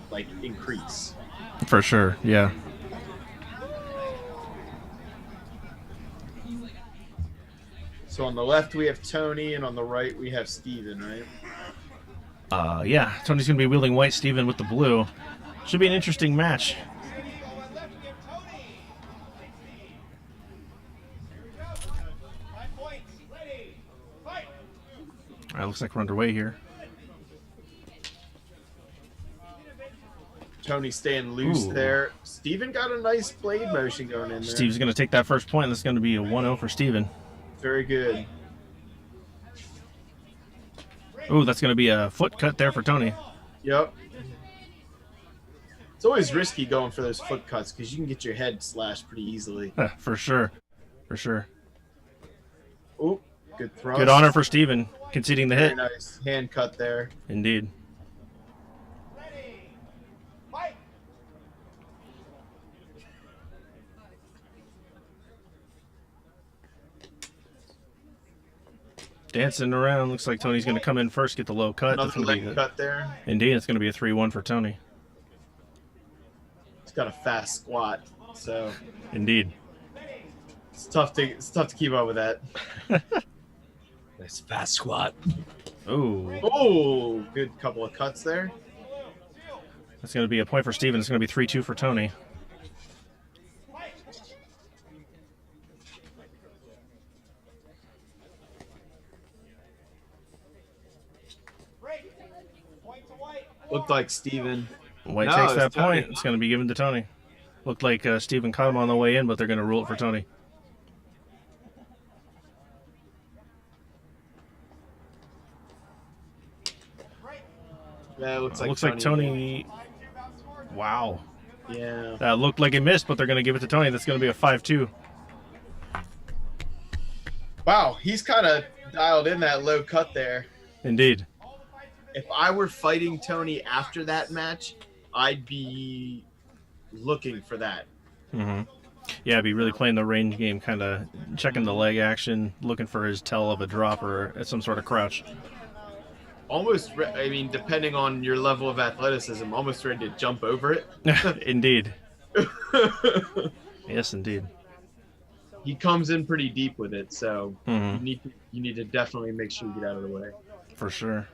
like increase. For sure, yeah. So on the left we have Tony, and on the right we have Steven, right? Yeah, Tony's going to be wielding white, Steven with the blue. Should be an interesting match. All right, looks like we're underway here. Tony staying loose there. Steven got a nice blade motion going in there. Steve's going to take that first point. That's going to be a 1-0 for Steven. Very good. Ooh, that's going to be a foot cut there for Tony. Yep. It's always risky going for those foot cuts because you can get your head slashed pretty easily. For sure. For sure. Ooh, good thrust. Good honor for Steven, conceding the hit. Very nice hand cut there. Indeed. Dancing around. Looks like Tony's going to come in first, get the low cut. Another leg cut there. Indeed, it's going to be a 3-1 for Tony. He's got a fast squat, so. Indeed. It's tough to keep up with that. Nice fast squat. Oh, good couple of cuts there. That's going to be a point for Steven. It's going to be 3-2 for Tony. Looked like Steven. White takes that point. It's going to be given to Tony. Looked like Steven caught him on the way in, but they're going to rule it for Tony. Yeah, it looks like Tony. Wow. Yeah. That looked like it missed, but they're going to give it to Tony. That's going to be a 5-2. Wow, he's kind of dialed in that low cut there. Indeed. If I were fighting Tony after that match, I'd be looking for that. Mm-hmm. Yeah, I'd be really playing the range game, kind of checking the leg action, looking for his tell of a drop or some sort of crouch. Almost, I mean, depending on your level of athleticism, almost ready to jump over it. Indeed. Yes, indeed. He comes in pretty deep with it, so you need to definitely make sure you get out of the way. For sure.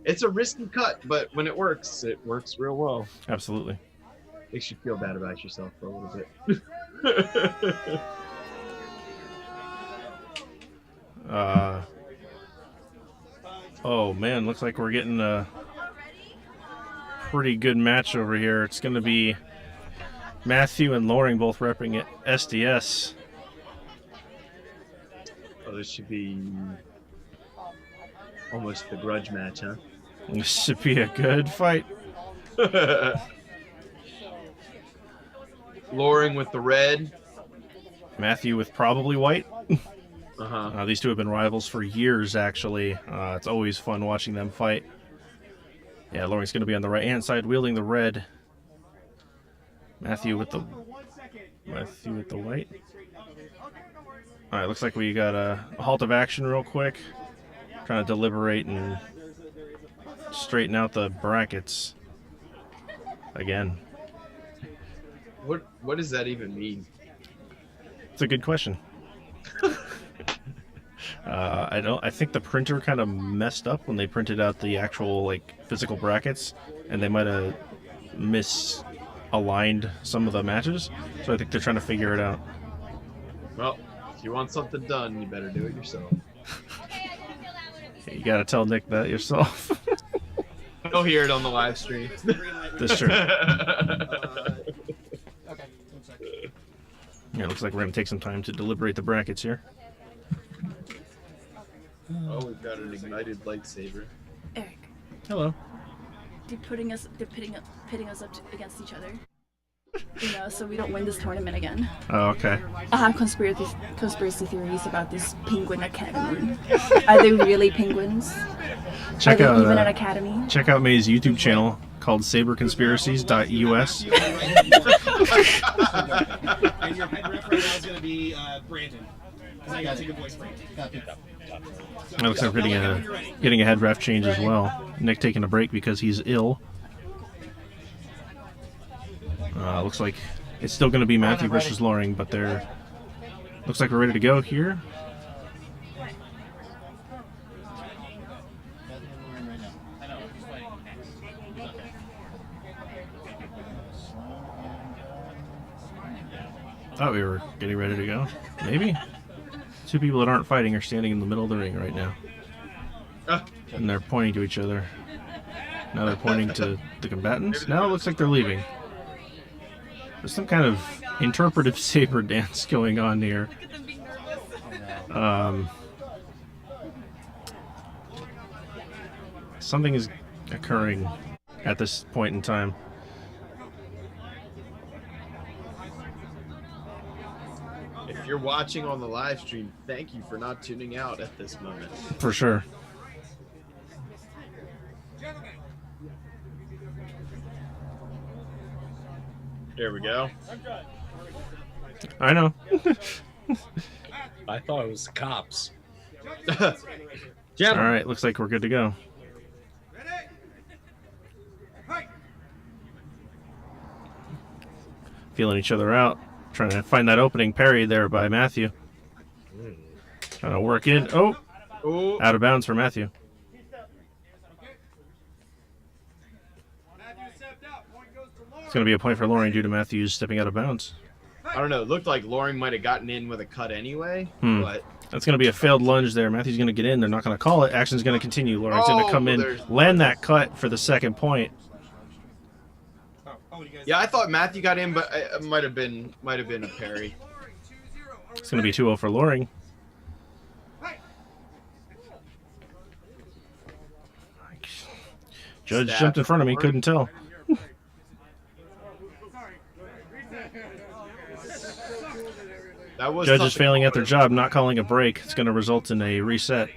It's a risky cut, but when it works real well. Absolutely. Makes you feel bad about yourself for a little bit. Oh man, looks like we're getting a pretty good match over here. It's going to be Matthew and Loring both repping at SDS. Oh, this should be almost the grudge match, huh? This should be a good fight. Loring with the red. Matthew with probably white. Uh-huh. These two have been rivals for years, actually. It's always fun watching them fight. Yeah, Loring's going to be on the right-hand side, wielding the red. Matthew with the white. All right, looks like we got a halt of action real quick. Trying to deliberate and straighten out the brackets again. What does that even mean? It's a good question. I think the printer kind of messed up when they printed out the actual like physical brackets, and they might have misaligned some of the matches. So I think they're trying to figure it out. Well, if you want something done, you better do it yourself. You gotta tell Nick that yourself. You'll hear it on the live stream. That's true. Okay. 1 second. Yeah, it looks like we're gonna take some time to deliberate the brackets here. Oh, we've got an ignited lightsaber. Eric, Hello. they're pitting us up against each other. You know, so we don't win this tournament again. Oh, okay. I have conspiracy theories about this penguin academy. Are they really penguins? Check Are they out even an academy? check out May's YouTube channel called saberconspiracies.us. And your head ref right now is going to be Brandon. Because I got to take a voice break. It looks like we're getting a head ref change as well. Nick taking a break because he's ill. Looks like it's still going to be Matthew versus Loring, but they're looks like we're ready to go here. Thought we were getting ready to go. Maybe. Two people that aren't fighting are standing in the middle of the ring right now. And they're pointing to each other. Now they're pointing to the combatants. Now it looks like they're leaving. There's some kind of interpretive saber dance going on here. Something is occurring at this point in time. If you're watching on the live stream, thank you for not tuning out at this moment. For sure. There we go. I know. I thought it was cops. All right, looks like we're good to go. Feeling each other out. Trying to find that opening parry there by Matthew. Trying to work in. Oh! Ooh. Out of bounds for Matthew. It's going to be a point for Loring due to Matthews stepping out of bounds. I don't know. It looked like Loring might have gotten in with a cut anyway, but That's going to be a failed lunge there. Matthew's going to get in. They're not going to call it. Action's going to continue. Loring's going to come in, land that cut for the second point. Yeah, I thought Matthew got in, but it might have been a parry. It's going to be 2-0 for Loring. Judge Stab jumped in front of me, Loring. couldn't tell. That was Judges tough. failing at their job, not calling a break. It's going to result in a reset.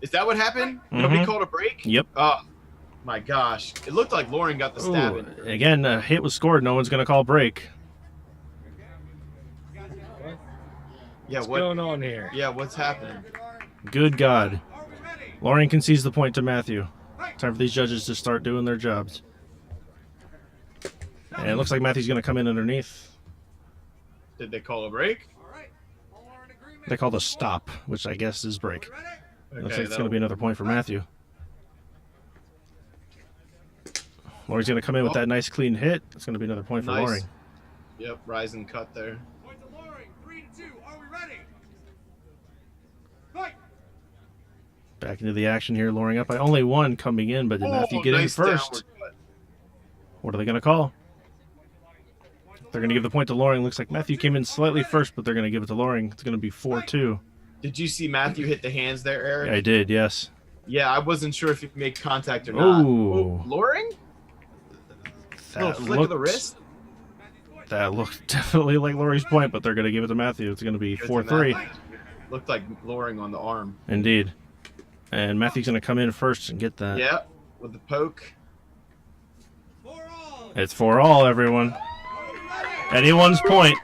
Is that what happened? Nobody called a break? Yep. Oh, my gosh. It looked like Loring got the stab in. Again, a hit was scored. No one's going to call break. Yeah, What's going on here? Yeah, what's happening? Good God. Loring concedes the point to Matthew. Time for these judges to start doing their jobs. And it looks like Matthew's going to come in underneath. Did they call a break? They called a stop, which I guess is break. Okay, Looks like it's going to be another point for Matthew. Loring's going to come in with that nice clean hit. It's going to be another point for Loring. Yep, rising cut there. Point to Loring. 3-2. Are we ready? Fight. Back into the action here. Loring up by only one coming in, but did Matthew get in first? downward cut. What are they going to call? They're going to give the point to Loring. Looks like Matthew came in slightly first, but they're going to give it to Loring. It's going to be 4-2. Did you see Matthew hit the hands there, Eric? I did, yes. Yeah, I wasn't sure if he made contact or not. Ooh. Loring? Little flick of the wrist? That looked definitely like Loring's point, but they're going to give it to Matthew. It's going to be 4-3. Looked like Loring on the arm. Indeed. And Matthew's going to come in first and get that. Yeah, with the poke. It's 4-all, everyone. Anyone's point.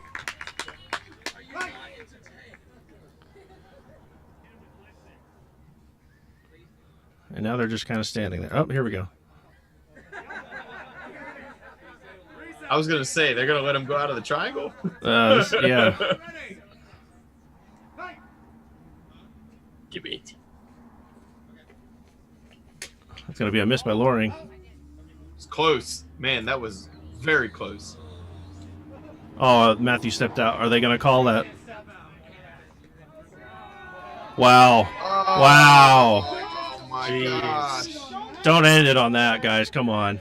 And now they're just kind of standing there. Oh, here we go. I was going to say, they're going to let him go out of the triangle? Yeah. Give it. It's going to be a miss by Loring. It's close. Man, that was very close. Oh, Matthew stepped out. Are they going to call that? Wow. Oh, Wow. Oh my gosh. Don't end it on that, guys. Come on.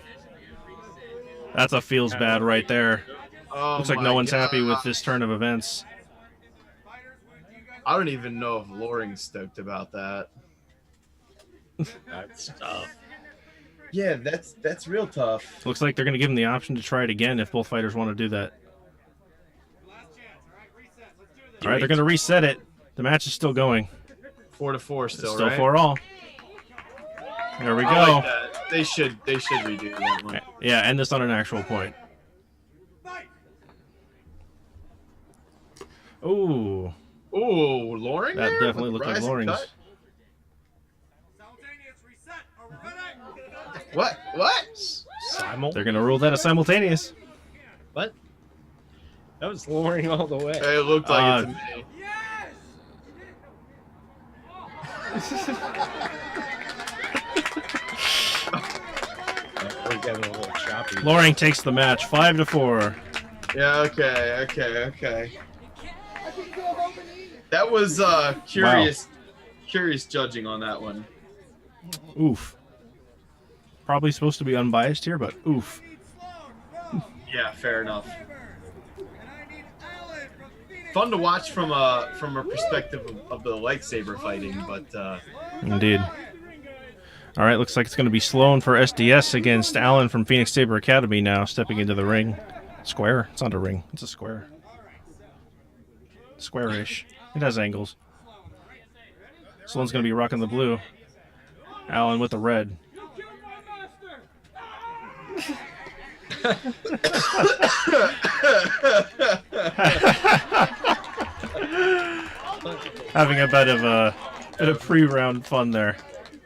That's a feels bad right there. Oh Looks like no one's happy with this turn of events. I don't even know if Loring's stoked about that. That's tough. Yeah, that's real tough. Looks like they're going to give him the option to try it again if both fighters want to do that. All right, they're going to reset it. The match is still going. 4-4 still, Still right? 4-all. There we go. I like that. They should redo that one. Yeah, end this on an actual point. Ooh. Ooh, Loring That there? definitely With looked like rising Loring's. cut? What? What? They're going to rule that as simultaneous. What? That was Loring all the way. It looked like it to me. We're getting a little choppy. Loring takes the match 5-4. Yeah, okay. That was curious judging on that one. Oof. Probably supposed to be unbiased here, but oof. Yeah, fair enough. Fun to watch from a perspective of the lightsaber fighting, but Indeed. All right, looks like it's going to be Sloan for SDS against Allen from Phoenix Saber Academy now, stepping into the ring. Square? It's not a ring. It's a square. Square-ish. It has angles. Sloan's going to be rocking the blue. Allen with the red. Having a bit of pre-round fun there.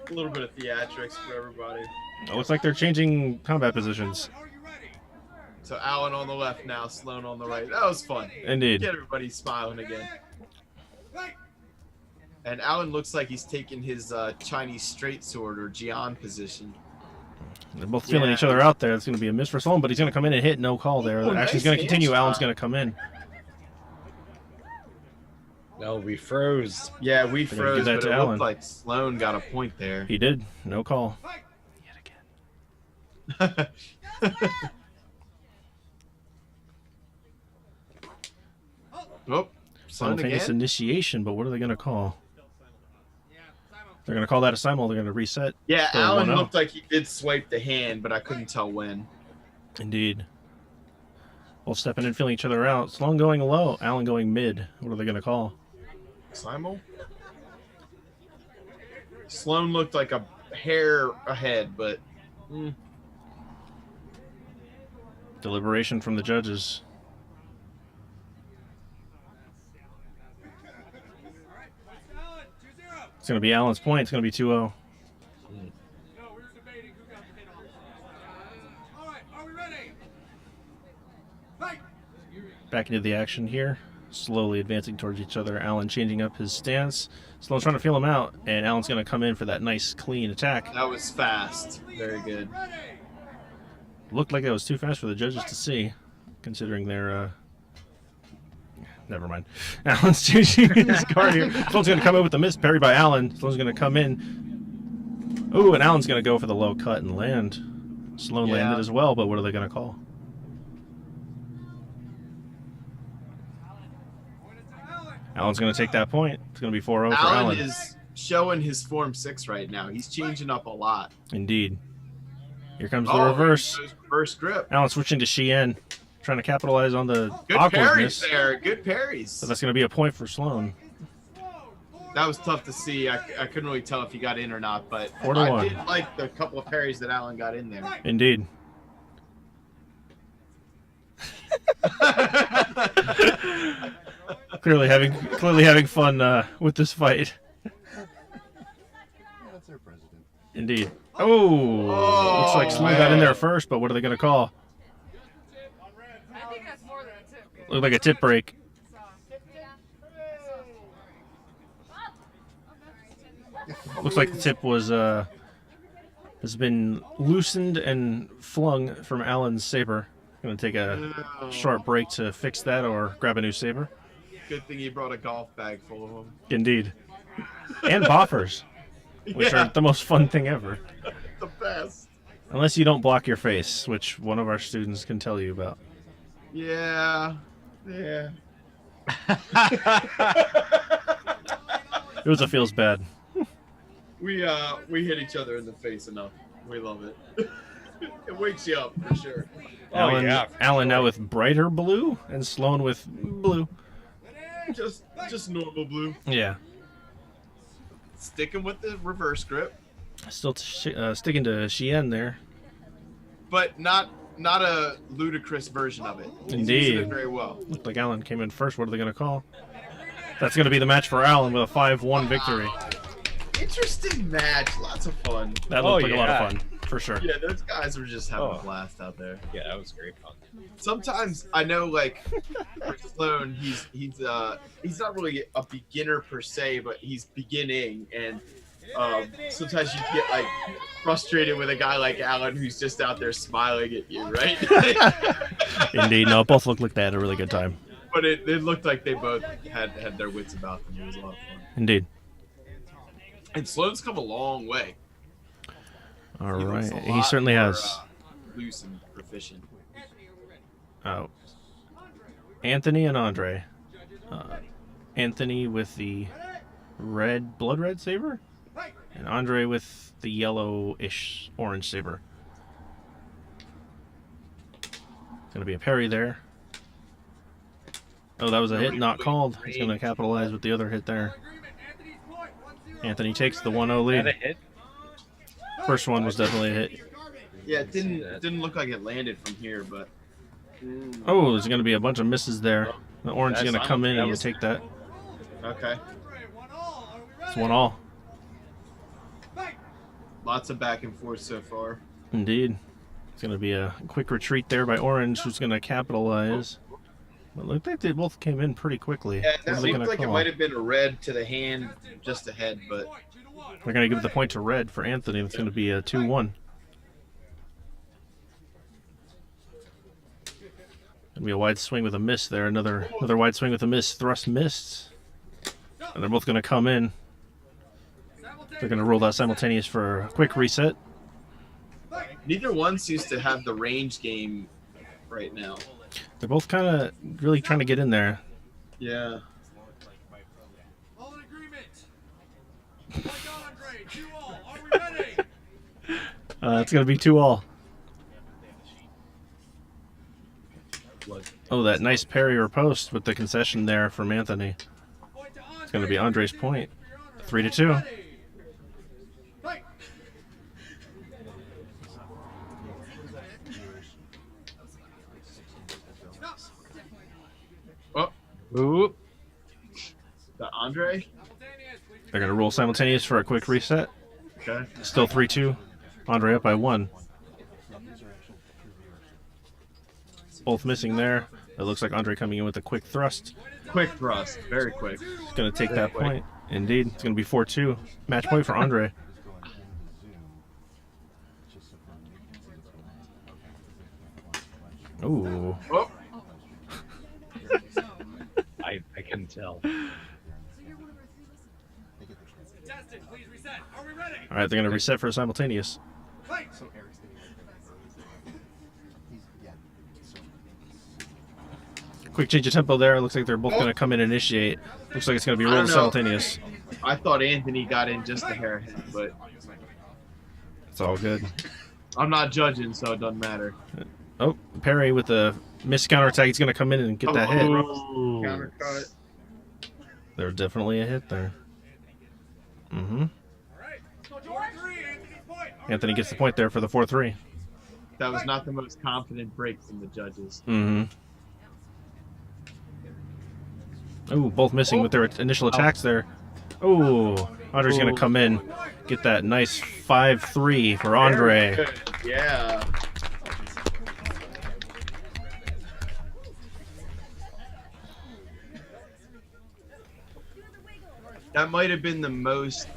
a little bit of theatrics for everybody. It looks like they're changing combat positions. So Allen on the left now, Sloan on the right. That was fun. Indeed. Get everybody smiling again. And Allen looks like he's taking his Chinese straight sword or Jian position. They're both feeling each other out there. It's going to be a miss for Sloan, but he's going to come in and hit. No call there. The action's going to continue. Allen's going to come in. No, we froze. Yeah, we They're gonna froze, give that but to it Allen. looked like Sloan got a point there. He did. No call. Oh, Sloan Simultaneous again? initiation, but what are they going to call? They're going to call that a simul. They're going to reset. Yeah, Throw Allen 1-0. looked like he did swipe the hand, but I couldn't tell when. Indeed. Both stepping in, feeling each other out. Sloan going low. Allen going mid. What are they going to call? Simul? Sloan looked like a hair ahead, but... Deliberation from the judges. It's going to be Allen's point. It's going to be 2-0. Back into the action here. Slowly advancing towards each other. Allen changing up his stance. Sloan's trying to feel him out, and Allen's going to come in for that nice, clean attack. That was fast. Very good. Looked like that was too fast for the judges to see, considering their... Never mind. Allen's changing his guard here. Sloan's going to come in with the miss. Parry by Allen. Sloan's going to come in. Ooh, and Allen's going to go for the low cut and land. Sloan landed as well, but what are they going to call? Allen's going to take that point. It's going to be 4-0 for Allen. Allen is showing his Form 6 right now. He's changing up a lot. Indeed. Here comes the reverse. Reverse grip. Allen switching to Shien, trying to capitalize on the Good awkwardness. parries there. Good parries. So that's going to be a point for Sloan. That was tough to see. I couldn't really tell if he got in or not, but 4-1. I did like the couple of parries that Allen got in there. Indeed. clearly having fun with this fight. That's our president. Indeed. Oh, looks like Sloan got in there first, but what are they going to call? I think that's more than a tip. Looked like a tip break. Looks like the tip was has been loosened and flung from Alan's saber. Gonna take a short break to fix that or grab a new saber. Good thing he brought a golf bag full of them. Indeed. And boffers, which are the most fun thing ever. The best. Unless you don't block your face, which one of our students can tell you about. Yeah. Yeah. It was a feels bad. We hit each other in the face enough. We love it. It wakes you up for sure. Alan now with brighter blue and Sloan with blue. Just normal blue. Yeah. Sticking with the reverse grip. Still sticking to Chien there. But not a ludicrous version of it. He's Indeed. using it very well. Looked like Alan came in first. What are they going to call? That's going to be the match for Alan with a 5-1 victory. Interesting match. Lots of fun. That looked like a lot of fun, for sure. Yeah, those guys were just having a blast out there. Yeah, that was great fun. Sometimes I know, like, for Sloan, he's not really a beginner per se, but he's beginning, and sometimes you get like frustrated with a guy like Alan who's just out there smiling at you, right? Indeed. No, both looked like they had a really good time. But it looked like they both had their wits about them. It was a lot of fun. Indeed. And Sloan's come a long way. All right. He certainly has. Loose and proficient. Oh. Anthony and Andre. Anthony with the blood red saber, and Andre with the yellow-ish orange saber. Gonna be a parry there. Oh, that was a hit not called. He's gonna capitalize with the other hit there. Anthony takes the 1-0 lead. That a hit? First one was definitely a hit. Yeah, it didn't look like it landed from here, but. Oh, there's gonna be a bunch of misses there. The orange is gonna come in and take that. Okay. It's 1-1. Lots of back and forth so far. Indeed. It's going to be a quick retreat there by Orange, who's going to capitalize. But it looked like they both came in pretty quickly. Yeah, that looked looked like it might have been a red to the hand just ahead, but... They're going to give the point to red for Anthony. It's going to be a 2-1. Going to be a wide swing with a miss there. Another wide swing with a miss. Thrust missed. And they're both going to come in. They're going to roll that simultaneous for a quick reset. Neither one seems to have the range game right now. They're both kind of really trying to get in there. Yeah. All in agreement. Like Andre, 2-all. Are we ready? It's going to be 2-all. Oh, that nice parry or post with the concession there from Anthony. It's going to be Andre's point. 3-2. Oh. Ooh. The Andre? They're going to roll simultaneous for a quick reset. Okay. Still 3-2. Andre up by 1. Both missing there. It looks like Andre coming in with a quick thrust. Quick thrust. Very quick. He's going to take that point. Indeed. It's going to be 4-2. Match point for Andre. Ooh. Oh. I can tell. All right, they're going to reset for a simultaneous. Quick change of tempo there. Looks like they're both going to come in and initiate. Looks like it's going to be rolled simultaneous. I thought Anthony got in just a hair ahead, but it's all good. I'm not judging, so it doesn't matter. Oh, Perry with a missed counterattack. He's going to come in and get that hit. Countercut. There's definitely a hit there. Mm-hmm. Anthony gets the point there for the 4-3. That was not the most confident break from the judges. Mm-hmm. Oh, both missing with their initial attacks there. Oh, Andre's going to come in, get that nice 5-3 for Andre. Yeah. That might have been the most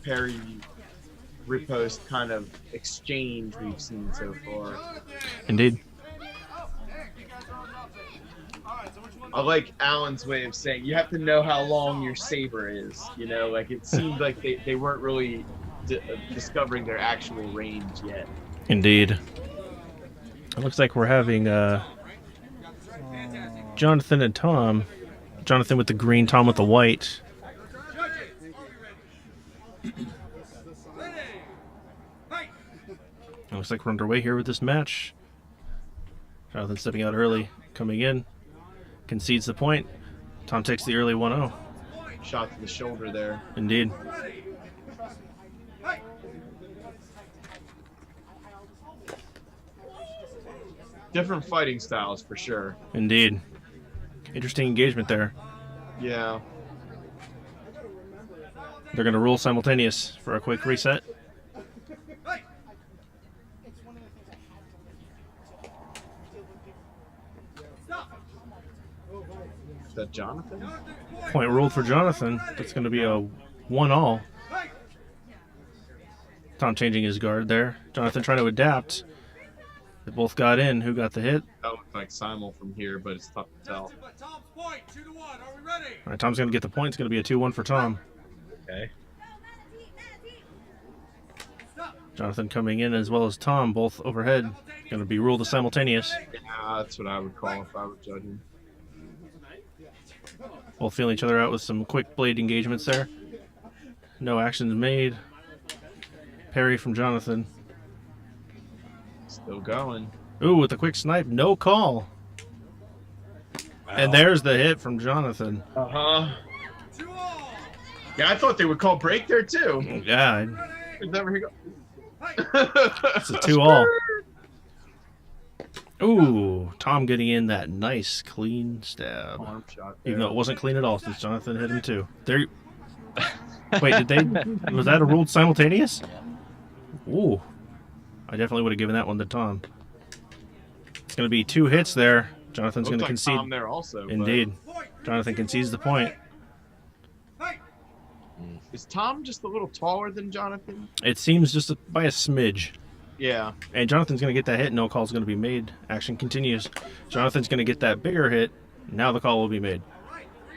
Perry riposte kind of exchange we've seen so far. Indeed. I like Alan's way of saying you have to know how long your saber is. You know, like it seemed like they weren't really discovering their actual range yet. Indeed. It looks like we're having Jonathan and Tom. Jonathan with the green, Tom with the white. It looks like we're underway here with this match. Jonathan stepping out early, coming in, concedes the point. Tom takes the early 1-0. Shot to the shoulder there. Indeed. Different fighting styles for sure. Indeed. Interesting engagement there. Yeah. They're going to rule simultaneous for a quick reset. Is that Jonathan? Point ruled for Jonathan. That's going to be a 1-all. Tom changing his guard there. Jonathan trying to adapt. They both got in. Who got the hit? That looks like simul from here, but it's tough to tell. All right, Tom's going to get the point. It's going to be a 2-1 for Tom. Okay. Jonathan coming in as well as Tom, both overhead. Going to be ruled a simultaneous. Yeah, that's what I would call if I were judging. Both feeling each other out with some quick blade engagements there. No actions made. Parry from Jonathan. Still going. Ooh, with a quick snipe, no call. Wow. And there's the hit from Jonathan. Uh-huh. Yeah, I thought they would call break there too. Yeah. Never go. It's a 2-all. Ooh, Tom getting in that nice, clean stab. Arm shot there. Even though it wasn't clean at all since Jonathan hit him too. There. Wait, did they? Was that a ruled simultaneous? Ooh. I definitely would have given that one to Tom. It's going to be 2 hits there. Jonathan's going to concede. Tom there also. Indeed. Jonathan concedes the point. Is Tom just a little taller than Jonathan? It seems just by a smidge. Yeah. And Jonathan's going to get that hit. No call's going to be made. Action continues. Jonathan's going to get that bigger hit. Now the call will be made.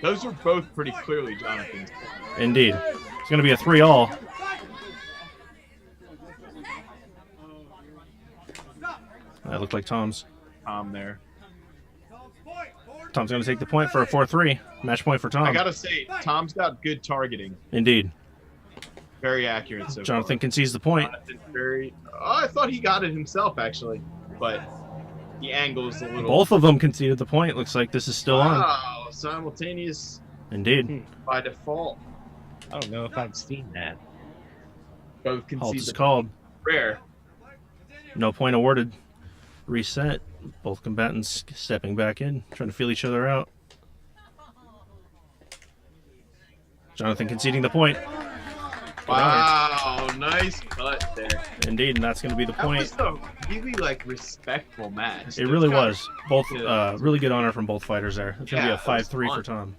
Those are both pretty clearly Jonathan's. Indeed. It's going to be a 3-all. That looked like Tom's. Tom there. Tom's going to take the point for a 4-3. Match point for Tom. I gotta say, Tom's got good targeting. Indeed. Very accurate so Jonathan far. concedes the point. I thought he got it himself, actually. But the angle is a little... Both of them conceded the point. Looks like this is still on. Wow, simultaneous Indeed. by default. I don't know if I've seen that. Both Halt concede is the called. rare. No point awarded. Reset. Both combatants stepping back in, trying to feel each other out. Jonathan conceding the point. Wow, nice cut there. Indeed, and that's going to be the That point. was a really respectful match. It really was. Both really good honor from both fighters there. It's going to Yeah, be a that was 5-3 for fun. Tom.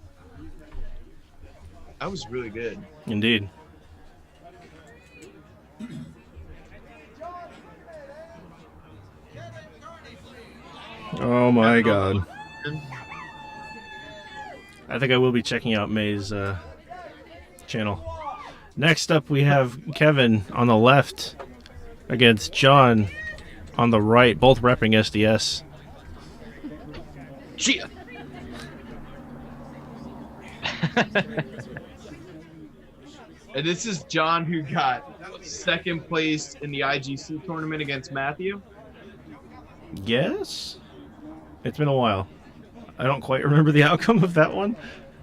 That was really good. Indeed. Oh my god. I think I will be checking out May's channel. Next up, we have Kevin on the left against John on the right, both repping SDS. Chia. And this is John, who got second place in the IGC tournament against Matthew. Yes? It's been a while. I don't quite remember the outcome of that one.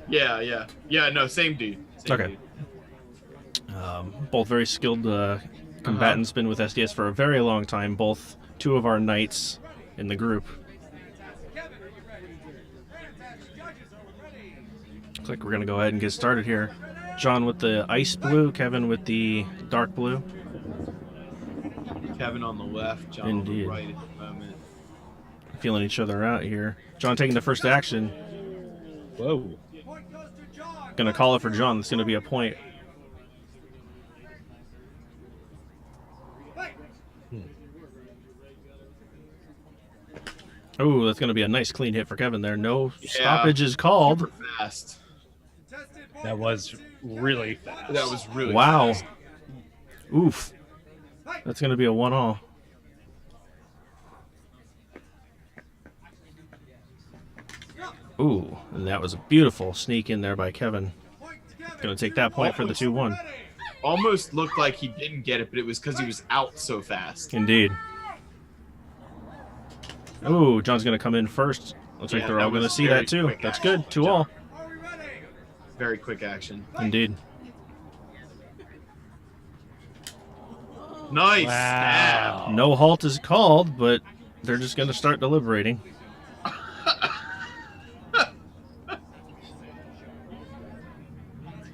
Yeah. No, same dude. Same Okay. dude. Both very skilled combatants, been with SDS for a very long time. Both two of our knights in the group. Looks like we're going to go ahead and get started here. John with the ice blue, Kevin with the dark blue. Kevin on the left, John Indeed. on the right at the moment. Feeling each other out here. John taking the first action. Whoa. Going to call it for John. That's going to be a point. Oh, that's going to be a nice clean hit for Kevin there. No stoppage is called. Super fast. That was really fast. That was really Wow. fast. Oof. That's going to be a 1-all. Ooh, and that was a beautiful sneak in there by Kevin. Going to take that point for the 2-1. Almost looked like he didn't get it, but it was because he was out so fast. Indeed. Ooh, John's going to come in first. Looks like they're all going to see that too. That's good. 2-all. Very quick action. Indeed. Nice. Wow. Stab. No halt is called, but they're just going to start deliberating.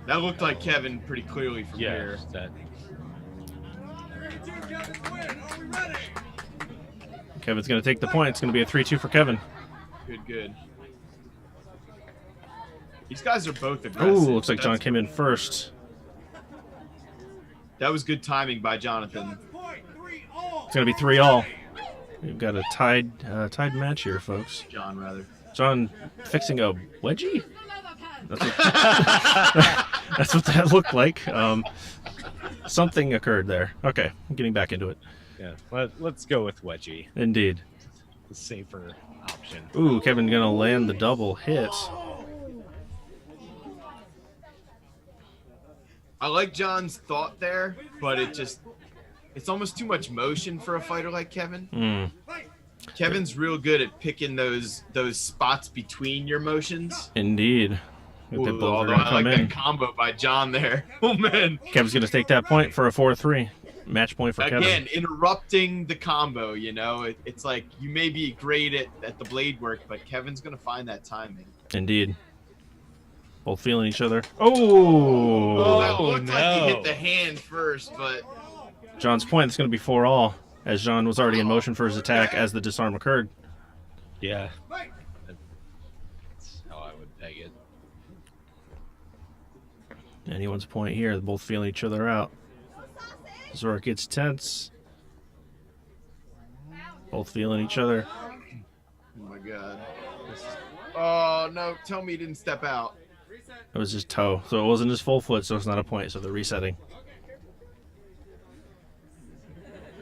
That looked like Kevin pretty clearly from here. That. Kevin's going to take the point. It's going to be a 3-2 for Kevin. Good, good. These guys are both aggressive. Ooh, looks like John came in first. That was good timing by Jonathan. It's going to be 3-all. We've got a tied match here, folks. John, rather. John fixing a wedgie? That's what that looked like. Something occurred there. Okay, I'm getting back into it. Yeah, let's go with wedgie. Indeed. The safer option. Ooh, Kevin going to land the double hit. I like John's thought there, but it's almost too much motion for a fighter like Kevin. Kevin's real good at picking those spots between your motions. Indeed. Ooh, although I like that combo by John there. Oh, man. Kevin's going to take that point for a 4-3. Match point for Kevin. Again, interrupting the combo, you know. It's like you may be great at the blade work, but Kevin's going to find that timing. Indeed. Both feeling each other. Oh! That looked like he hit the hand first, but... John's point, it's going to be 4-all, as John was already in motion for his attack as the disarm occurred. Yeah. That's how I would peg it. Anyone's point here, they're both feeling each other out. Zora gets tense. Both feeling each other. Oh my god. Oh no, tell me he didn't step out. It was his toe, so it wasn't his full foot, so it's not a point, so they're resetting.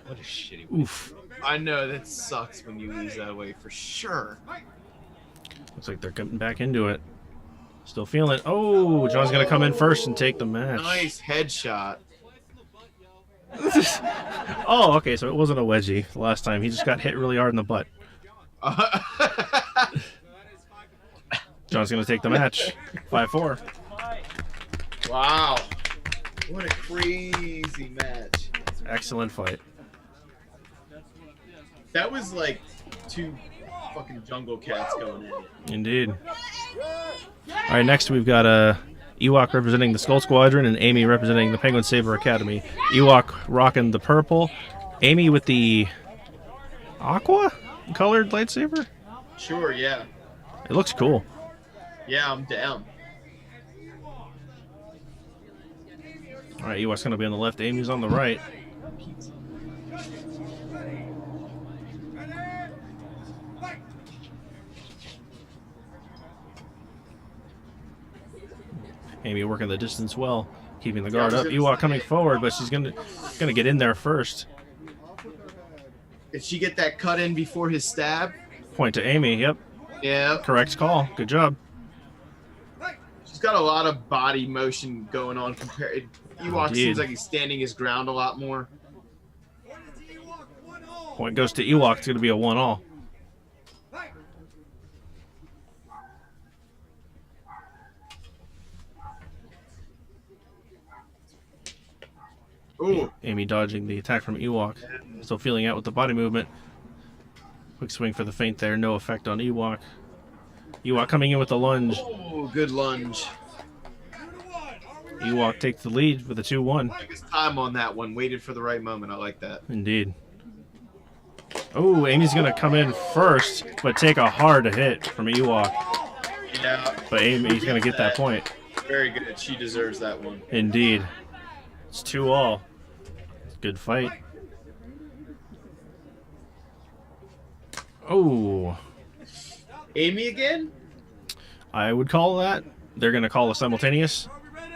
What a shitty Oof. I know, that sucks when you lose that way for sure. Looks like they're getting back into it. Still feeling it. Oh, John's going to come in first and take the match. Nice headshot. Oh, okay, so it wasn't a wedgie the last time. He just got hit really hard in the butt. John's going to take the match. 5-4. Wow. What a crazy match. Excellent fight. That was like two fucking jungle cats going in. Indeed. All right, next we've got Ewok representing the Skull Squadron and Amy representing the Penguin Saber Academy. Ewok rocking the purple. Amy with the aqua colored lightsaber? Sure, yeah. It looks cool. Yeah, I'm down. All right, Ewok's going to be on the left. Amy's on the right. Amy working the distance well, keeping the guard up. Ewok coming forward, but she's gonna get in there first. Did she get that cut in before his stab? Point to Amy. Yep. Yeah. Correct call. Good job. She's got a lot of body motion going on compared. Ewok Indeed. seems like he's standing his ground a lot more. Point goes to Ewok. It's gonna be a 1-all. Ooh. Amy dodging the attack from Ewok. Still feeling out with the body movement. Quick swing for the feint there. No effect on Ewok. Ewok coming in with the lunge. Oh, good lunge. Ewok takes the lead with a 2-1. Took his time on that one. Waited for the right moment. I like that. Indeed. Oh, Amy's going to come in first, but take a hard hit from Ewok. Yeah. But Amy's going to get that point. Very good. She deserves that one. Indeed. It's 2-all. Good fight. Oh, Amy again? I would call that. They're going to call a simultaneous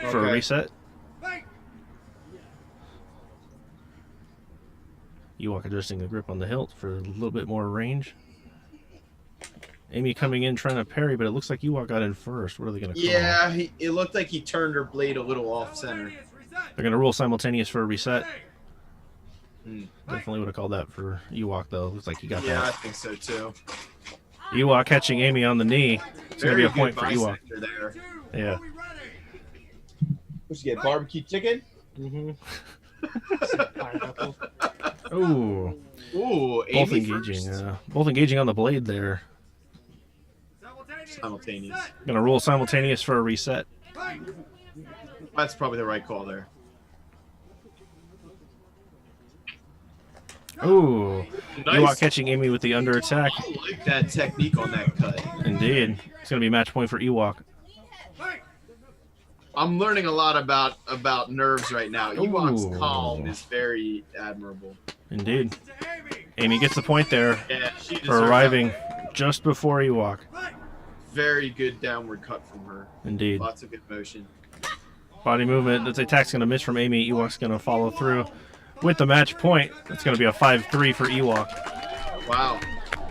for a Okay. reset. Ewok adjusting the grip on the hilt for a little bit more range. Amy coming in trying to parry, but it looks like Ewok got in first. What are they going to call? Yeah, it looked like he turned her blade a little off center. They're going to rule simultaneous for a reset. Hmm. Definitely would have called that for Ewok, though. Looks like he got Yeah, I that. think so too. Ewok catching Amy on the knee. It's going to be a Very point good for Ewok. bisector there. Yeah. What'd you get? Barbecue chicken? Mm-hmm. Ooh. Ooh, Both Amy engaging. first. Both engaging on the blade there. Simultaneous. Going to rule simultaneous for a reset. That's probably the right call there. Ooh. Nice. Ewok catching Amy with the under attack. I like that technique on that cut. Indeed. It's going to be a match point for Ewok. I'm learning a lot about nerves right now. Ewok's Ooh. calm is very admirable. Indeed. Amy gets the point there Yeah, she for deserves arriving that. just before Ewok. Very good downward cut from her. Indeed. Lots of good motion. Body movement. That attack's going to miss from Amy. Ewok's going to follow through with the match point. It's going to be a 5-3 for Ewok. Wow.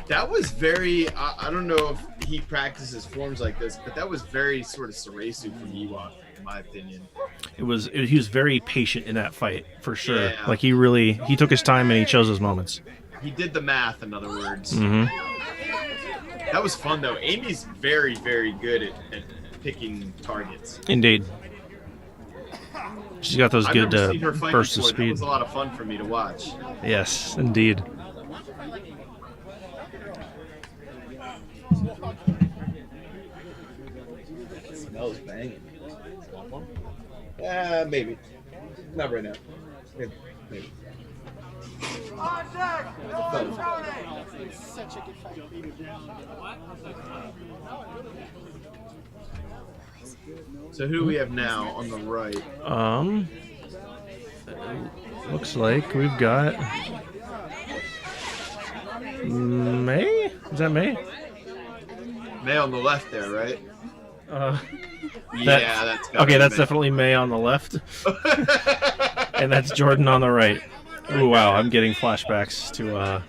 That was very, I don't know if he practices forms like this, but that was very sort of Sarasu from Ewok, in my opinion. He was very patient in that fight, for sure. Yeah. Like, he took his time and he chose his moments. He did the math, in other words. Mm-hmm. That was fun, though. Amy's very, very good at picking targets. Indeed. She's got those I've good never seen her fight bursts of before. That speed. was a lot of fun for me to watch. Yes, indeed. It smells banging. Maybe. Not right now. Maybe. So who do we have now on the right? Looks like we've got May? Is that May? May on the left there, right? Yeah, that's gotta okay. be That's May. definitely May on the left, and that's Jordan on the right. Ooh, wow! I'm getting flashbacks to a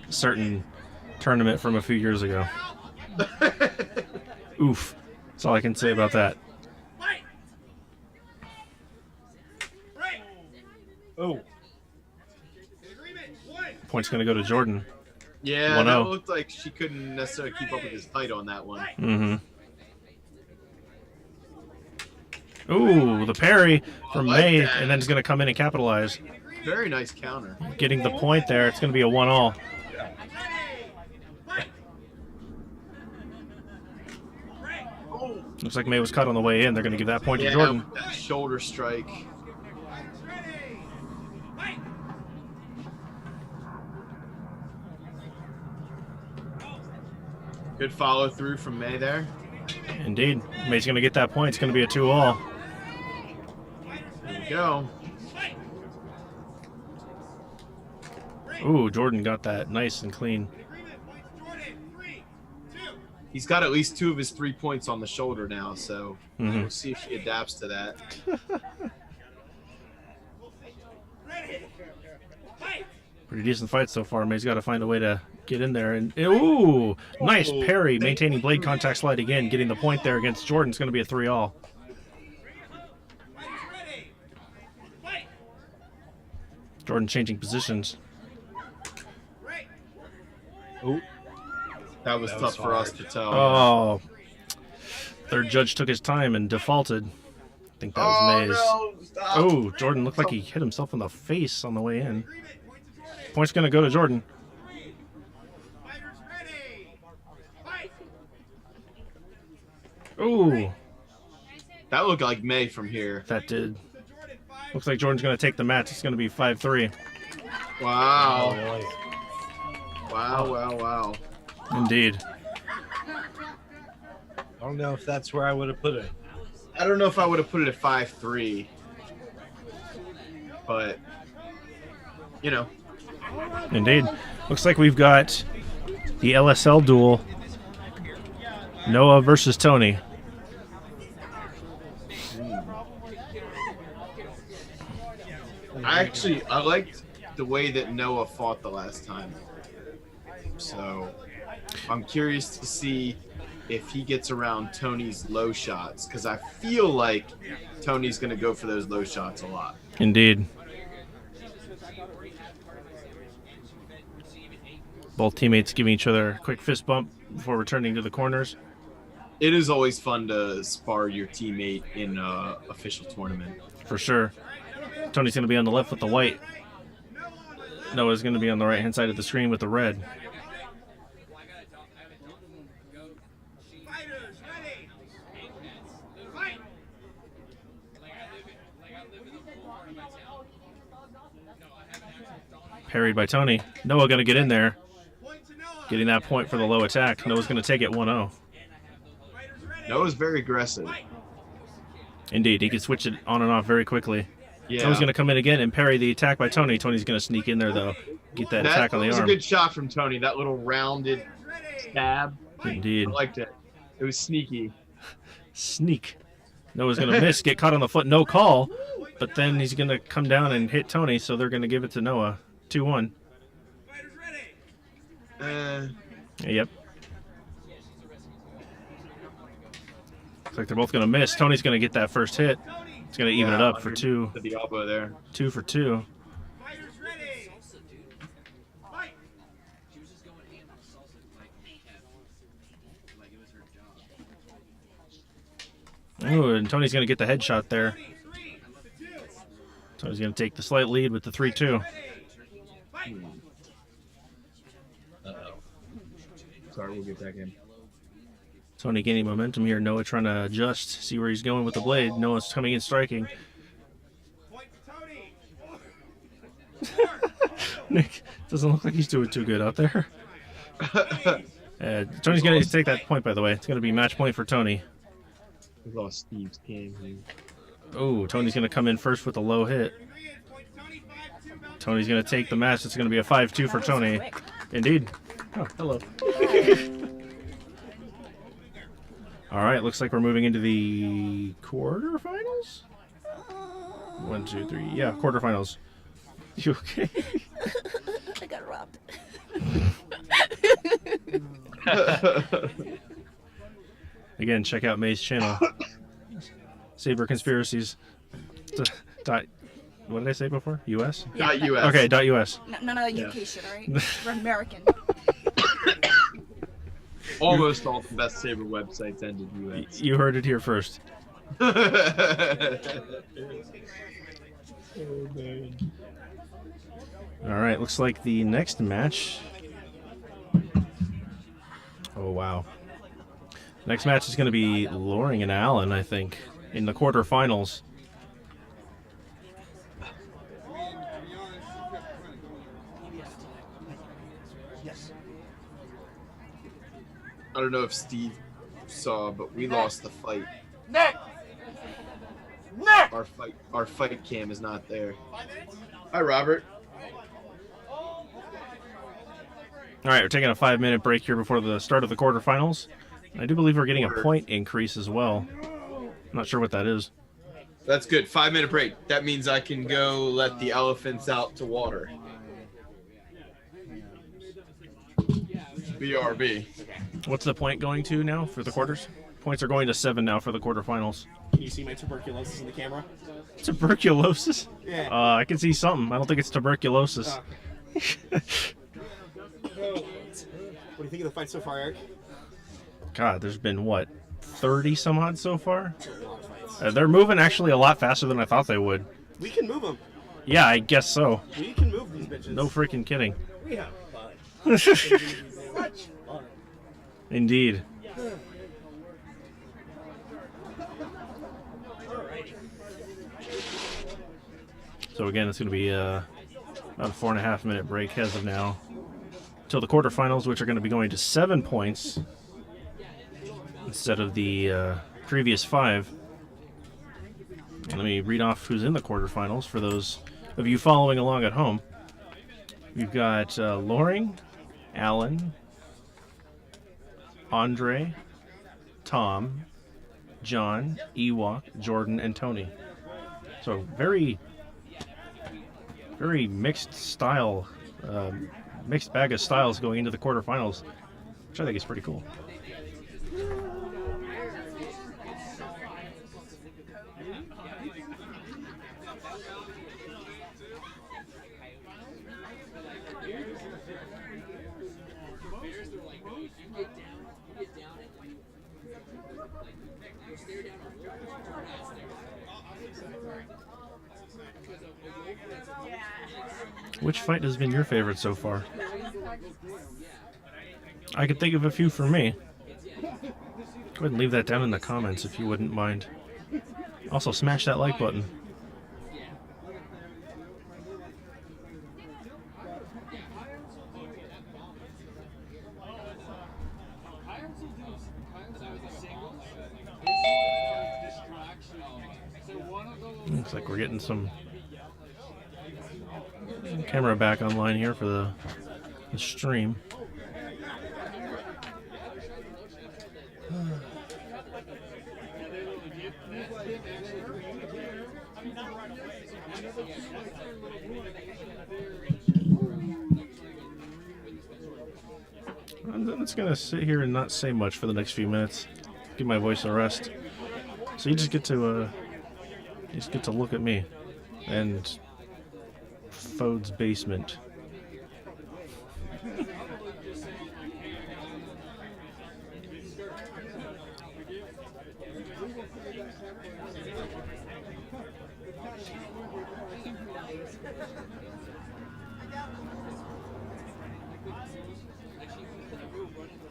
certain tournament from a few years ago. Oof! That's all I can say about that. Oh. Point's gonna go to Jordan. Yeah, 1-0. that looked like she couldn't necessarily keep up with his height on that one. Mm-hmm. Ooh, the parry from I like May, that. and then it's gonna come in and capitalize. Very nice counter. Getting the point there. It's gonna be a 1-all. Looks like May was cut on the way in. They're gonna give that point to Yeah, Jordan. with that shoulder strike. Good follow through from May there. Indeed. May's going to get that point. It's going to be a 2-all. There we go. Ooh, Jordan got that nice and clean. He's got at least 2 of his 3 points on the shoulder now, so Mhm. we'll see if she adapts to that. Pretty decent fight so far. May's got to find a way to get in there. And ooh, nice parry. Maintaining blade contact slide again. Getting the point there against Jordan. It's going to be a 3-all. Jordan changing positions. Oh, that was tough for us to tell. Oh. Third judge took his time and defaulted. I think that was Mays. No, stop. Oh, Jordan looked like he hit himself in the face on the way in. Point's going to go to Jordan. Ooh, That looked like May from here. that did. Looks like Jordan's going to take the match. It's going to be 5-3. Wow. Wow. Indeed. I don't know if that's where I would have put it. I don't know if I would have put it at 5-3. But, you know. Indeed. Looks like we've got The LSL duel. Noah versus Tony. I liked the way that Noah fought the last time. So I'm curious to see if he gets around Tony's low shots, because I feel like Tony's going to go for those low shots a lot. Indeed. Both teammates giving each other a quick fist bump before returning to the corners. It is always fun to spar your teammate in an official tournament. For sure. Tony's going to be on the left with the white. Noah's going to be on the right-hand side of the screen with the red. Parried by Tony. Noah going to get in there. Getting that point for the low attack. Noah's going to take it 1-0. Noah's very aggressive. Indeed, he can switch it on and off very quickly. Yeah. Noah's going to come in again and parry the attack by Tony. Tony's going to sneak in there, though. Get that attack on the arm. That was a good shot from Tony. That little rounded stab. Indeed. I liked it. It was sneaky. Sneak. Noah's going to miss, get caught on the foot, no call. But then he's going to come down and hit Tony, so they're going to give it to Noah. 2-1. Yep. Looks like they're both going to miss. Tony's going to get that first hit. It's going to even it up for 2. The elbow there. 2 for 2. Ooh, and Tony's going to get the headshot there. Tony's going to take the slight lead with the 3-2. Sorry, we'll get back in. Tony gaining momentum here. Noah trying to adjust, see where he's going with the blade. Noah's coming in striking. Nick, doesn't look like he's doing too good out there. Tony's going to take that point, by the way. It's going to be match point for Tony. We lost Steve's game here. Oh, Tony's going to come in first with a low hit. Tony's going to take the match. It's going to be a 5-2 for Tony. Indeed. Oh, hello. All right, looks like we're moving into the quarterfinals? 1, 2, 3. Yeah, quarterfinals. You okay? I got robbed. Again, check out May's channel. Saber Conspiracies. What did I say before? US? Dot US. Okay, dot US. None of the UK shit, alright? We're American. Almost all the best Saber websites ended US. You heard it here first. Oh, man. All right, looks like the next match. Oh, wow. Next match is going to be Loring and Allen, I think, in the quarterfinals. I don't know if Steve saw, but we lost the fight. Nick! Our fight cam is not there. Hi, Robert. All right, we're taking a 5-minute break here before the start of the quarterfinals. I do believe we're getting a point increase as well. I'm not sure what that is. That's good. 5-minute break. That means I can go let the elephants out to water. BRB. What's the point going to now for the quarters? Points are going to 7 now for the quarterfinals. Can you see my tuberculosis in the camera? Tuberculosis? Yeah. I can see something. I don't think it's tuberculosis. What do you think of the fight so far, Eric? God, there's been, what, 30 some odd so far? They're moving actually a lot faster than I thought they would. We can move them. Yeah, I guess so. We can move these bitches. No freaking kidding. We have fun. Such fun. Indeed. So again, it's going to be about a 4.5-minute break as of now. Till the quarterfinals, which are going to be going to 7 points instead of the previous 5. And let me read off who's in the quarterfinals for those of you following along at home. We've got Loring, Allen, Andre, Tom, John, Ewok, Jordan, and Tony. So very mixed style, mixed bag of styles going into the quarterfinals, which I think is pretty cool. Which fight has been your favorite so far? I could think of a few for me. Go ahead and leave that down in the comments if you wouldn't mind. Also, smash that like button. Looks like we're getting some camera back online here for the stream. I'm just gonna sit here and not say much for the next few minutes. Give my voice a rest. So you just get to look at me and Fode's basement.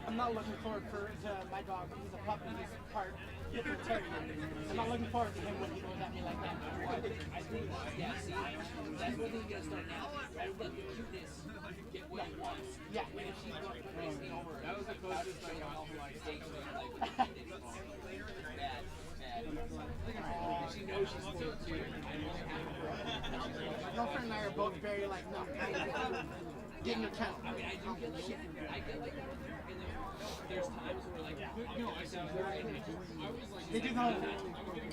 I'm not looking forward to my dog. He's a puppy. He's part terrier. I'm not looking forward to him when he goes at me like that. Yeah, see, that's what he's gonna start now. Let the cuteness get what he wants. Yeah. And if she's going crazy over, that was the closest thing I'll like stage like bad. She knows she's spoiled too. My girlfriend and I are both very like, no, get in your kennel. I mean, I do get like, I get like. There's times where like, no, I said, they do know.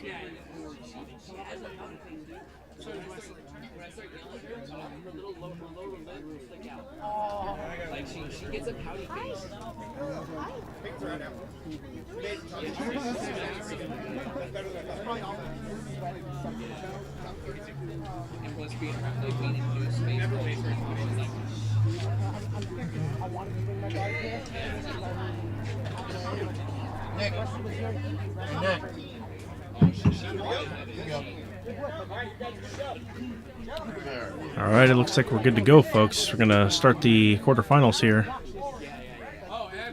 Yeah, she has another thing. So when I start yelling at her, her lower lip will stick out. Oh, like she gets a pouty face. And plus being in new space, I wanted to bring my dog here. Nick. All right, it looks like we're good to go, folks. We're gonna start the quarterfinals here.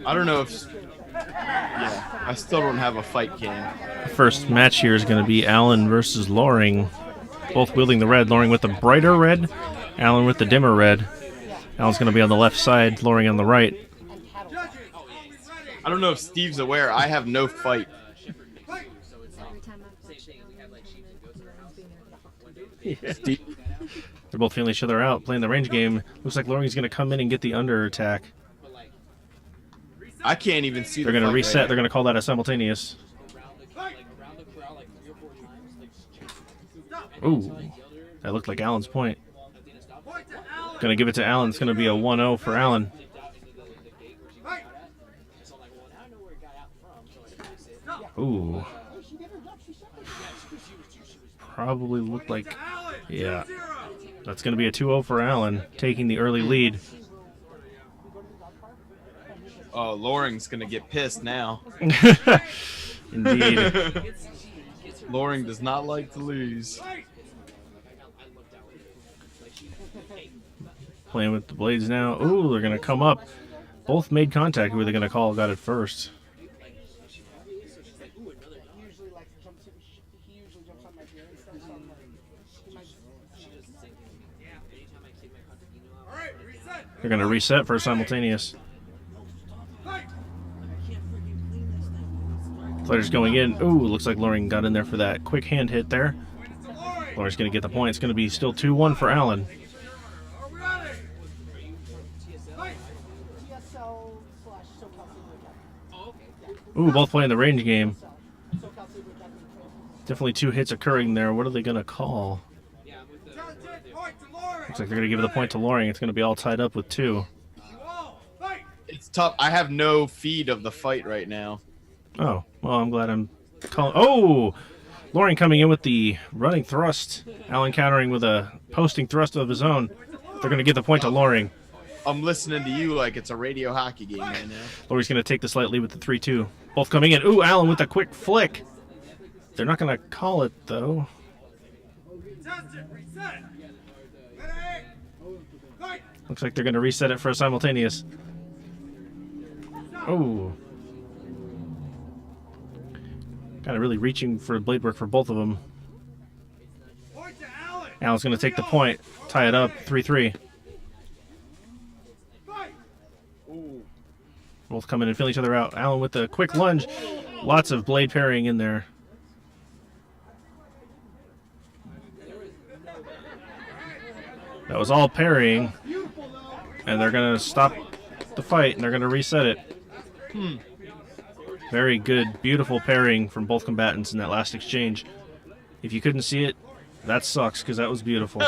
I don't know if... Yeah, I still don't have a fight cam. The first match here is going to be Alan versus Loring, both wielding the red. Loring with the brighter red, Alan with the dimmer red. Alan's going to be on the left side, Loring on the right. I don't know if Steve's aware, I have no fight. Yeah. Steve. They're both feeling each other out, playing the range game. Looks like Loring's going to come in and get the under attack. I can't even see. They're going to reset. Right. They're going to call that a simultaneous. Ooh, that looked like Alan's point. Going to give it to Alan. It's going to be a 1-0 for Alan. Ooh. Probably looked like... Yeah. That's going to be a 2-0 for Alan, taking the early lead. Oh, Loring's going to get pissed now. Indeed. Loring does not like to lose. Playing with the blades now. Ooh, they're going to come up. Both made contact. Who are they going to call got it first? They're going to reset for a simultaneous. Fighters going in. Ooh, looks like Loring got in there for that quick hand hit there. Loring's going to get the point. It's going to be still 2-1 for Alan. Ooh, both playing the range game. Definitely 2 hits occurring there. What are they going to call? Looks like they're going to give the point to Loring. It's going to be all tied up with 2. It's tough. I have no feed of the fight right now. Oh, well, I'm glad I'm calling. Oh! Loring coming in with the running thrust. Allen countering with a posting thrust of his own. They're going to give the point to Loring. I'm listening to you like it's a radio hockey game right now. Loring's going to take the slight lead with the 3-2. Both coming in. Ooh, Allen with a quick flick. They're not going to call it, though. Looks like they're going to reset it for a simultaneous. Oh. Kind of really reaching for blade work for both of them. Allen's going to take the point, tie it up, 3-3. Both coming and feeling each other out. Allen with the quick lunge. Lots of blade parrying in there. That was all parrying. And they're going to stop the fight, and they're going to reset it. Very good, beautiful parrying from both combatants in that last exchange. If you couldn't see it, that sucks, because that was beautiful.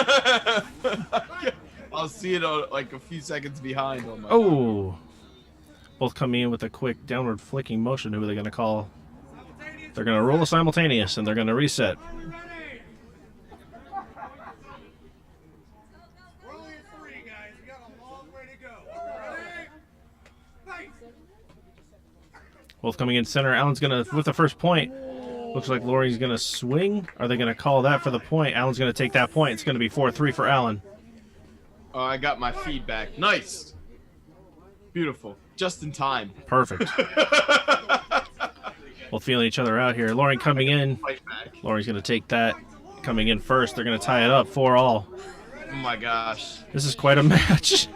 I'll see it like a few seconds behind. On my Oh! Both coming in with a quick downward flicking motion. Who are they going to call? They're going to roll a simultaneous, and they're going to reset. Both coming in center. Allen's going to, with the first point, looks like Loring's going to swing. Are they going to call that for the point? Allen's going to take that point. It's going to be 4-3 for Allen. Oh, I got my feedback. Nice. Beautiful. Just in time. Perfect. Both feeling each other out here. Loring coming in. Loring's going to take that. Coming in first. They're going to tie it up 4-all. Oh my gosh. This is quite a match.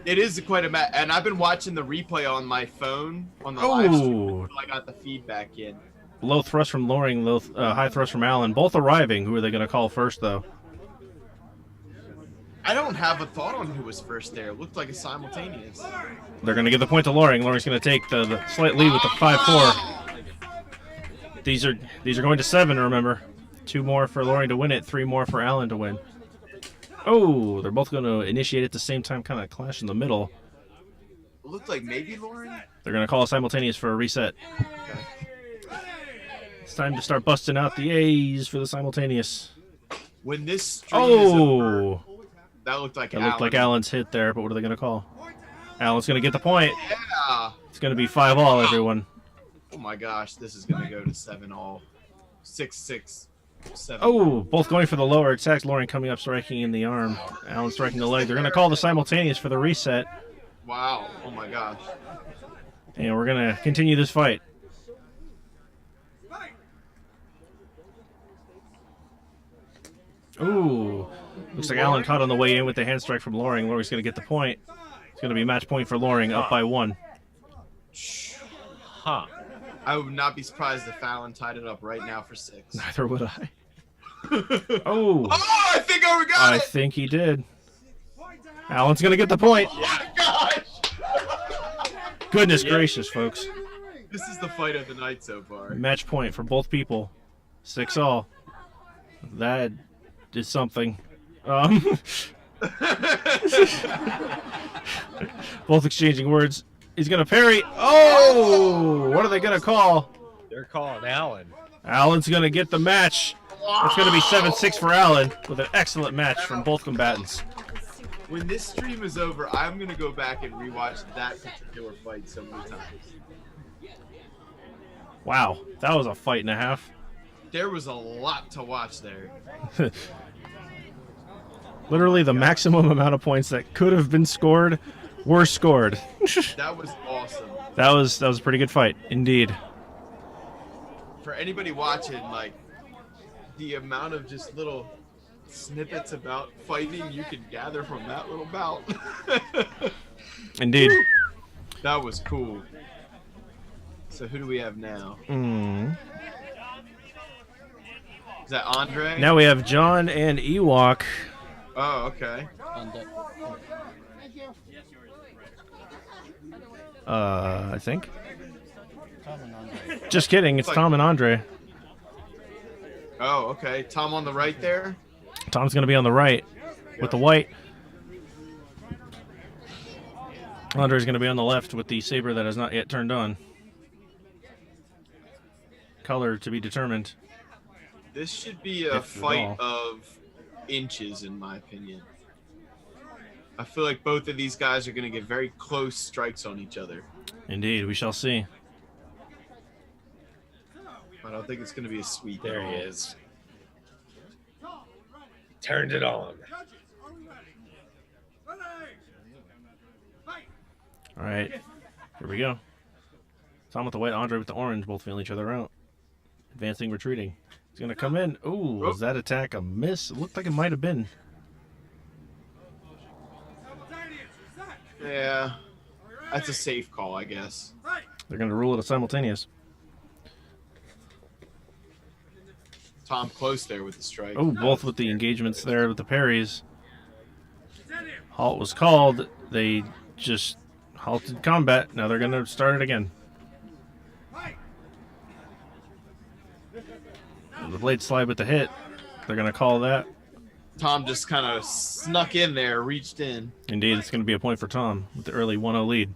It is quite a match, and I've been watching the replay on my phone on the live stream until I got the feedback in. Low thrust from Loring, low high thrust from Allen. Both arriving. Who are they going to call first, though? I don't have a thought on who was first there. It looked like a simultaneous. They're going to give the point to Loring. Loring's going to take the slight lead with the 5-4. These are going to 7, remember. 2 more for Loring to win it, 3 more for Allen to win. Oh, they're both going to initiate at the same time, kind of clash in the middle. It looked like maybe Loring. They're going to call a simultaneous for a reset. Okay. It's time to start busting out the A's for the simultaneous. When this stream is over, that looked like Allen. Looked like Allen's hit there, but what are they going to call? Allen's going to get the point. Yeah. It's going to be 5-all, everyone. Oh my gosh, this is going to go to 7-all. 6-6. 7. Oh, both going for the lower attacks. Loring coming up, striking in the arm. Allen striking the leg. They're going to call the simultaneous for the reset. Wow. Oh my gosh. And we're going to continue this fight. Ooh. Looks like Allen caught on the way in with the hand strike from Loring. Loring's going to get the point. It's going to be match point for Loring, up by 1. Huh. I would not be surprised if Allen tied it up right now for 6. Neither would I. Oh. Oh, I think I got it. I think he did. Allen's going to get the point. Oh my gosh. Goodness gracious, folks. This is the fight of the night so far. Match point for both people. 6-all. That is something. Both exchanging words. He's going to parry. Oh! What are they going to call? They're calling Allen. Allen's going to get the match. It's going to be 7-6 for Allen with an excellent match from both combatants. When this stream is over, I'm going to go back and rewatch that particular fight so many times. Wow, that was a fight and a half. There was a lot to watch there. Literally the maximum amount of points that could have been scored were scored. That was awesome. That was a pretty good fight, indeed. For anybody watching, like, the amount of just little snippets about fighting you can gather from that little bout. Indeed. That was cool. So who do we have now? Is that Andre? Now we have John and Ewok. Oh, okay. I think. Just kidding. It's Tom and Andre. Oh, okay. Tom on the right there. Tom's going to be on the right with the white. Andre's going to be on the left with the saber that has not yet turned on. Color to be determined. This should be a fight of inches, in my opinion. I feel like both of these guys are going to get very close strikes on each other. Indeed, we shall see. I don't think it's going to be a sweep. There he is. Turned it on. All right, here we go. Tom with the white, Andre with the orange, both feeling each other out. Advancing, retreating. He's going to come in. Ooh, was that attack a miss? It looked like it might have been. Yeah, that's a safe call, I guess. They're going to rule it a simultaneous. Tom close there with the strike. Oh, both with the engagements there with the parries. Halt was called. They just halted combat. Now they're going to start it again. The blade slide with the hit. They're going to call that. Tom just kind of snuck in there, reached in. Indeed, it's going to be a point for Tom with the early 1-0 lead.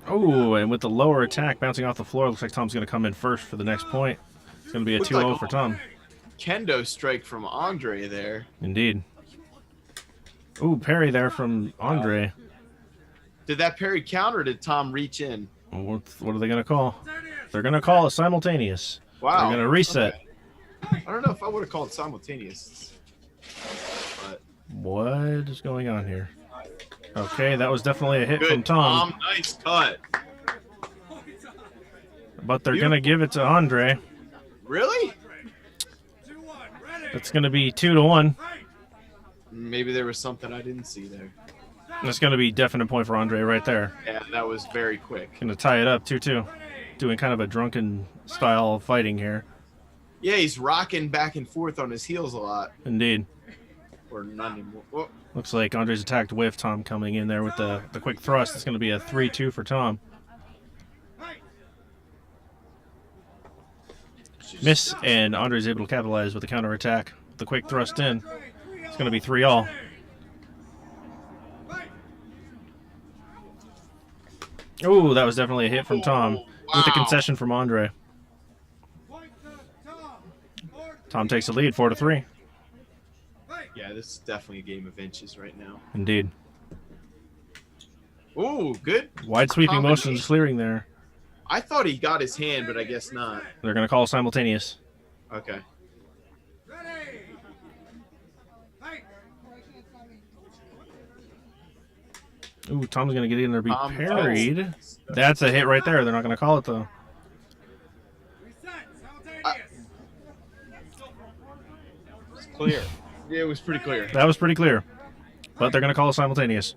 Oh, and with the lower attack bouncing off the floor, looks like Tom's going to come in first for the next point. It's going to be a 2-0 for Tom. Kendo strike from Andre there. Indeed. Ooh, parry there from Andre. Did that parry count or did Tom reach in? What are they going to call? They're going to call a simultaneous. Wow. They're going to reset. Okay. I don't know if I would have called simultaneous. But... What is going on here? Okay, that was definitely a hit Good, from Tom. Nice cut. But they're going to give it to Andre. Really? It's going to be 2-1. Maybe there was something I didn't see there. That's going to be definite point for Andre right there. Yeah, that was very quick. Going to tie it up 2-2. Doing kind of a drunken style of fighting here. Yeah, he's rocking back and forth on his heels a lot. Indeed. Or not anymore. Whoa. Looks like Andre's attacked with Tom coming in there with the quick thrust. It's going to be a 3-2 for Tom. Miss, and Andre's able to capitalize with the counter attack. The quick thrust in. It's going to be 3-all. Oh, that was definitely a hit from Tom. Wow. With the concession from Andre. Tom takes the lead, 4-3. Yeah, this is definitely a game of inches right now. Indeed. Ooh, good. Wide sweeping motions clearing there. I thought he got his hand, but I guess not. They're going to call simultaneous. Okay. Ooh, Tom's going to get in there, be parried. That's a hit right there. They're not going to call it, though. It's clear. Yeah, it was pretty clear. That was pretty clear. But they're going to call it simultaneous.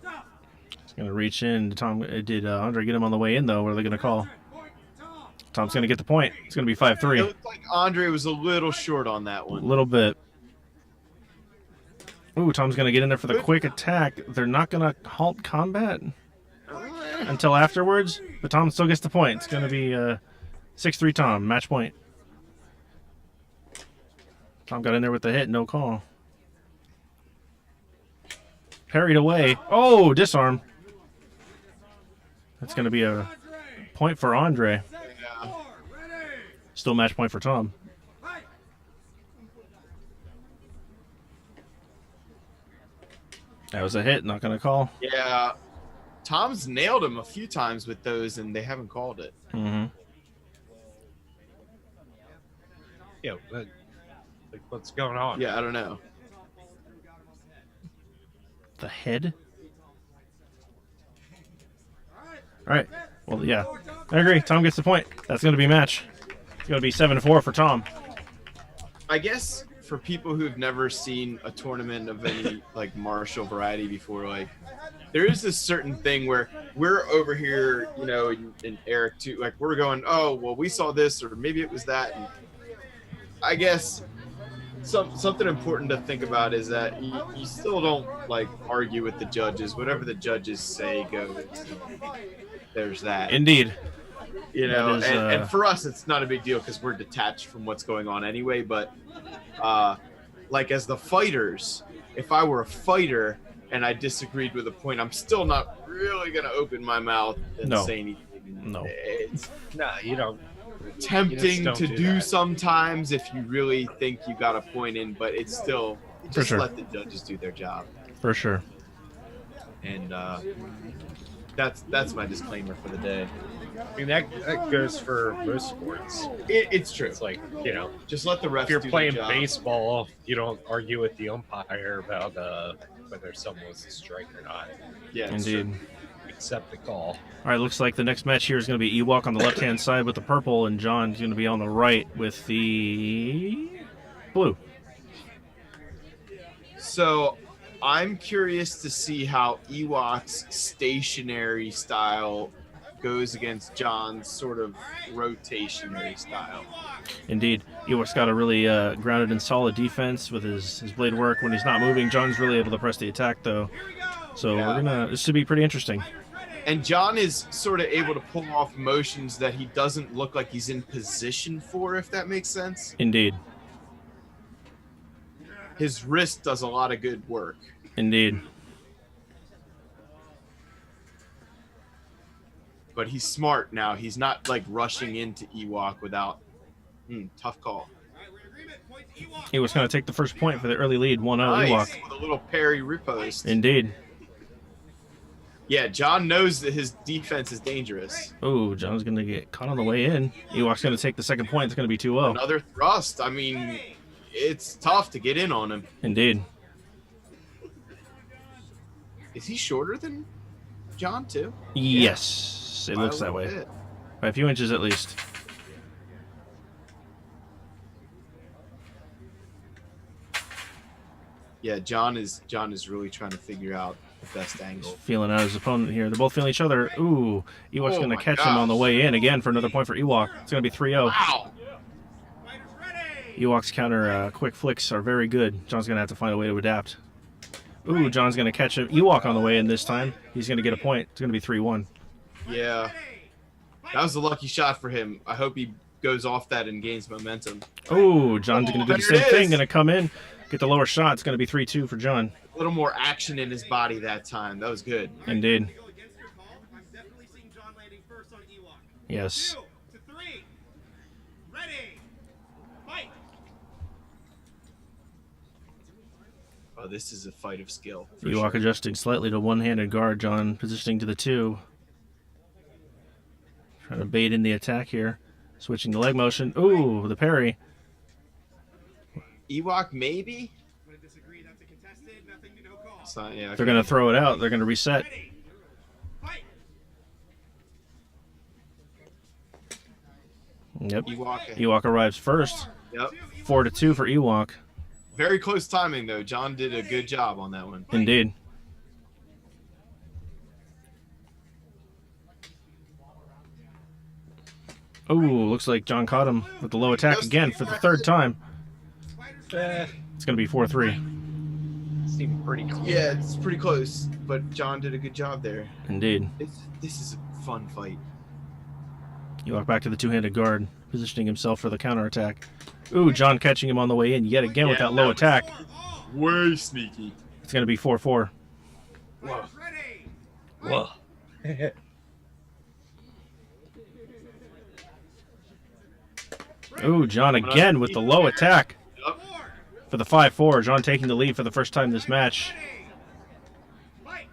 He's going to reach in. Tom, did Andre get him on the way in, though? What are they going to call? Tom's going to get the point. It's going to be 5-3. It looked like Andre was a little short on that one. A little bit. Ooh, Tom's going to get in there for the quick attack. They're not going to halt combat until afterwards, but Tom still gets the point. It's going to be 6-3 Tom, match point. Tom got in there with the hit, no call. Parried away. Oh, disarm. That's going to be a point for Andre. Yeah. Still match point for Tom. That was a hit, not going to call. Yeah. Tom's nailed him a few times with those, and they haven't called it. Mm-hmm. Yeah, but like, what's going on? Yeah, I don't know. The head? All right. Well, yeah. I agree. Tom gets the point. That's going to be a match. It's going to be 7-4 for Tom. I guess for people who've never seen a tournament of any like martial variety before, like there is this certain thing where we're over here, you know, and Eric too, like we're going, oh, well, we saw this, or maybe it was that. And I guess something important to think about is that you still don't like argue with the judges. Whatever the judges say goes. There's that. Indeed. You know, That is, and for us, it's not a big deal because we're detached from what's going on anyway. But like as the fighters, if I were a fighter and I disagreed with a point, I'm still not really gonna open my mouth and say anything. No. It's No, you don't. tempting don't to do do that. sometimes if you really think you got a point in, but it's still just sure. let the judges do their job. For sure. And that's my disclaimer for the day. I mean, that goes for most sports. It's true. It's like, you know, Just let the refs if you're do playing their job. baseball, you don't argue with the umpire about whether someone was a strike or not. Yeah, it's Indeed. true. Accept the call. All right, looks like the next match here is going to be Ewok on the left-hand side with the purple, and John's going to be on the right with the blue. So I'm curious to see how Ewok's stationary style goes against John's sort of rotationary style. Indeed. Ewok's got a really grounded and solid defense with his blade work when he's not moving. John's really able to press the attack, though. So this should be pretty interesting. And John is sort of able to pull off motions that he doesn't look like he's in position for, if that makes sense. Indeed. His wrist does a lot of good work. Indeed. But he's smart now. He's not like rushing into Ewok without tough call. Ewok's going to take the first point for the early lead, 1-0 Nice. Ewok. With a little parry riposte. Indeed. Yeah, John knows that his defense is dangerous. Oh, John's going to get caught on the way in. Ewok's going to take the second point. It's going to be 2-0. Another thrust. I mean, it's tough to get in on him. Indeed. Is he shorter than John, too? Yes, it By a looks that little way. bit. By a few inches at least. Yeah, John is really trying to figure out the best angle. Feeling out his opponent here. They're both feeling each other. Ooh, Ewok's Oh going to my catch him on the gosh. way in again for another point for Ewok. It's going to be 3-0. Wow. Ewok's counter quick flicks are very good. John's going to have to find a way to adapt. Ooh, John's going to catch him. Ewok on the way in this time. He's going to get a point. It's going to be 3-1. Yeah. That was a lucky shot for him. I hope he goes off that and gains momentum. Ooh, John's going to do the there same it thing. is. Going to come in, get the lower shot. It's going to be 3-2 for John. A little more action in his body that time. That was good. Indeed. I'm definitely seeing John landing first on Ewok. Yes. 2 to 3. Ready. Fight. Oh, this is a fight of skill. for Ewok sure. adjusting slightly to one-handed guard. John positioning to the 2. Trying to bait in the attack here. Switching the leg motion. Ooh, the parry. Ewok, maybe? I'm going to disagree. That's a contested. Nothing to no call. It's not- yeah, They're going to throw it out. They're going to reset. Ready. Fight. Yep. Ewok. Ewok arrives first. Yep. 4-2 for Ewok. Very close timing, though. John did a good job on that one. Indeed. Ooh, looks like John caught him with the low attack again for the third time. It's going to be 4-3. Seemed pretty clear. Yeah, it's pretty close, but John did a good job there. Indeed. This is a fun fight. Ewok back to the two-handed guard, positioning himself for the counterattack. Ooh, John catching him on the way in yet again with Yeah, that low that was attack. Way sneaky. It's going to be 4-4. Whoa. Ready. Whoa. Ooh, John again with the low attack Yep. for the 5-4. John taking the lead for the first time this match. Fight.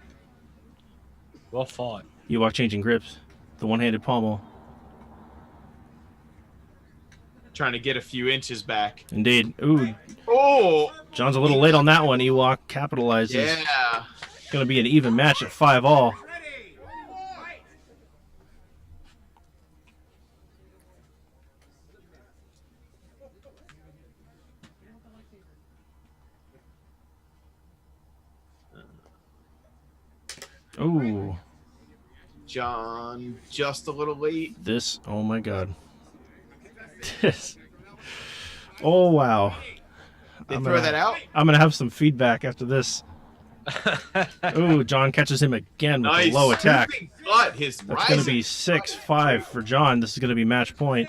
Well fought. Ewok changing grips. The one-handed pommel. Trying to get a few inches back. Indeed. Ooh, Oh, John's a little late on that one. Ewok capitalizes. yeah. It's going to be an even match at 5-all. Ready. Fight. Ooh, John just a little late. this, oh my god. This. Oh, wow. They throw that out? I'm gonna have some feedback after this. Ooh, John catches him again with Nice. a low attack. Cut his That's gonna be 6-5 for John. This is gonna be match point.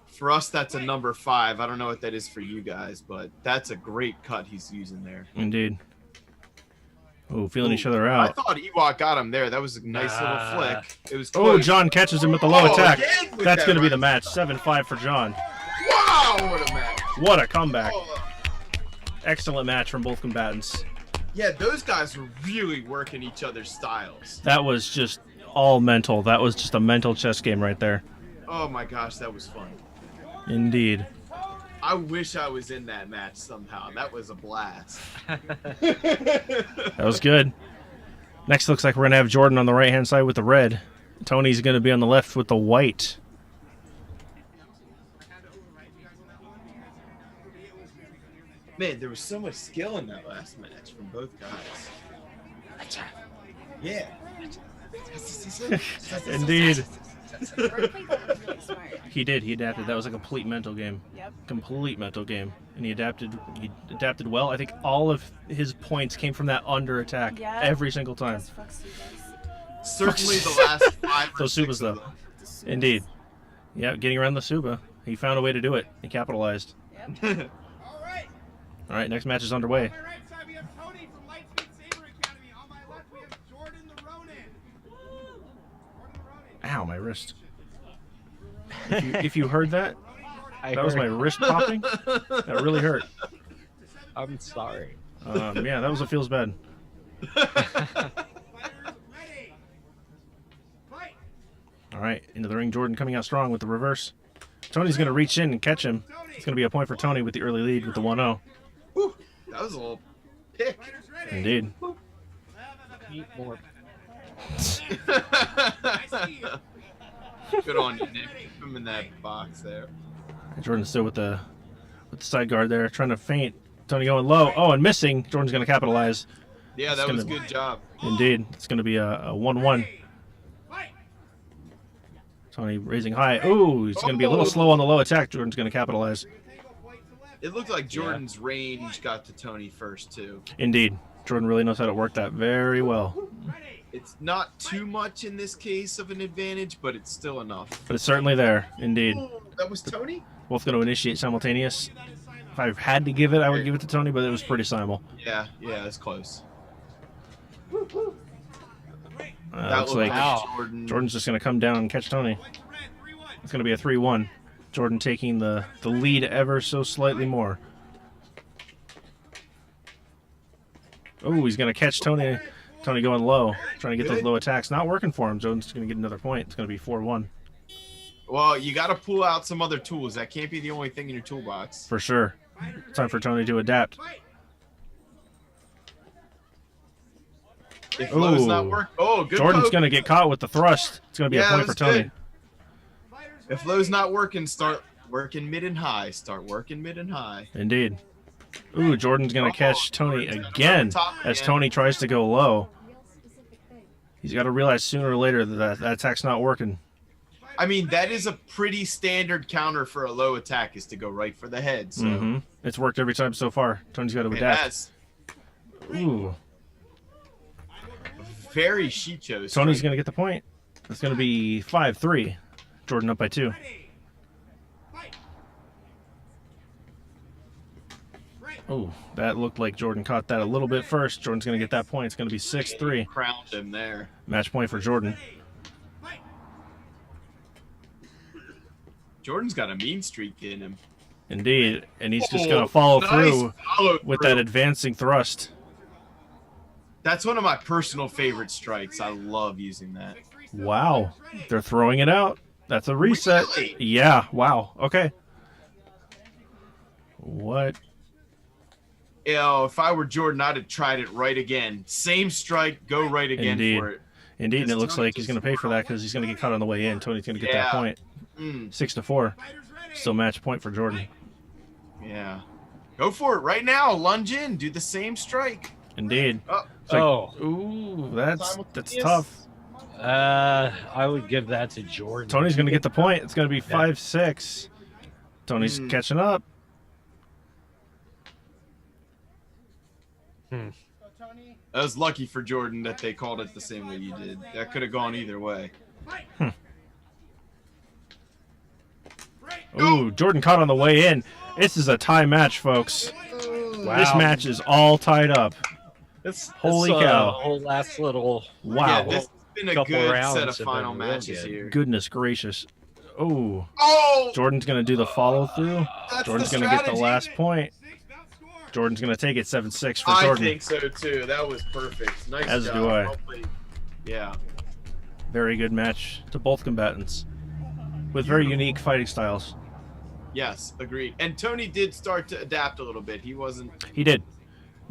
For us, that's a number 5. I don't know what that is for you guys, but that's a great cut he's using there. Indeed. Ooh, feeling Ooh, each other I out. thought Ewok got him there. That was a nice little flick. It was Oh, close. John catches him with the low attack. again with That's that going to be right. the match. 7-5 for John. Wow, what a match. What a comeback. Oh, Excellent match from both combatants. yeah, those guys were really working each other's styles. That was just all mental. That was just a mental chess game right there. Oh my gosh, that was fun. Indeed. I wish I was in that match somehow. That was a blast. That was good. Next, looks like we're going to have Jordan on the right-hand side with the red. Tony's going to be on the left with the white. Man, there was so much skill in that last match from both guys. Yeah. Indeed. Jordan played that really smart. He did. He adapted. That was a complete mental game. Yep. Complete mental game. And he adapted well. I think all of his points came from that under attack Yeah. every single time. Just fucks you guys. Certainly the last 5 or Those 6 Subas, of though. them. Indeed. Yeah, getting around the Suba. He found a way to do it. He capitalized. Yep. All right, next match is underway. On my right side, we have Tony from Lightspeed Saber Academy. On my left, we have Jordan the Ronin. Jordan the Ronin. Ow, my wrist. If you heard that, I that was my heard. wrist popping. That really hurt. I'm sorry. Yeah, that was what feels bad. Ready. Fight. All right, into the ring. Jordan coming out strong with the reverse. Tony's going to reach in and catch him. It's going to be a point for Tony with the early lead with the 1-0. Whew, that was a little pick. Fighters ready. Indeed. Eat more. Good on you, Nick. Keep him in that box there. Jordan's still with the side guard there, trying to feint. Tony going low. Oh, and missing. Jordan's going to capitalize. Yeah, It's that was gonna- good job. Indeed. It's going to be a 1-1. Fight. Tony raising high. Ooh, he's going to be a little slow on the low attack. Jordan's going to capitalize. Tango point to left. It looked like Jordan's range got to Tony first, too. Indeed. Jordan really knows how to work that very well. Ready. It's not too much in this case of an advantage, but it's still enough. But it's certainly there. Indeed. Ooh, that was Tony? Both going to initiate simultaneous. If I had to give it, I would give it to Tony, but it was pretty simul. Yeah, it's close. Looks That like like Jordan. Jordan's just going to come down and catch Tony. Red 3-1. It's going to be a 3-1. Jordan taking the lead ever so slightly more. Oh, he's going to catch Tony. Tony going low, trying to get those low attacks. Not working for him. Jordan's going to get another point. It's going to be 4-1. Well, you got to pull out some other tools. That can't be the only thing in your toolbox. For sure. Time for Tony to adapt. If Lowe's not Ooh. working, oh, good. Jordan's poke. going to get caught with the thrust. It's going to be Yeah, a point for that's Tony. good. If Lowe's not working, start working mid and high. Start working mid and high. Indeed. Ooh, Jordan's going to catch Tony Jordan's gonna again top as again. Tony tries to go low. He's got to realize sooner or later that that attack's not working. I mean, that is a pretty standard counter for a low attack, is to go right for the head. So Mm-hmm. It's worked every time so far. Tony's got to and adapt. that's Ooh. very Shicho. Tony's going to get the point. It's going to be 5-3. Jordan up by 2. Oh, that looked like Jordan caught that a little bit first. Jordan's going to get that point. It's going to be 6-3. Crowned him there. Match point for Jordan. Jordan's got a mean streak in him. Indeed. And he's just Oh, going to follow nice through follow with through. that advancing thrust. That's one of my personal favorite strikes. I love using that. Wow. They're throwing it out. That's a reset. Really? Yeah. Wow. Okay. What? You know, if I were Jordan, I'd have tried it right again. Same strike, go right again Indeed. for it. Indeed. And it Because looks Tony like he's going to pay for that because he's going to get caught on the way in. Tony's going to get that Yeah. point. Mm, 6-4. Still match point for Jordan. yeah. Go for it right now. Lunge in. Do the same strike. Indeed. Oh, It's like, Oh, ooh, that's Simultaneous. tough. I would give that to Jordan. Tony's going to get the point. It's going to be 5-6. Tony's Hmm. catching up. That was lucky for Jordan that they called it the same way you did. That could have gone either way. Ooh, Jordan caught on the way in. This is a tie match, folks. Wow. This match is all tied up. Holy cow. Whole last little. Wow. Yeah, this has been a Couple good rounds set of have final been real matches good. here. Goodness gracious. Oh. Oh! Jordan's going to do the follow through. That's Jordan's the going to get the strategy. last point. Jordan's going to take it 7-6 for I Jordan. think so too. That was perfect. Nice As job. do I. Well played. Yeah. Very good match to both combatants with very unique fighting styles. Yes, agreed. And Tony did start to adapt a little bit. He wasn't. He did.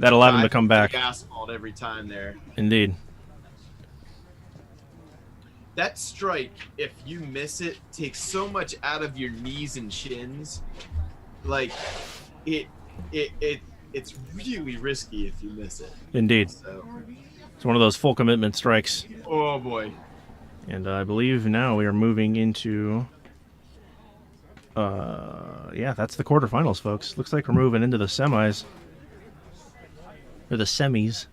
That allowed him to come back. Asphalt every time there. Indeed. That strike, if you miss it, takes so much out of your knees and shins. Like, it's really risky if you miss it. Indeed. So, It's one of those full commitment strikes. oh boy. And I believe now we are moving into... yeah, that's the quarterfinals, folks. Looks like we're moving into the semis. Or the semis.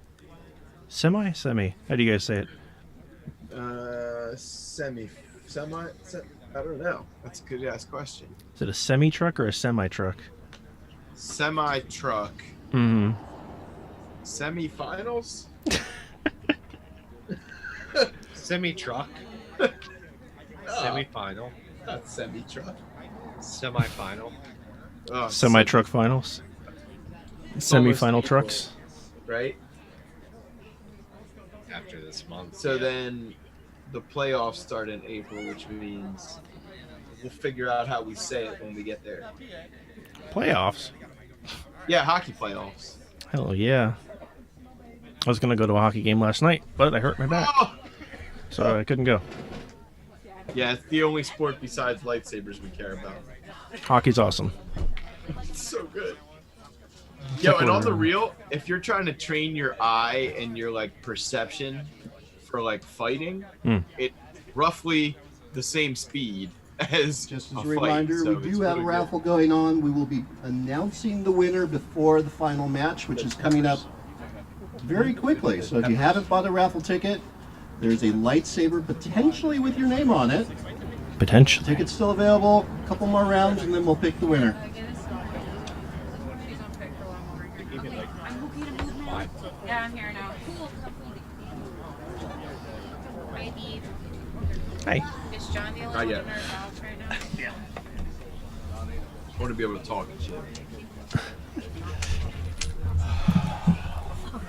Semi? How do you guys say it? Semi. I don't know. That's a good ass question. Is it a semi-truck or a semi-truck? Semi-truck. Mm-hmm. Semi-finals? Semi-truck. Semi-final. Not semi-truck. Semi-final. Oh, Semi-truck finals? Semi-final equal. trucks? Right? After this month. So yeah. then the playoffs start in April, which means we'll figure out how we say it when we get there. Playoffs? Yeah, hockey playoffs. Hell yeah. I was going to go to a hockey game last night, but I hurt my back. Oh! So I couldn't go. Yeah, it's the only sport besides lightsabers we care about. Hockey's awesome. It's so good. Yo, and on the real, if you're trying to train your eye and your like perception for like fighting, it roughly the same speed as Just a as a fight, reminder, so we it's do have a really raffle going on. We will be announcing the winner before the final match, which is coming up very quickly. So if you haven't bought a raffle ticket, there's a lightsaber potentially with your name on it. Potentially. Tickets still available. A couple more rounds, and then we'll pick the winner. Yeah, I'm here now. Hey. Is John the only Not one yet. in our house right now? Yeah. I want to be able to talk and shit.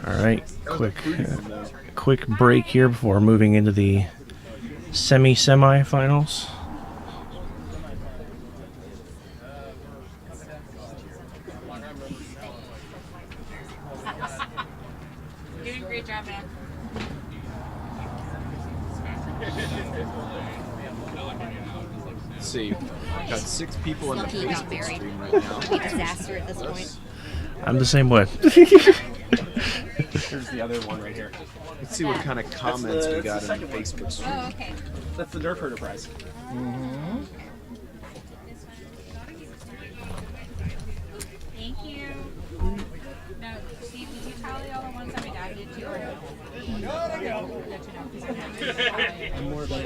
All right, That was a quick, prudent one, though. quick break here before moving into the semi-finals. Doing a great job, man. Let's see. Got 6 people in the Lucky he got Facebook buried. stream right now. Disaster at this point. I'm the same way. Here's the other one right here. Let's see what kind of comments we got in the Facebook stream. Oh, okay. That's the Nerf Herder prize. Thank you. Now, Steve, did you tally all the ones that my dad did too, or no? I'm more about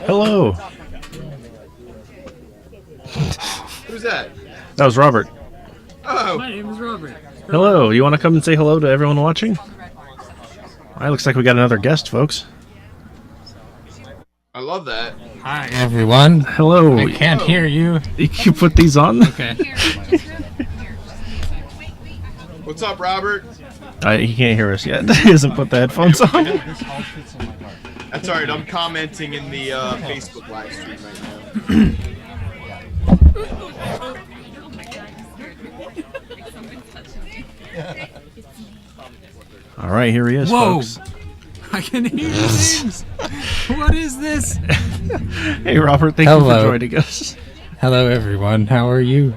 Hello. Who's that? That was Robert. Oh, My name is Robert. Hello. You want to come and say hello to everyone watching? It looks like we got another guest, folks. I love that. Hi, everyone. Hello. I can't hear you. You put these on? Okay. What's up, Robert? He can't hear us yet. He hasn't put the headphones on. That's all right. I'm commenting in the Facebook live stream right now. All right, here he is, Whoa. folks. I can hear things. What is this? Hey, Robert. Thank you Hello. for joining us. Hello, everyone. How are you?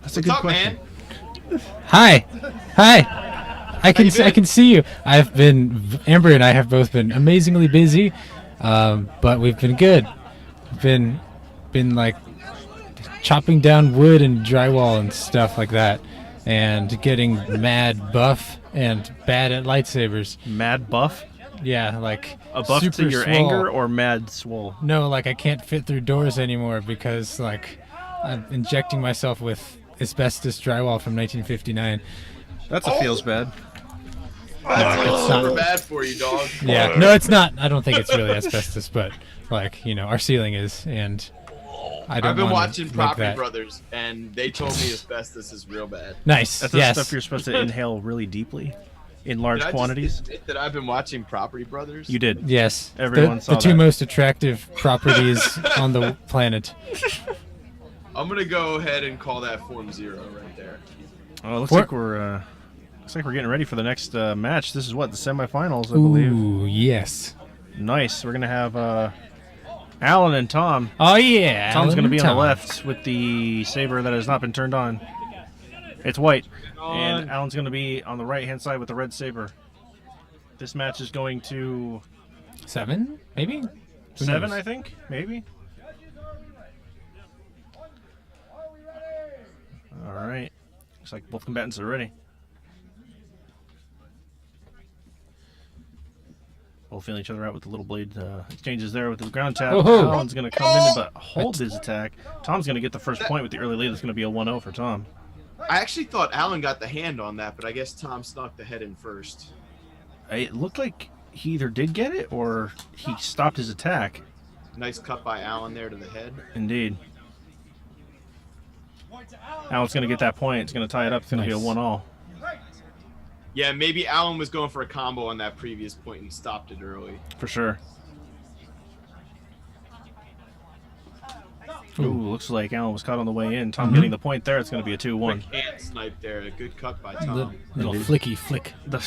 That's a What's good up, question. man? Hi. Hi. I you can been? see you. Amber and I have both been amazingly busy. But we've been good. Been like chopping down wood and drywall and stuff like that, and getting mad buff and bad at lightsabers. Mad buff? Yeah, like A buff super to your swole. anger or mad swole? No, like I can't fit through doors anymore because like I'm injecting myself with asbestos drywall from 1959. That's a feels bad. That's it's super not. bad for you, dog. Yeah, no, it's not. I don't think it's really asbestos, but like our ceiling is, and I don't. I've been wanna watching make Property that. Brothers, and they told me asbestos is real bad. Nice. That's the yes. stuff you're supposed to inhale really deeply in large Did I just quantities. admit that I've been watching Property Brothers? You did. Yes. Everyone the saw two that. most attractive properties on the planet. I'm gonna go ahead and call that Form 0 right there. Oh, it looks like we're getting ready for the next match. This is what, the semifinals, I believe. Ooh, yes. Nice. We're gonna have Alan and Tom. Oh yeah. Tom's Alan gonna be and on the Tom. left with the saber that has not been turned on. It's white, and Alan's gonna be on the right-hand side with the red saber. This match is going to 7, maybe. Who 7, knows? I think, maybe. All right. Looks like both combatants are ready. Both feeling each other out with the little blade exchanges there with the ground tap. Oh-ho. Alan's going to come in but hold his attack. Tom's going to get the first point with the early lead. It's going to be a 1-0 for Tom. I actually thought Alan got the hand on that, but I guess Tom snuck the head in first. It looked like he either did get it or he stopped his attack. Nice cut by Alan there to the head. Indeed. Alan's going to get that point. It's going to tie it up. It's going to be a Nice. 1-all. Yeah, maybe Alan was going for a combo on that previous point and stopped it early. For sure. Ooh, looks like Alan was caught on the way in. Tom getting the point there. It's going to be a 2-1. Quick hand snipe there. A good cut by Little, Tom. little flicky flick. The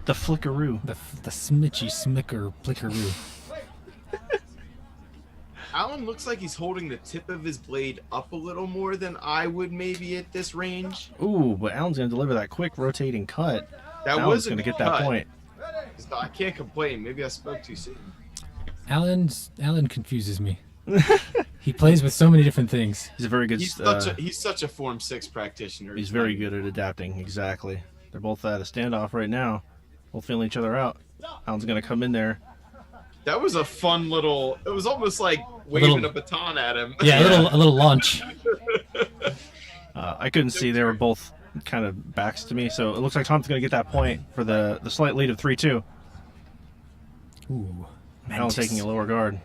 flickaroo. The smitchy smicker flickaroo. Alan looks like he's holding the tip of his blade up a little more than I would maybe at this range. Ooh, but Alan's going to deliver that quick rotating cut. That Alan's was a going to good get that cut. point. So I can't complain. Maybe I spoke too soon. Alan confuses me. He plays with so many different things. He's a very good. He's such a Form 6 practitioner. He's very good at adapting. Exactly. They're both at a standoff right now. Both feeling each other out. Alan's going to come in there. That was a fun little. It was almost like waving a baton at him. Yeah, a little launch. I couldn't see. They were both kind of backs to me, so it looks like Tom's going to get that point for the slight lead of 3-2. Ooh. Alan taking a lower guard.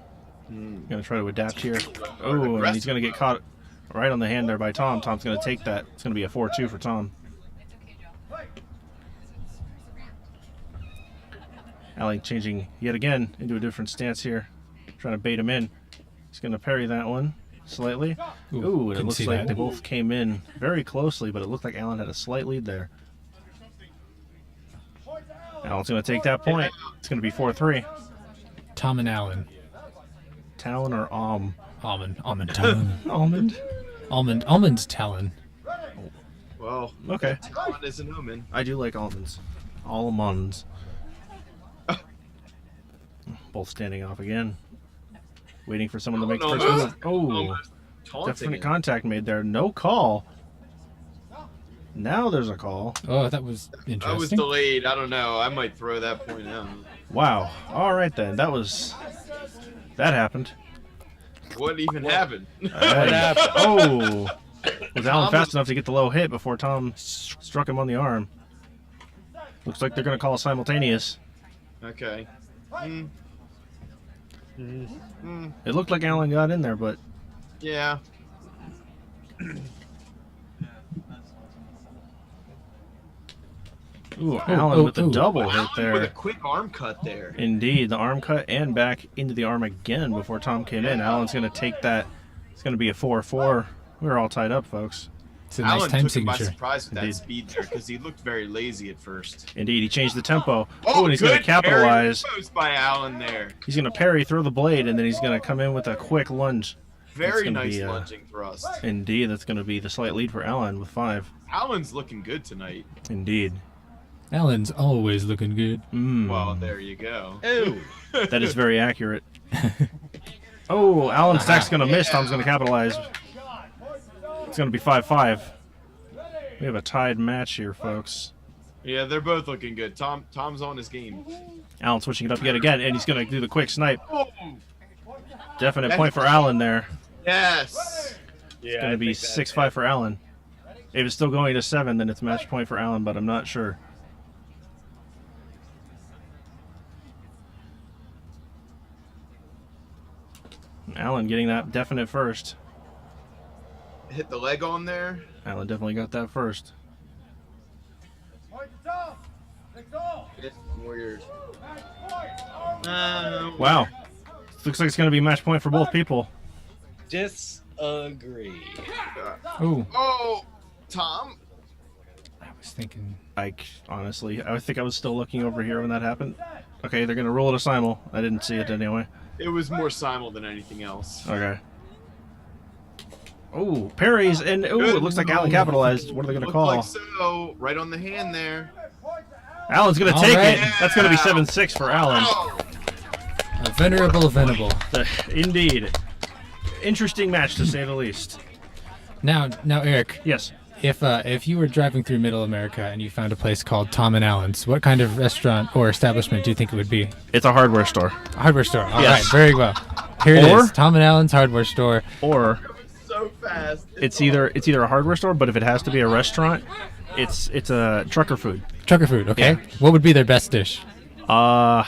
Going to try to adapt here. Oh, and he's going to get caught right on the hand there by Tom. Tom's going to take that. It's going to be a 4-2 for Tom. Alan changing yet again into a different stance here. Trying to bait him in. He's going to parry that one slightly. Ooh, and it couldn't looks see like that. they both came in very closely, but it looked like Alan had a slight lead there. Alan's going to take that point. It's going to be 4-3. Tom and Alan. Talon or Almond Talon. Almond? Almond's Talon. Well, Okay. Talon is an omen. I do like almonds. Almonds. Both standing off again. Waiting for someone to make the first move. Oh, Taunting definite him. contact made there. No call. Now there's a call. Oh, that was interesting. I was delayed. I don't know. I might throw that point out. Wow. All right then. That happened. What even happened? Oh. Was Alan Tom fast enough to get the low hit before Tom struck him on the arm? Looks like they're going to call simultaneous. Okay. It looked like Alan got in there, but Yeah. ooh, Alan with the double hit Alan there. with a quick arm cut there. Indeed, the arm cut and back into the arm again before Tom came in. Alan's going to take that. It's going to be a 4-4. We're all tied up, folks. It's a nice Alan time took him by signature. surprise with Indeed. that speed there because he looked very lazy at first. Indeed, he changed the tempo. Oh, and he's going to good parry capitalize. post by Alan there. He's going to parry, throw the blade, and then he's going to come in with a quick lunge. Very gonna nice be, lunging thrust. Indeed, that's going to be the slight lead for Alan with 5. Alan's looking good tonight. Indeed. Alan's always looking good. Well, there you go. Ew. That is very accurate. Oh, Alan's stack's going to miss. Tom's going to capitalize. It's going to be 5-5. We have a tied match here, folks. Yeah, they're both looking good. Tom's on his game. Alan switching it up yet again, and he's going to do the quick snipe. Oh, Definite point for Alan there. yes. It's going to be 6-5 for Alan. If it's still going to 7, then it's match point for Alan, but I'm not sure. Alan getting that definite first. Hit the leg on there. Alan definitely got that first. Warriors. Wow. Looks like it's going to be match point for both people. Disagree. Ooh, Oh, Tom. I was thinking. Honestly, I think I was still looking over here when that happened. Okay, they're going to roll it a simul. I didn't see it anyway. It was more simul than anything else. Okay. Oh, parries, and oh, it looks like Alan capitalized. What are they going to call? Like so, right on the hand there. Alan's going to All take right. it. That's going to be 7-6 for Alan. A venerable venable. Indeed. Interesting match, to say the least. Now, Eric. Yes. If you were driving through Middle America and you found a place called Tom and Alan's, what kind of restaurant or establishment do you think it would be? It's a hardware store. A hardware store. All right, Yes. very well. Here it Or- is. Tom and Alan's hardware store. Or So fast. it's either a hardware store, but if it has to be a restaurant, it's a trucker food. Trucker food. Okay. Yeah. What would be their best dish? The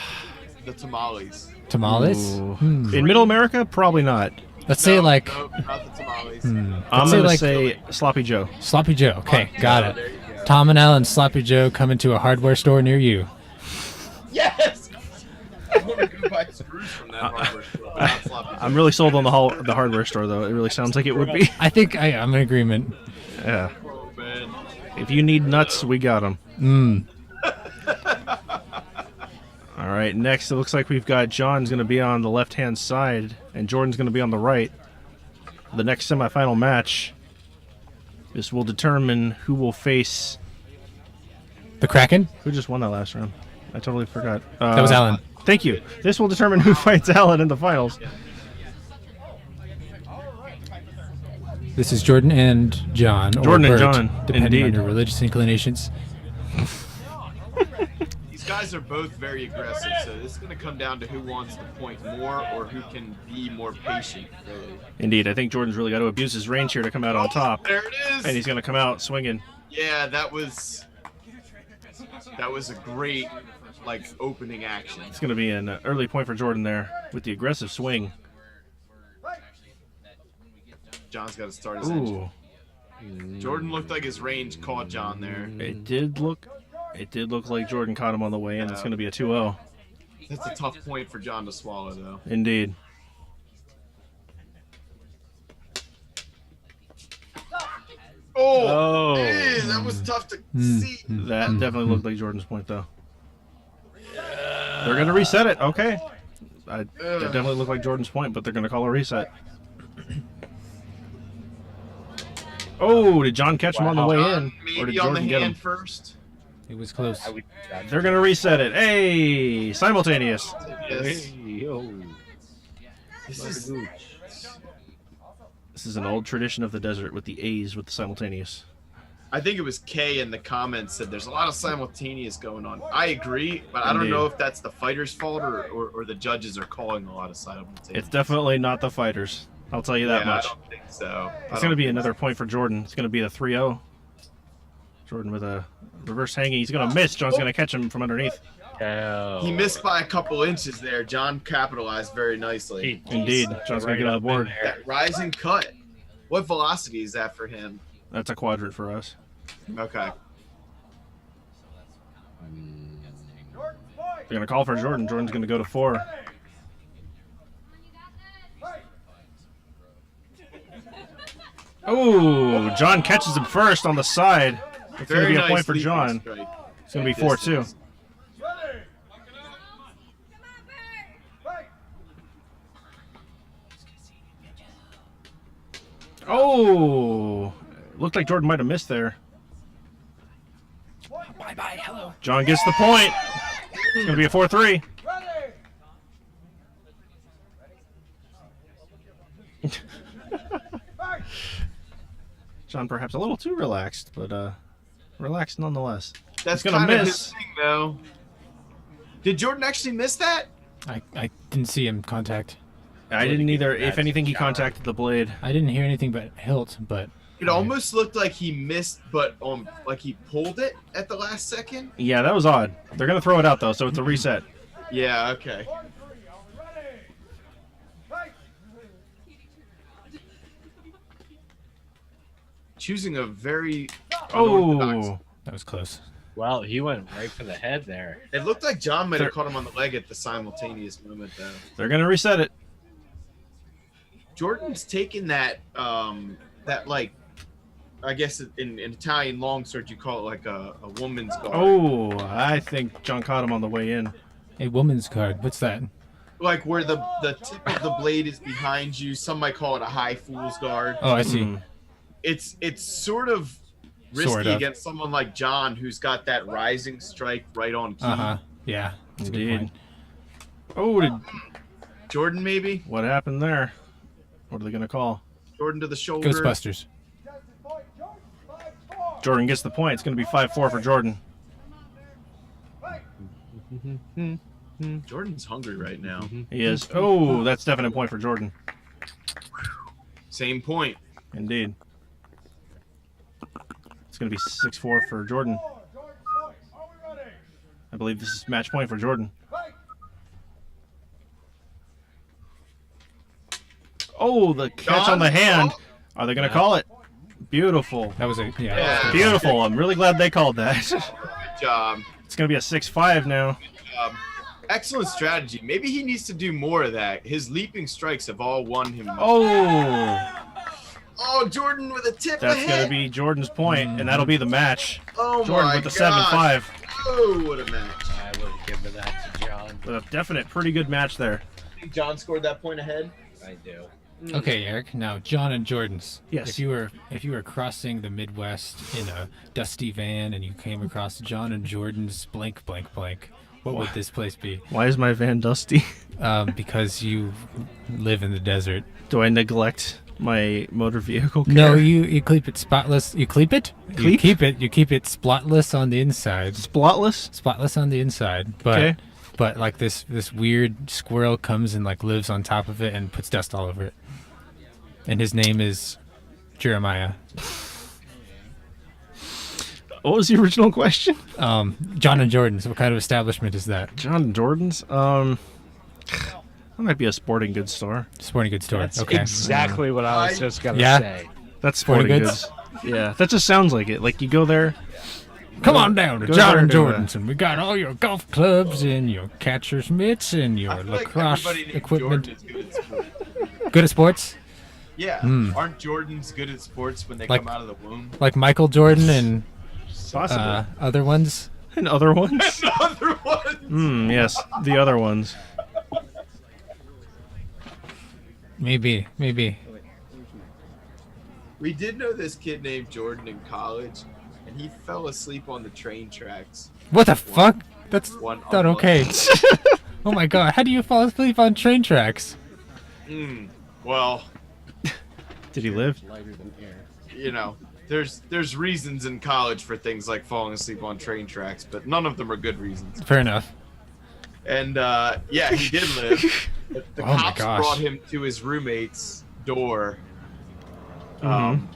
tamales. Tamales. Ooh. In Middle America, probably not. Let's say like Nope, not the tamales. I'm Let's say going to like- say Sloppy Joe. Sloppy Joe. Okay, got There it. you go. Tom and Alan's Sloppy Joe coming to a hardware store near you. Yes. I want to go buy screws from that hardware store. Not sloppy. I'm really sold on the hardware store, though. It really sounds like it would be. I think I'm in agreement. Yeah. Oh, man. If you need nuts, we got them. All right, next it looks like we've got John's going to be on the left-hand side, and Jordan's going to be on the right. The next semifinal match. This will determine who will face. The Kraken? Who just won that last round? I totally forgot. That was Alan. Thank you. This will determine who fights Alan in the finals. This is Jordan and John. Jordan or and Bert, John, depending on indeed. your religious inclinations. These guys are both very aggressive, so this is going to come down to who wants the point more or who can be more patient, really. Indeed, I think Jordan's really got to abuse his range here to come out on top. There it is. And he's going to come out swinging. Yeah, that was a great opening action. It's going to be an early point for Jordan there with the aggressive swing. John's got to start his engine. Ooh. Jordan looked like his range caught John there. It did look like Jordan caught him on the way in. It's going to be a 2-0. That's a tough point for John to swallow, though. Indeed. Oh, hey, that was tough to see. That definitely looked like Jordan's point, though. They're going to reset it. Okay. That definitely looked like Jordan's point, but they're going to call a reset. Oh, did John catch him on the way in? Or did Maybe on the Jordan get him? hand first. It was close. They're going to reset it. Hey, simultaneous. Yes. This is an old tradition of the desert with the A's with the simultaneous. I think it was Kay in the comments said there's a lot of simultaneous going on. I agree, but I don't Indeed. know if that's the fighter's fault or the judges are calling a lot of simultaneous. It's definitely not the fighters. I'll tell you that Yeah, much. I don't think so. It's going to be another point for Jordan. It's going to be the 3-0. Jordan with a reverse hanging. He's going to miss. John's going to catch him from underneath. He missed by a couple inches there. John capitalized very nicely. Indeed. John's going to get on the board. That rising cut. What velocity is that for him? That's a quadrant for us. Okay. They're going to call for Jordan. Jordan's going to go to 4. Oh, John catches him first on the side. It's going to Very be a nice point for leaping John. strike. It's going to be 4-2. Distance. Oh, looked like Jordan might have missed there. Bye. Hello. John gets the point. It's going to be a 4-3. John perhaps a little too relaxed, but relaxed nonetheless. That's He's gonna kind of miss. his thing, though. Did Jordan actually miss that? I didn't see him contact. I didn't either. If anything, he contacted the blade. I didn't hear anything but hilt, but It almost looked like he missed, but like he pulled it at the last second. Yeah, that was odd. They're going to throw it out, though, so it's a reset. Yeah, okay. Choosing a very unorthodox. That was close. Well, he went right for the head there. It looked like John might have caught him on the leg at the simultaneous moment, though. They're going to reset it. Jordan's taken that, like, I guess in Italian longsword you call it like a woman's guard. Oh, I think John caught him on the way in. A woman's guard. What's that? Like where the tip of the blade is behind you. Some might call it a high fool's guard. Oh, I see. It's sort of risky against someone like John, who's got that rising strike right on key. Yeah. That's a good Indeed. point. Oh, did Jordan maybe? what happened there? What are they going to call? Jordan to the shoulder. Ghostbusters. Jordan gets the point. It's going to be 5-4 for Jordan. Jordan's hungry right now. He is. Oh, that's definite point for Jordan. Same point. Indeed. It's going to be 6-4 for Jordan. I believe this is match point for Jordan. Oh, the catch on the hand. Are they going to call it? Beautiful. That was a Yeah. Beautiful. I'm really glad they called that. Good job. It's going to be a 6-5 now. Excellent strategy. Maybe he needs to do more of that. His leaping strikes have all won him. Oh, Jordan with a tip that's ahead. going to be Jordan's point, and that'll be the match. Oh Jordan my with the gosh. 7-5. Oh, what a match. I would give that to John. With a definite pretty good match there. I think John scored that point ahead. I do. Okay, Eric. Now, John and Jordan's. Yes. If you were crossing the Midwest in a dusty van and you came across John and Jordan's blank blank blank, what would this place be? Why is my van dusty? Because you live in the desert. Do I neglect my motor vehicle care? No, you keep it spotless. You keep it? Cleep? You keep it spotless on the inside. Splotless? Spotless on the inside. But Okay. but like this weird squirrel comes and like lives on top of it and puts dust all over it. And his name is Jeremiah. What was the original question? John and Jordan's. What kind of establishment is that? John and Jordan's? That might be a sporting goods store. Sporting goods store. That's okay. exactly what I was just gonna Yeah. say. That's Sporting sporting goods? goods. Yeah, that just sounds like it. Like you go there. Come on down to Go John there and to, Jordan's, and we got all your golf clubs and your catcher's mitts and your I feel like lacrosse everybody named equipment. Jordan is good at sports. Good at sports, Yeah. Hmm. Aren't Jordans good at sports when they Like- come out of the womb? like Michael Jordan and Possibly. other ones. And other ones? Other ones. Yes, the other ones. Maybe. We did know this kid named Jordan in college, and he fell asleep on the train tracks. What the fuck? That's One not okay. Oh my god! How do you fall asleep on train tracks? Well, Did he live? you know, there's reasons in college for things like falling asleep on train tracks, but none of them are good reasons. Fair enough. And yeah, he did live. The Oh my cops gosh. brought him to his roommate's door,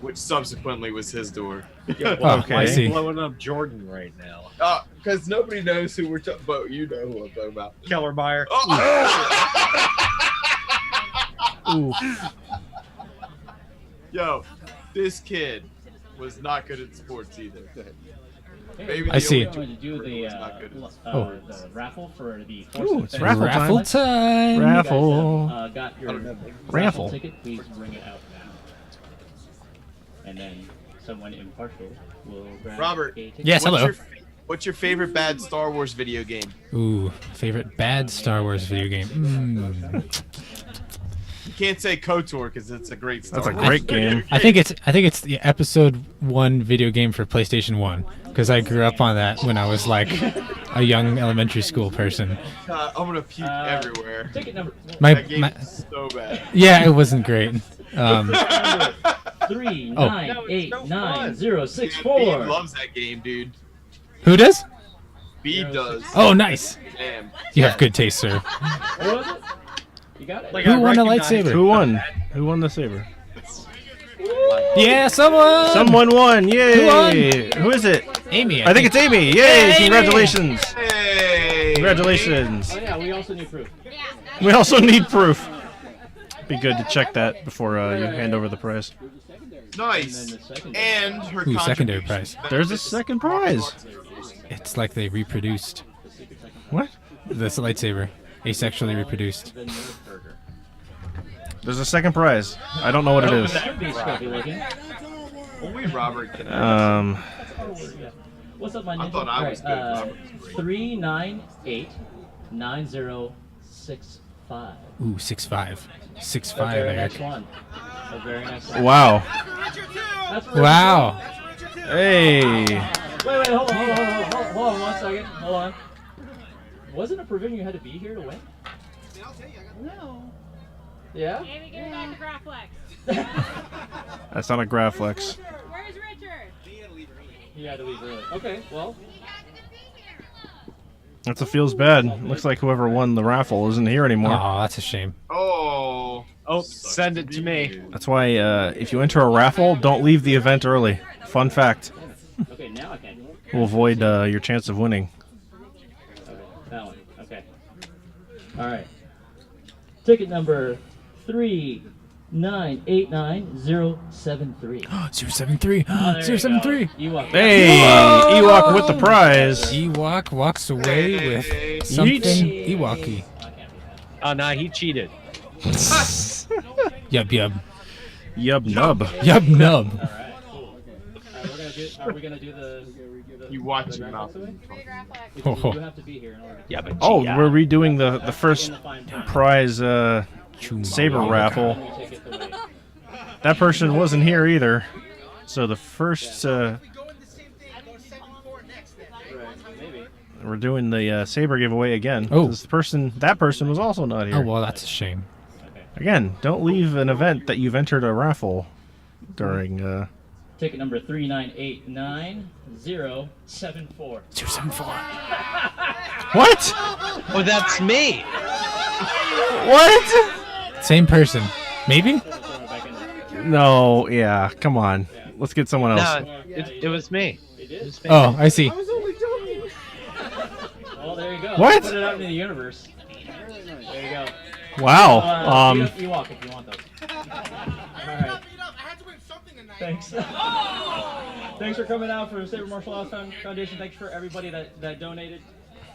which subsequently was his door. Okay. I see. Blowing up Jordan right now. Because nobody knows who we're talking about. You know who I'm talking about. Kellermeyer. Ooh. Yo, this kid was not good at sports either. Maybe I see. only Jordan do the, was not good at sports. the raffle for the Ooh, it's Defense. raffle time. time. Raffle. Got your Raffle. ticket, please bring it out now. And then someone impartial will grab Robert. a ticket. Yes, hello. What's your favorite bad Star Wars video game? Ooh, favorite bad Star Wars video game. You can't say KOTOR because it's a great Star That's a Wars great video game. I think it's the episode 1 video game for PlayStation 1 because I grew up on that when I was like a young elementary school person. I'm gonna puke everywhere. Ticket number. That game is so bad. Yeah, it wasn't great. Three Oh. nine No, it's eight so nine fun. zero six Dude, four. Bede loves that game, dude. Who does? Bede does. Oh, nice. Damn. You have good taste, sir. What was it? You got it. Like, Who I won a recognize- lightsaber? Who won? Who won the saber? Yeah, someone. Someone won! Yay! Who won? Who is it? Amy. I think it's Amy! Yay! Yay, Amy! Congratulations! Hey. Congratulations! Oh yeah, we also need proof. We also need proof. Be good to check that before you hand over the prize. Nice. And her Ooh, secondary contributions prize. There's a second prize. It's like they reproduced. What? This lightsaber. Asexually reproduced. There's a second prize. I don't know what it is. Should be scruffy looking. Only Robert can. What's up, my ninja? I thought I was good. Robert was great. 3989065. Ooh, 6'5". 6'5", A very nice Eric. one. A very nice one. Wow. That's really Wow. Hey. Wait, hold on 1 second. Hold on. Wasn't it provision you had to be here to win? No. Yeah? Amy, give it back to Graflex. That's not a Graflex. Where's Richard? He had to leave early. Okay, well. That's a feels bad. Looks like whoever won the raffle isn't here anymore. Oh, that's a shame. Oh. Oh, send it to me. That's why if you enter a raffle, don't leave the event early. Fun fact. Okay, now I can. Will avoid your chance of winning. Okay, that one. Okay. All right. Ticket number 3989073. 073. Oh, there you 073. go. Ewok. Hey, Ewok with the prize. Ewok walks away with something Ewoky. Oh, no, he cheated. Yub yub. Yub nub. Yub nub. All right, cool. Are we gonna do the You watch your the mouth. graphics away? Ho, ho. You have to be here in order to Yeah, but Oh, we're redoing the first prize Chuma saber waka. raffle. That person wasn't here either. So the first we're doing the saber giveaway again. Oh. This person, that person was also not here. Oh, well, that's a shame. Again, don't leave an event that you've entered a raffle during. Ticket number 3989074. 074. What? Oh, that's me. What? Same person. Maybe? No, yeah, come on. Let's get someone else. No, it was me. It was me. Oh, I see. Well, there you go. What? Put it out into the universe. There you go. Wow. You walk if you want those. All right. Thanks. Thanks for coming out for the Saber Martial Arts Foundation. Thanks for everybody that donated.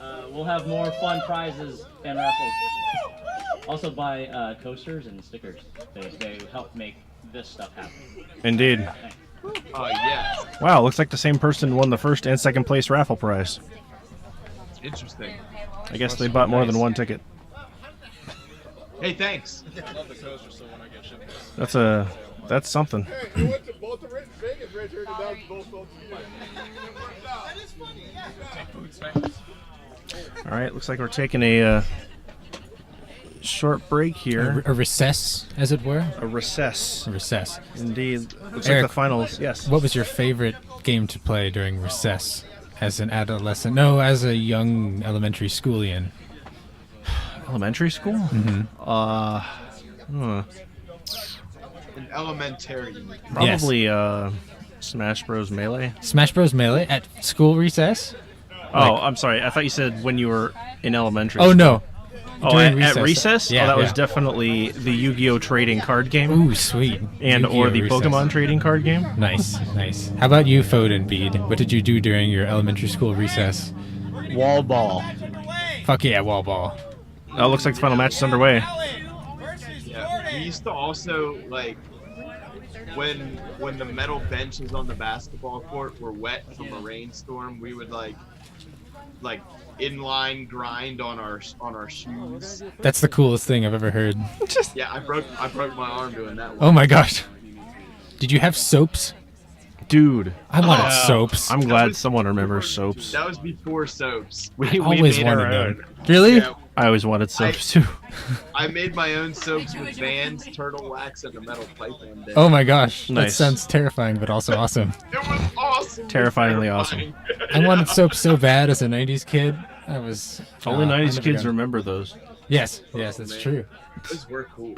We'll have more fun prizes and raffles. Also buy coasters and stickers. They help make this stuff happen. Indeed. Oh, yeah. Wow, looks like the same person won the first and second place raffle prize. Interesting. I guess they bought more than one ticket. Hey, thanks. That's something. All right, looks like we're taking a short break here. A recess, as it were. A recess. A recess. Indeed. Looks Eric, like the finals. Yes. What was your favorite game to play during recess as an adolescent? No, as a young elementary schoolian. Elementary school? Mm-hmm. An elementary. Probably Smash Bros. Melee. Smash Bros. Melee at school recess? Oh, I'm sorry. I thought you said when you were in elementary. Oh, no. Oh, During at recess? Yeah, oh, that was yeah. definitely the Yu-Gi-Oh! Trading card game. Ooh, sweet. And or the Yu-Gi-Oh! recess. Pokemon trading card game. Nice, nice. How about you, Foden Bede? What did you do during your elementary school recess? Wall ball. Fuck yeah, wall ball. Oh, looks like the final match is underway. Yeah, we used to also like when the metal benches on the basketball court were wet from a rainstorm. We would like like inline grind on our shoes. That's the coolest thing I've ever heard. Yeah, I broke my arm doing that. Oh my gosh. Did you have soaps? Dude, I wanted soaps. I'm glad someone remembers soaps. That was before soaps. I always made our wanted own. them. Really? Yeah, I always wanted soaps too. I made my own soaps with bands, turtle wax, and a metal pipe one day. Oh my gosh. That Nice. sounds terrifying, but also awesome. It was awesome. Terrifyingly awesome. I wanted soap so bad as a 90s kid. I was. Only I 90s never kids got- remember those. Yes, that's man. true. Those were cool.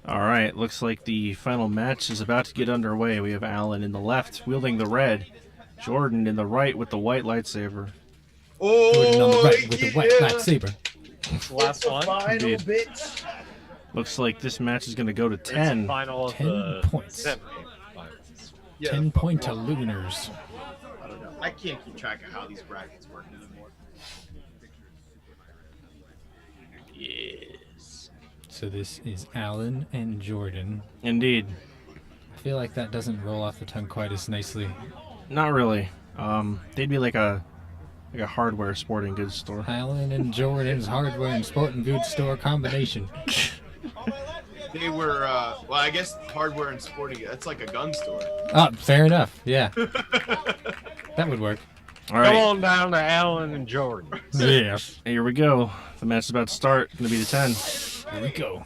All right, looks like the final match is about to get underway. We have Alan in the left wielding the red, Jordan in the right with the white lightsaber. Oh, Jordan on the right with the white lightsaber. Last one. Indeed. Looks like this match is going to go to 10. Final of 10 the points. semi-finals. Yeah, 10-point to Lunars. I don't know. I can't keep track of how these brackets work anymore. Yes. So this is Alan and Jordan. Indeed. I feel like that doesn't roll off the tongue quite as nicely. Not really. They'd be like a hardware sporting goods store. Alan and Jordan's hardware and sporting goods store combination. They were, well, I guess hardware and sporting. That's like a gun store. Oh, fair enough. Yeah. That would work. All right. Come on down to Alan and Jordan. Yeah. Here we go. The match is about to start. Going to be the 10. Here we go.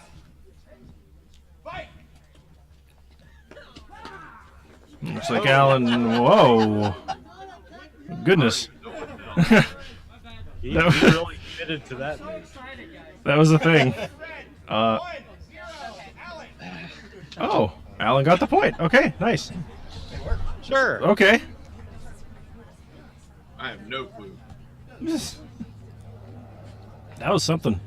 Looks like Alan. Whoa. Goodness. He That was- really committed to that move. That was the thing. Oh, Alan got the point. Okay, nice. Sure. Okay. I have no clue. That was something.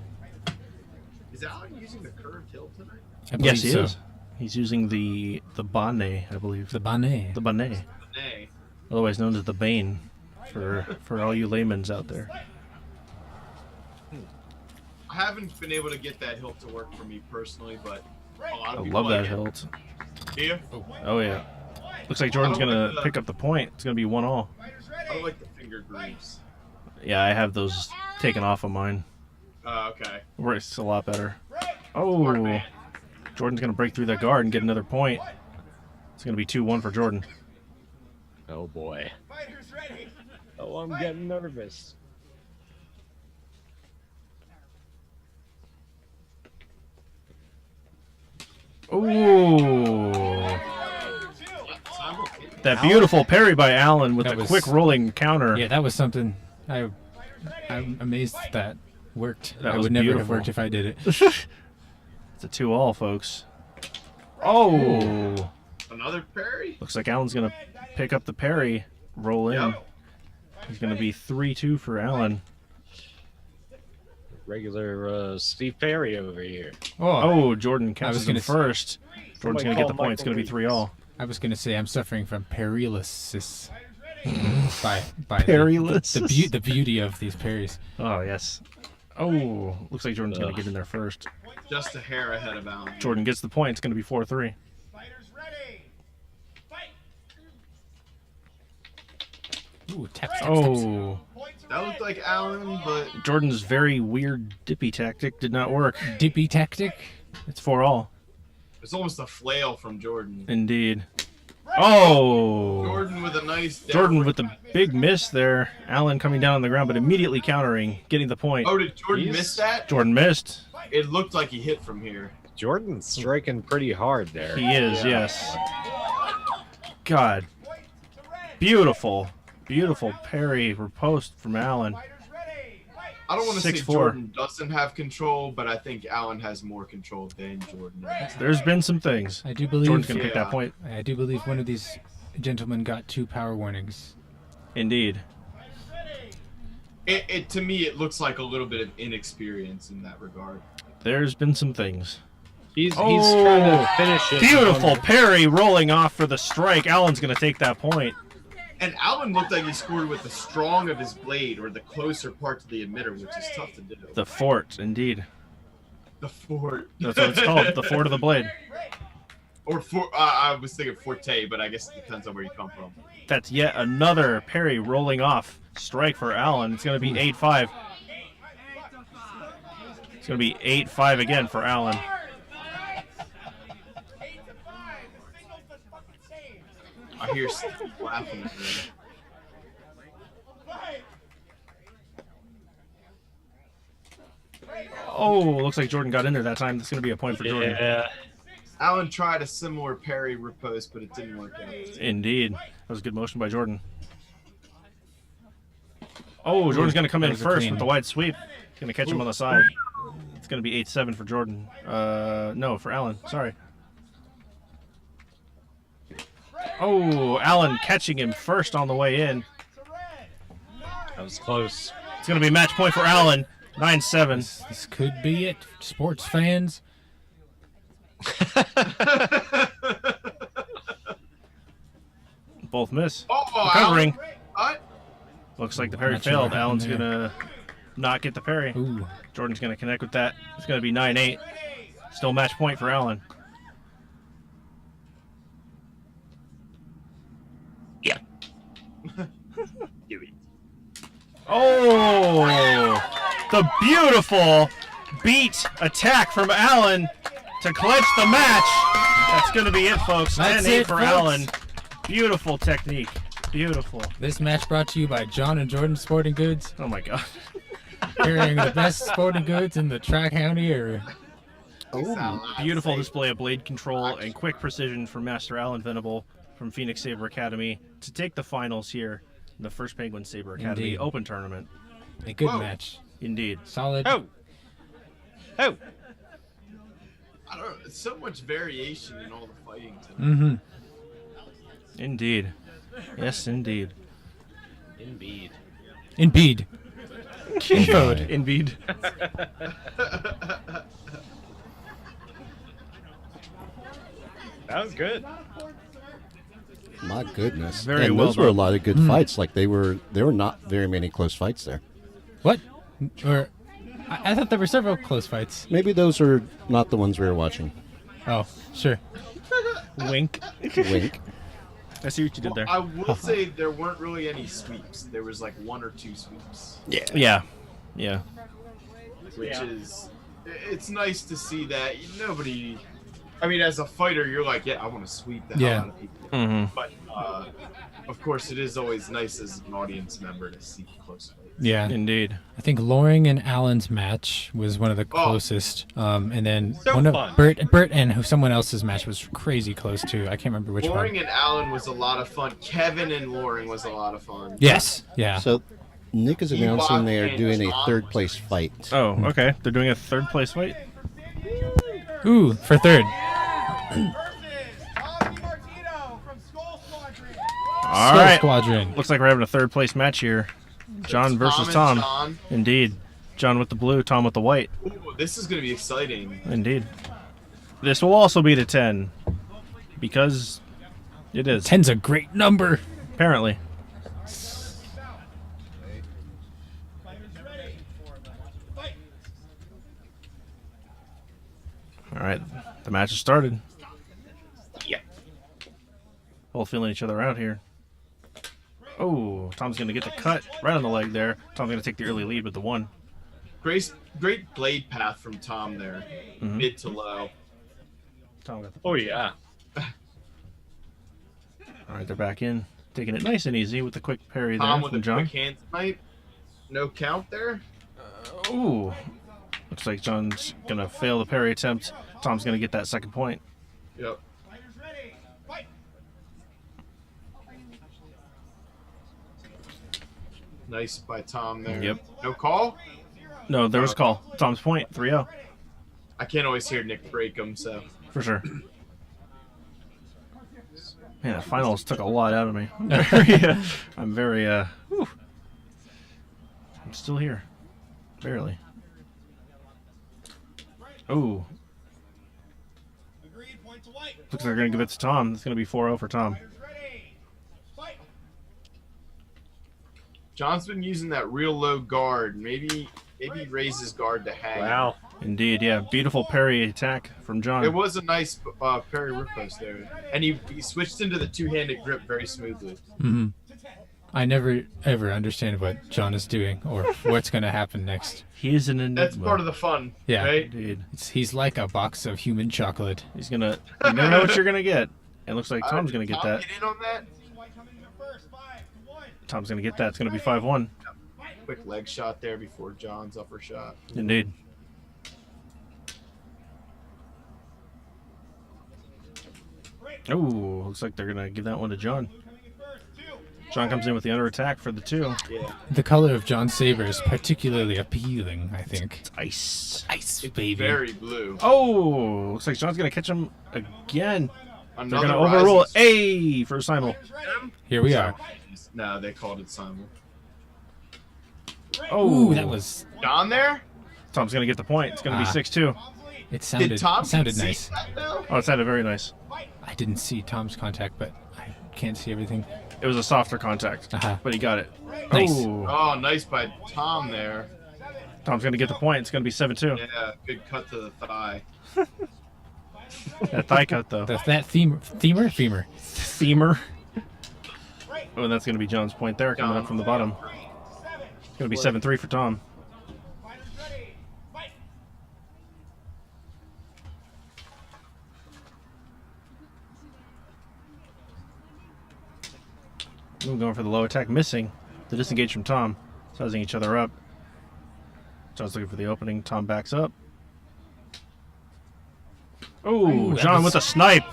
Is Alan using the curved hilt tonight? I Yes, believe he so. is. He's using the bonnet, I believe. The bonnet. The bonnet, Nay. otherwise known as the bane, for all you laymen's out there. I haven't been able to get that hilt to work for me personally, but a lot I of people love that like it. hilt. Here, Oh yeah. Looks like Jordan's gonna pick up the point. It's gonna be 1-all. I like the finger grooves. Yeah, I have those taken off of mine. Okay. Works a lot better. Oh, Jordan's gonna break through that guard and get another point. It's gonna be 2-1 for Jordan. Oh boy. Oh, I'm getting nervous. Ooh. That beautiful parry by Allen with That the was- quick rolling counter. Yeah, that was something. I'm amazed that worked. That I was would never have beautiful. worked if I did it. It's a 2-all, folks. Oh. Another parry? Looks like Allen's going to pick up the parry, roll in. Yep. He's going to be 3-2 for Allen. Regular Steve Perry over here. Oh, Jordan I was catches him gonna first. Jordan's going to get the point. It's going to be 3-all. I was gonna say I'm suffering from paralysis by Paralysis? the beauty of these parries. Oh, yes. Oh, looks like Jordan's going to get in there first. Just a hair ahead of Alan. Jordan gets the point. It's going to be 4-3. Ooh, taps. Oh, That looked like Alan, but Jordan's very weird dippy tactic did not work. Dippy tactic. It's 4-all. it's almost a flail from Jordan. Indeed. Oh! Jordan with a nice Jordan downward- with the big miss there. Allen coming down on the ground, but immediately countering, getting the point. Oh, did Jordan miss that? Jordan missed. It looked like he hit from here. Jordan's striking pretty hard there. He is, yes. God. Beautiful. Beautiful parry riposte from Allen. I don't want to say 6-4. Jordan doesn't have control, but I think Alan has more control than Jordan. There's been some things. I do believe. Jordan's going to pick that Yeah. point. I do believe one of these gentlemen got 2 power warnings. Indeed. It to me, it looks like a little bit of inexperience in that regard. There's been some things. He's trying to finish it. Beautiful parry rolling off for the strike. Allen's going to take that point. And Alan looked like he scored with the strong of his blade, or the closer part to the emitter, which is tough to do. The fort, indeed. The fort. That's what it's called. The fort of the blade. Or I was thinking Forte, but I guess it depends on where you come from. That's yet another parry rolling off strike for Allen. It's going to be 8-5. It's going to be 8-5 again for Allen. I hear Steve laughing at me. Oh, looks like Jordan got in there that time. That's going to be a point for Jordan. Yeah. Alan tried a similar parry riposte, but it didn't work out. Indeed. That was a good motion by Jordan. Oh, Jordan's going to come in first with the wide sweep. Going to catch him on the side. It's going to be 8-7 for Jordan. No, for Allen. Sorry. Oh, Allen catching him first on the way in. That was close. It's going to be match point for Allen. 9-7. This could be it, sports fans. Both miss. Oh, Recovering. Alan. Looks like the parry Not sure failed. what happened Allen's there. going to not get the parry. Ooh. Jordan's going to connect with that. It's going to be 9-8. Still match point for Allen. Yeah. Oh! The beautiful beat attack from Allen to clinch the match. That's going to be it, folks. That's 10-8 it, for folks. Allen. Beautiful technique. Beautiful. This match brought to you by John and Jordan Sporting Goods. Oh, my God. Carrying the best sporting goods in the Tri-County area. Oh, Beautiful display of blade control and quick precision from Master Allen Venable from Phoenix Saber Academy to take the finals here in the first Penguin Saber Academy Indeed. Open Tournament. A good match. Indeed. Solid. Oh. I don't know. It's so much variation in all the fighting. Mm-hmm. Indeed. Yes, indeed. Indeed. Indeed. Indeed. Indeed. That was good. my goodness! Very and well those were a done. lot of good fights. Like there were not very many close fights there. What? Or I thought there were several close fights. Maybe those are not the ones we were watching. Oh, sure. Wink. Wink. I see what you did there. I will say there weren't really any sweeps. There was like 1 or 2 sweeps. Yeah. Yeah. Which is, it's nice to see that nobody. I mean, as a fighter, you're like, yeah, I want to sweep the hell out of people. Mm-hmm. But of course, it is always nice as an audience member to see close fights. Yeah. Indeed. I think Loring and Allen's match was one of the closest. And then So one fun. of Bert and someone else's match was crazy close too. I can't remember which Loring one. and Allen was a lot of fun. Kevin and Loring was a lot of fun. Yes. Yeah. So Nick is announcing they are doing a third place fight. Oh, okay. They're doing a third place fight? Ooh, for third. All Skull right. Squadron. Looks like we're having a third place match here. John versus Tom Tom. and Indeed. John with the blue, Tom with the white. Ooh, this is going to be exciting. Indeed. This will also be to 10. Because it is. 10's a great number. Apparently. All right. The match has started. Yeah. Both feeling each other out here. Oh, Tom's going to get the cut right on the leg there. Tom's going to take the early lead with the 1. Great blade path from Tom there. Mhm. Mid to low. Tom got the... Oh, yeah. All right, they're back in. Taking it nice and easy with the quick parry Tom there with from a John. quick hand snipe. No count there. Ooh. Looks like John's going to fail the parry attempt. Tom's going to get that second point. Yep. Nice by Tom there. Yep. No call? No, there was a call. Tom's point, 3-0. I can't always hear Nick break him, so. For sure. Man, the finals took a lot out of me. I'm very, whew. I'm still here. Barely. Ooh. Looks like they're going to give it to Tom. It's going to be 4-0 for Tom. John's been using that real low guard. Maybe Maybe he raised his guard to hang. Wow. Indeed, yeah. Beautiful parry attack from John. It was a nice parry riposte there. And he switched into the two-handed grip very smoothly. Mm-hmm. I never ever understand what John is doing or what's going to happen next. He's an enigma. That's part of the fun, Yeah, right? Indeed. he's like a box of human chocolate. He's gonna. You never know what you're gonna get. It looks like Tom's gonna get that. Get in on that. Tom's gonna get that. It's gonna be 5-1. Quick leg shot there before John's upper shot. Indeed. Oh, looks like they're gonna give that one to John. John comes in with the under attack for the 2. Yeah. The color of John Saber is particularly appealing, I think. It's ice. Ice, It's baby. very blue. Oh, looks like John's gonna catch him again. Another They're gonna overrule rising- A for Simul. Here we are. No, they called it Simon. Oh, Ooh, that was. John there? Tom's gonna get the point. It's gonna be 6-2. It sounded. Did Tom sounded concede nice. that, though? Oh, it sounded very nice. I didn't see Tom's contact, but I can't see everything. It was a softer contact, but he got it. Nice. Oh, Oh, nice by Tom there. Tom's gonna get the point. It's gonna be 7-2. Yeah, good cut to the thigh. That thigh cut though. That femur. Femur. Oh, and that's gonna be John's point there, coming up from the bottom. It's gonna be 7-3 for Tom. Ooh, going for the low attack, missing. The disengage from Tom. Sizing each other up. John's looking for the opening. Tom backs up. Oh, Ooh, that John was- with a snipe.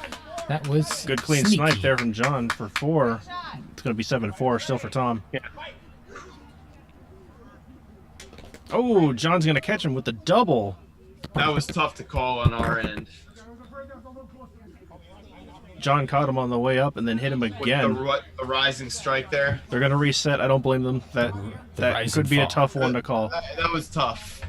That was Good clean sneaky. snipe there from John for 4. It's going to be 7-4 still for Tom. Yeah. Oh, John's going to catch him with the double. That was tough to call on our end. John caught him on the way up and then hit him With again. the rising strike there. They're going to reset. I don't blame them. That rise and could be a fall. tough one to call. That was tough.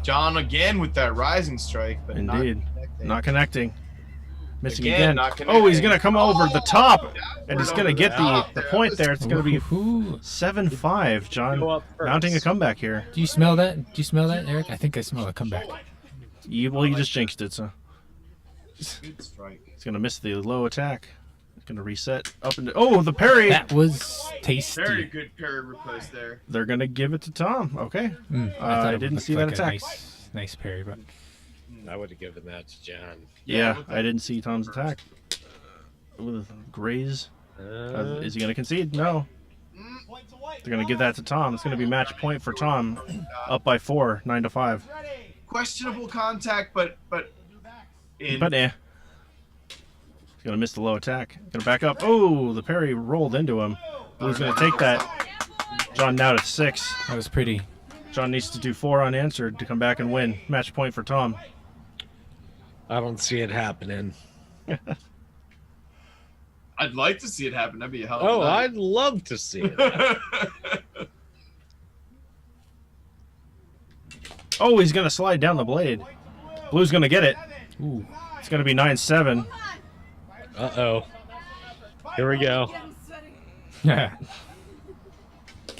John again with that rising strike, but Indeed. Not connecting. Missing Again, again. not Oh, he's connecting. going to come over the top. And he's Over going to get top. the point there. It's going to be Ooh. 7-5. John Go up first. mounting a comeback here. Do you smell that? Do you smell that, Eric? I think I smell a comeback. Well, you just jinxed it, so. Good strike. He's going to miss the low attack. He's going to reset up and... Oh, the parry! That was tasty. Very good parry riposte there. They're going to give it to Tom. Okay. thought I it didn't looked see that like a attack. Nice parry, but I would have given that to John. Yeah, I didn't see Tom's attack. With graze. Is he going to concede? No. They're going to give that to Tom. It's going to be match point for Tom. Up by 4, 9-5. Questionable contact, but in. But He's going to miss the low attack. Going to back up. Oh, the parry rolled into him. Blue's going to take that. John now to 6. that was pretty. John needs to do 4 unanswered to come back and win. Match point for Tom. I don't see it happening. I'd like to see it happen. That'd be a hell of Oh, a night. I'd love to see it. Oh, he's going to slide down the blade. Blue's going to get it. Ooh. It's going to be 9-7. Uh-oh. Here we go. Yeah.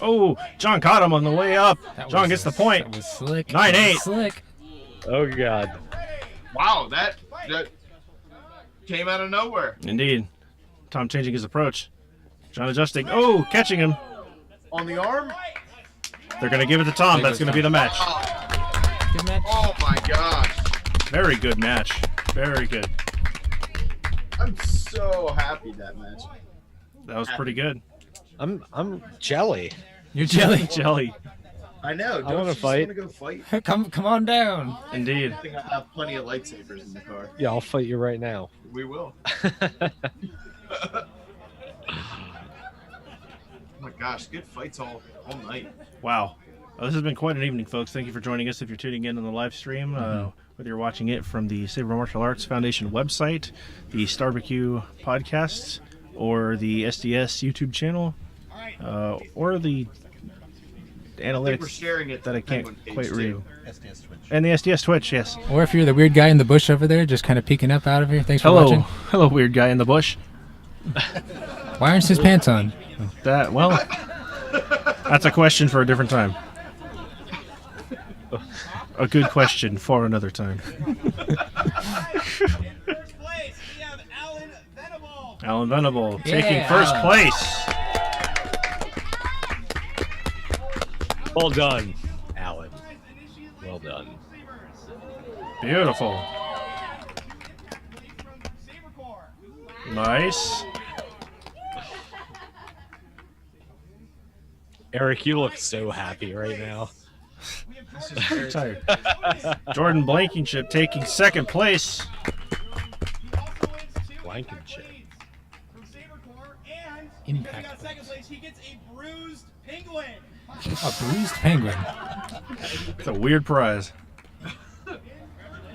Oh, John caught him on the way up. That John was- gets the point. That was slick. 9-8. That was slick. Oh, God. Wow, that came out of nowhere. Indeed. Tom changing his approach. John adjusting. Oh, catching him. On the arm? They're going to give it to Tom. That's going to be the match. Good match. Oh my gosh. Very good match. Very good. I'm so happy that match. That was pretty good. I'm jelly. You're jelly. Jelly. I know. Don't wanna you just fight. want to go fight? Come on down. Indeed. I think I have plenty of lightsabers in the car. Yeah, I'll fight you right now. We will. Oh my gosh, good fights all night. Wow. This has been quite an evening, folks. Thank you for joining us if you're tuning in on the live stream. Whether you're watching it from the Saber Martial Arts Foundation website, the Starbecue podcast, or the SDS YouTube channel, or the I think we're analytics sharing it. that I can't Penguin page, quite read. too. And the SDS Twitch, yes. Or if you're the weird guy in the bush over there, just kind of peeking up out of here. Thanks for Hello. watching. Hello, weird guy in the bush. Why aren't his pants on? That well, that's a question for a different time. A good question for another time. Alan Venable taking first place. Well done, Alan. Well done. Beautiful. Nice. Eric, you look so happy right now. Very tired. Jordan Blankenship taking second place. Blankenship. Impact. Second place, he gets a bruised penguin. A bruised penguin. It's a weird prize.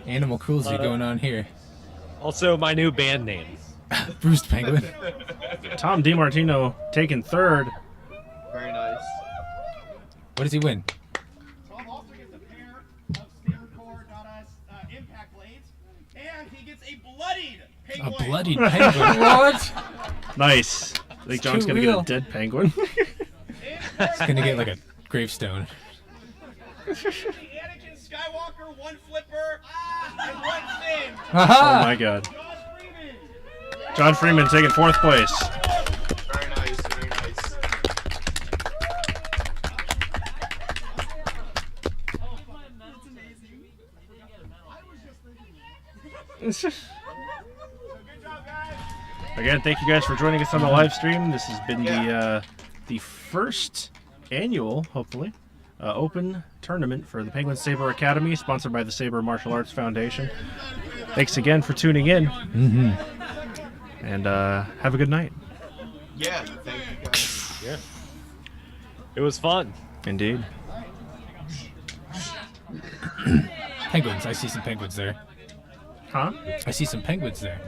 Animal cruelty going on here. Also, my new band name. Bruised penguin. Tom DiMartino taking third. Very nice. What does he win? Tom also gets a pair of SaberCore.us impact blades, and he gets a bloodied penguin. A bloodied penguin. What? Nice. I think John's gonna get a dead penguin. He's gonna get like a gravestone. The Anakin Skywalker, one flipper, and one thing. Oh my god. John Freeman taking fourth place. Very nice, very nice. Again, thank you guys for joining us on the live stream. This has been the first annual, hopefully, open tournament for the Penguin Saber Academy, sponsored by the Saber Martial Arts Foundation. Thanks again for tuning in. And have a good night. Yeah, thank you guys. Yeah. It was fun. Indeed. Penguins. I see some penguins there. Huh? I see some penguins there.